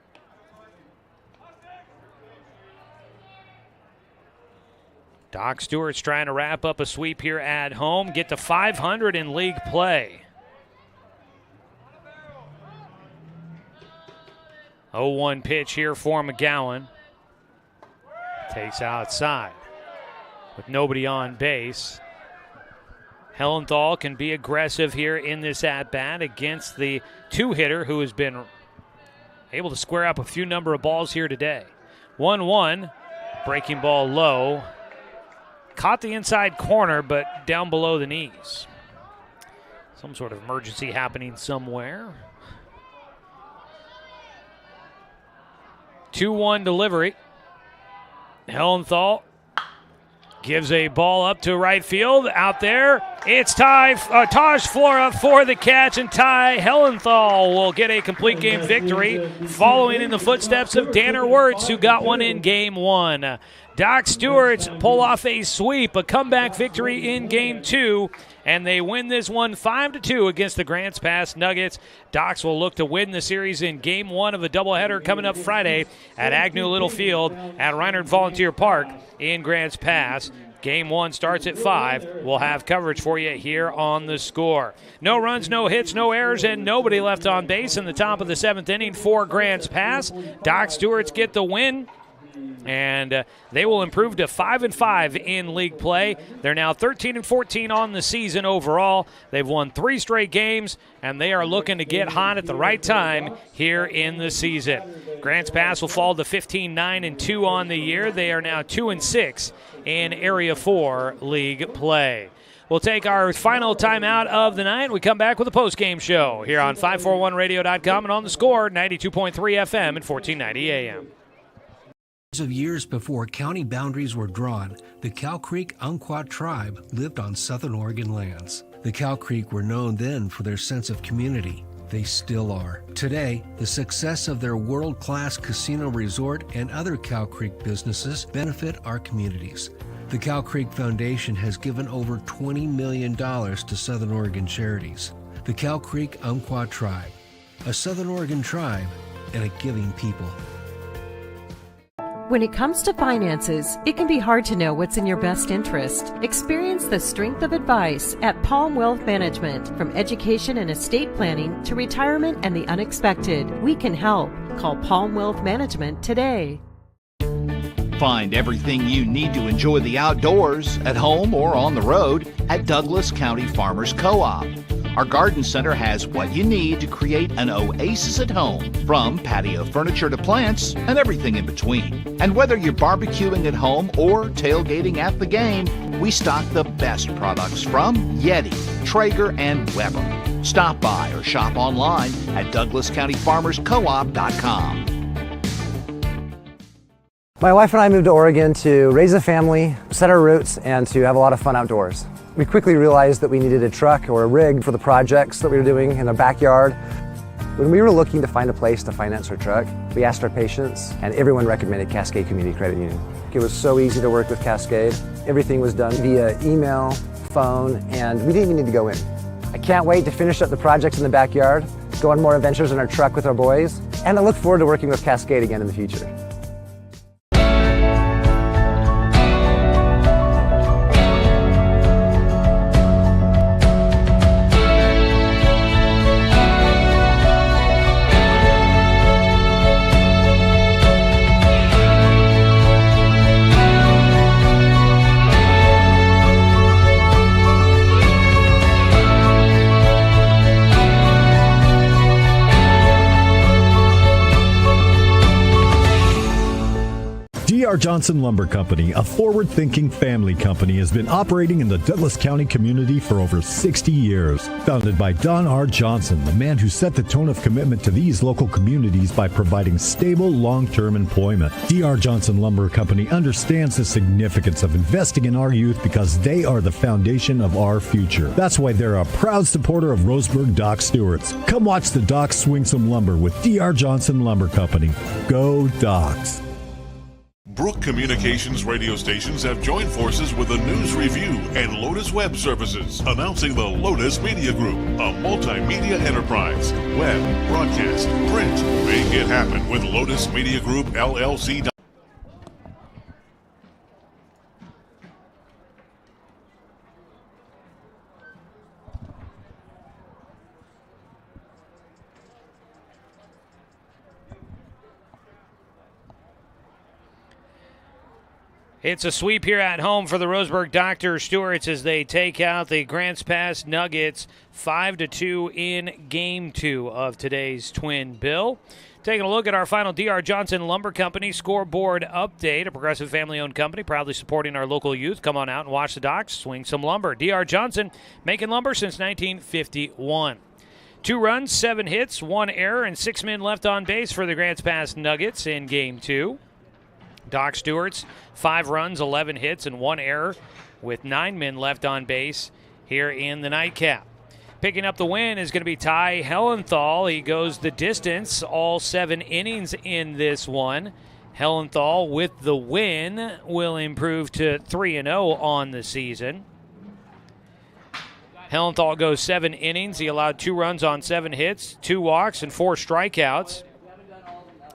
S4: Doc Stewart's trying to wrap up a sweep here at home, get to 500 in league play. 0-1 pitch here for McGowan. Takes outside with nobody on base. Hellenthal can be aggressive here in this at-bat against the two-hitter who has been able to square up a few number of balls here today. 1-1, breaking ball low. Caught the inside corner, but down below the knees. Some sort of emergency happening somewhere. 2-1 delivery. Hellenthal gives a ball up to right field. Out there, it's Taj Flora for the catch, and Ty Hellenthal will get a complete game victory, following in the footsteps of Danner Wirtz, who got one in Game 1. Doc Stewarts pull off a sweep, a comeback victory in Game 2, and they win this one 5-2 against the Grants Pass Nuggets. Docs will look to win the series in Game 1 of the doubleheader coming up Friday at Agnew Little Field at Reinhardt Volunteer Park in Grants Pass. Game 1 starts at 5. We'll have coverage for you here on The Score. No runs, no hits, no errors, and nobody left on base in the top of the 7th inning for Grants Pass. Doc Stewarts get the win, and they will improve to 5-5 in league play. They're now 13-14 on the season overall. They've won 3 straight games, and they are looking to get hot at the right time here in the season. Grants Pass will fall to 15-9-2 on the year. They are now 2-6 in Area 4 league play. We'll take our final timeout of the night. We come back with a postgame show here on 541radio.com and on The Score, 92.3 FM and 1490 AM.
S11: Of years before county boundaries were drawn, the Cow Creek Umpqua tribe lived on Southern Oregon lands. The Cow Creek were known then for their sense of community. They still are. Today, the success of their world-class casino resort and other Cow Creek businesses benefit our communities. The Cow Creek Foundation has given over $20 million to Southern Oregon charities. The Cow Creek Umpqua tribe, a Southern Oregon tribe and a giving people.
S1: When it comes to finances, it can be hard to know what's in your best interest. Experience the strength of advice at Palm Wealth Management. From education and estate planning to retirement and the unexpected, we can help. Call Palm Wealth Management today.
S6: Find everything you need to enjoy the outdoors, at home or on the road, at Douglas County Farmers Co-op. Our garden center has what you need to create an oasis at home, from patio furniture to plants and everything in between. And whether you're barbecuing at home or tailgating at the game, we stock the best products from Yeti, Traeger, and Weber. Stop by or shop online at DouglasCountyFarmersCoop.com.
S15: My wife and I moved to Oregon to raise a family, set our roots, and to have a lot of fun outdoors. We quickly realized that we needed a truck or a rig for the projects that we were doing in our backyard. When we were looking to find a place to finance our truck, we asked our patients, and everyone recommended Cascade Community Credit Union. It was so easy to work with Cascade. Everything was done via email, phone, and we didn't even need to go in. I can't wait to finish up the projects in the backyard, go on more adventures in our truck with our boys, and I look forward to working with Cascade again in the future.
S10: D.R. Johnson Lumber Company, a forward-thinking family company, has been operating in the Douglas County community for over 60 years. Founded by Don R. Johnson, the man who set the tone of commitment to these local communities by providing stable, long-term employment. D.R. Johnson Lumber Company understands the significance of investing in our youth because they are the foundation of our future. That's why they're a proud supporter of Roseburg Dock Stewarts. Come watch the Docks swing some lumber with D.R. Johnson Lumber Company. Go Docks!
S2: Brook Communications radio stations have joined forces with the News Review and Lotus Web Services, announcing the Lotus Media Group, a multimedia enterprise. Web, broadcast, print. Make it happen with Lotus Media Group, LLC.
S4: It's a sweep here at home for the Roseburg Dr. Stewarts as they take out the Grants Pass Nuggets 5-2 in Game 2 of today's Twin Bill. Taking a look at our final D.R. Johnson Lumber Company scoreboard update, a progressive family-owned company proudly supporting our local youth. Come on out and watch the Docs swing some lumber. D.R. Johnson, making lumber since 1951. 2 runs, 7 hits, 1 error, and 6 men left on base for the Grants Pass Nuggets in Game 2. Doc Stewarts, 5 runs, 11 hits, and 1 error with 9 men left on base here in the nightcap. Picking up the win is going to be Ty Hellenthal. He goes the distance, all 7 innings in this one. Hellenthal with the win will improve to 3-0 on the season. Hellenthal goes 7 innings. He allowed 2 runs on 7 hits, 2 walks, and 4 strikeouts.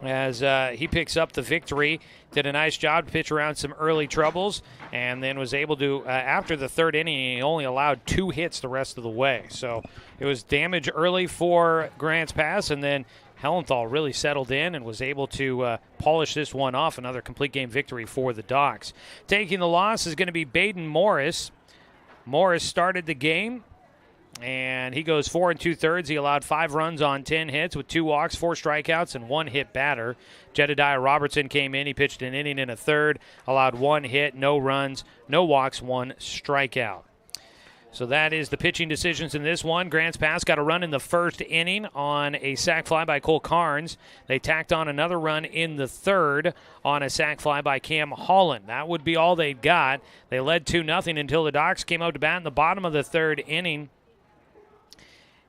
S4: As he picks up the victory, did a nice job to pitch around some early troubles, and then was able to, after the 3rd inning, he only allowed 2 hits the rest of the way. So it was damage early for Grants Pass, and then Hellenthal really settled in and was able to polish this one off. Another complete game victory for the Docs. Taking the loss is going to be Baden Morris. Morris started the game, and he goes 4 2/3. He allowed 5 runs on 10 hits with 2 walks, 4 strikeouts, and 1 hit batter. Jedediah Robertson came in. He pitched an inning and a third, allowed 1 hit, no runs, no walks, 1 strikeout. So that is the pitching decisions in this one. Grants Pass got a run in the 1st inning on a sac fly by Cole Carnes. They tacked on another run in the 3rd on a sac fly by Cam Holland. That would be all they got. They led 2-0 until the Docs came out to bat in the bottom of the 3rd inning.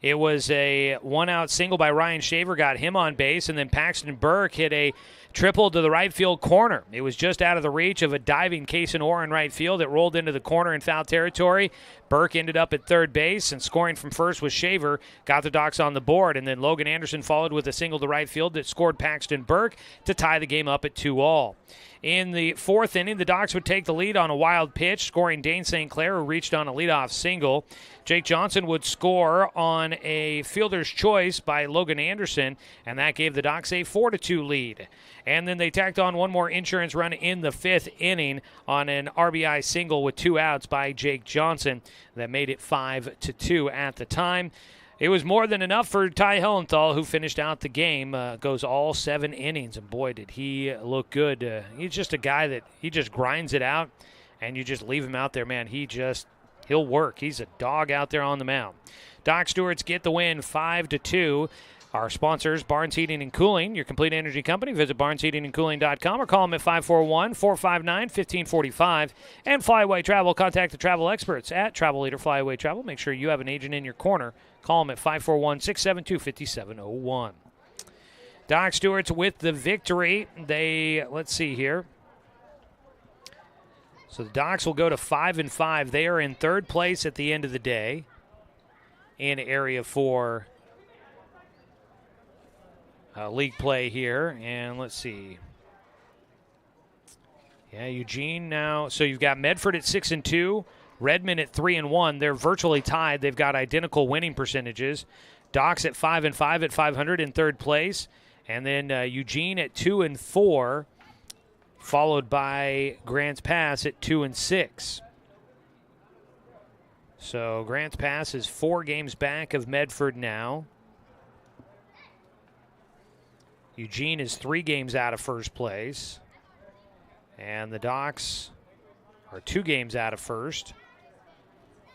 S4: It was a 1-out single by Ryan Shaver, got him on base, and then Paxton Burke hit a triple to the right field corner. It was just out of the reach of a diving Kaysen Orr in right field that rolled into the corner in foul territory. Burke ended up at 3rd base, and scoring from first was Shaver, got the Docs on the board, and then Logan Anderson followed with a single to right field that scored Paxton Burke to tie the game up at 2-2. In the 4th inning, the Docs would take the lead on a wild pitch, scoring Dane St. Clair, who reached on a leadoff single. Jake Johnson would score on a fielder's choice by Logan Anderson, and that gave the Docs a 4-2 lead. And then they tacked on one more insurance run in the 5th inning on an RBI single with 2 outs by Jake Johnson that made it 5-2 at the time. It was more than enough for Ty Hellenthal, who finished out the game, goes all 7 innings, and boy, did he look good. He's just a guy that he just grinds it out, and you just leave him out there, man. He'll work. He's a dog out there on the mound. Doc Stewarts get the win 5-2. Our sponsors, Barnes Heating and Cooling, your complete energy company. Visit barnesheatingandcooling.com or call them at 541-459-1545. And Flyaway Travel, contact the travel experts at Travel Leader Flyaway Travel. Make sure you have an agent in your corner. Call them at 541-672-5701. Doc Stewarts with the victory. Let's see here. So the Docs will go to 5-5. They are in 3rd place at the end of the day in Area 4 league play here. And let's see. Yeah, Eugene now. So you've got Medford at 6-2. Redmond at 3-1. They're virtually tied. They've got identical winning percentages. Docs at 5-5 at 500 in 3rd place. And then Eugene at 2-4. Followed by Grants Pass at 2-6. So Grants Pass is 4 games back of Medford now. Eugene is 3 games out of 1st place. And the Docs are 2 games out of 1st.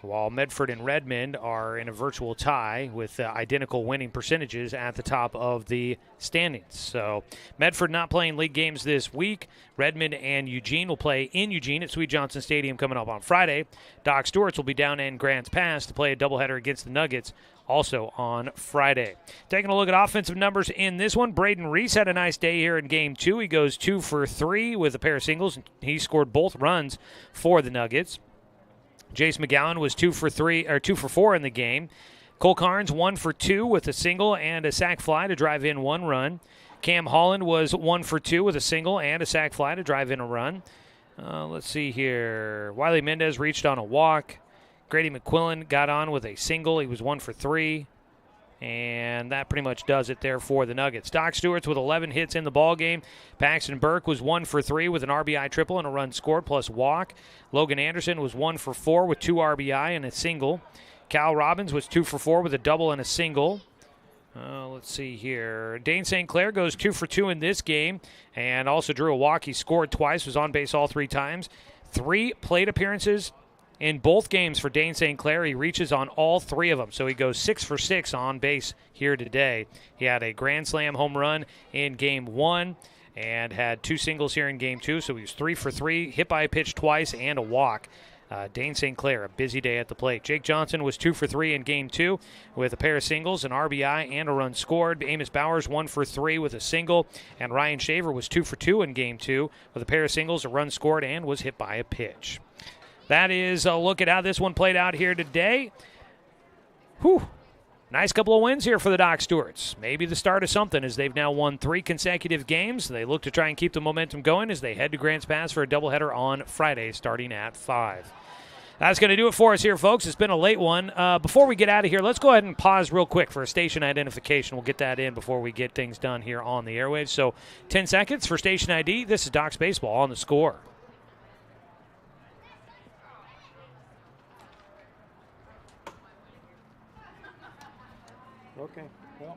S4: While Medford and Redmond are in a virtual tie with identical winning percentages at the top of the standings. So Medford not playing league games this week. Redmond and Eugene will play in Eugene at Sweet Johnson Stadium coming up on Friday. Doc Stewarts will be down in Grants Pass to play a doubleheader against the Nuggets also on Friday. Taking a look at offensive numbers in this one, Braden Reese had a nice day here in Game 2. He goes 2 for 3 with a pair of singles. He scored both runs for the Nuggets. Jace McGowan was 2 for 4 in the game. Cole Carnes 1 for 2 with a single and a sac fly to drive in 1 run. Cam Holland was 1 for 2 with a single and a sac fly to drive in a run. Let's see here. Wiley Mendez reached on a walk. Grady McQuillan got on with a single. He was 1 for 3. And that pretty much does it there for the Nuggets. Doc Stewarts with 11 hits in the ballgame. Paxton Burke was 1 for 3 with an RBI triple and a run scored plus walk. Logan Anderson was 1 for 4 with 2 RBI and a single. Cal Robbins was 2 for 4 with a double and a single. Let's see here. Dane St. Clair goes 2 for 2 in this game and also drew a walk. He scored twice, was on base all 3 times. 3 plate appearances in both games for Dane St. Clair. He reaches on all 3 of them, so he goes 6 for 6 on base here today. He had a grand slam home run in Game 1 and had 2 singles here in Game 2, so he was 3 for 3, hit by a pitch twice, and a walk. Dane St. Clair, a busy day at the plate. Jake Johnson was 2 for 3 in Game 2 with a pair of singles, an RBI, and a run scored. Amos Bowers 1 for 3 with a single, and Ryan Shaver was 2 for 2 in Game 2 with a pair of singles, a run scored, and was hit by a pitch. That is a look at how this one played out here today. Whew. Nice couple of wins here for the Doc Stewarts. Maybe the start of something as they've now won 3 consecutive games. They look to try and keep the momentum going as they head to Grants Pass for a doubleheader on Friday starting at 5. That's going to do it for us here, folks. It's been a late one. Before we get out of here, let's go ahead and pause real quick for a station identification. We'll get that in before we get things done here on the airwaves. So 10 seconds for station ID. This is Doc's Baseball on the Score.
S16: Okay, well.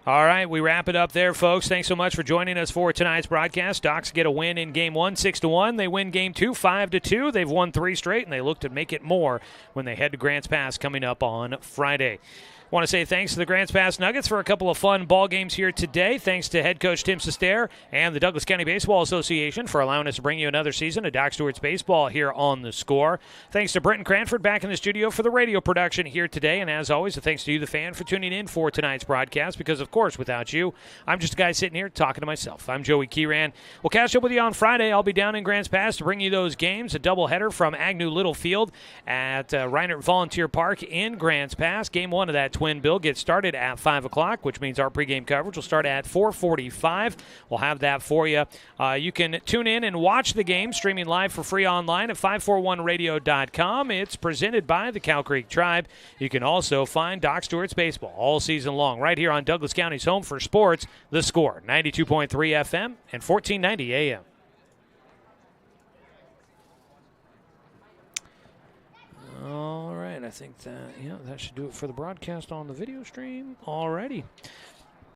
S4: All right, we wrap it up there, folks. Thanks so much for joining us for tonight's broadcast. Docs get a win in Game 1, 6-1. They win Game 2, 5-2. They've won 3 straight, and they look to make it more when they head to Grants Pass coming up on Friday. I want to say thanks to the Grants Pass Nuggets for a couple of fun ball games here today. Thanks to head coach Tim Sestair and the Douglas County Baseball Association for allowing us to bring you another season of Doc Stewart's Baseball here on the Score. Thanks to Brenton Cranford back in the studio for the radio production here today. And as always, thanks to you, the fan, for tuning in for tonight's broadcast because, of course, without you, I'm just a guy sitting here talking to myself. I'm Joey Kieran. We'll catch up with you on Friday. I'll be down in Grants Pass to bring you those games, a doubleheader from Agnew Littlefield at Reinert Volunteer Park in Grants Pass. Game 1 of that twin bill gets started at 5 o'clock, which means our pregame coverage will start at 4:45. We'll have that for you. You can tune in and watch the game streaming live for free online at 541radio.com. It's presented by the Cow Creek Tribe. You can also find Doc Stewart's Baseball all season long right here on Douglas County's home for sports, The Score, 92.3 FM and 1490 AM. All right, I think that should do it for the broadcast on the video stream. All righty.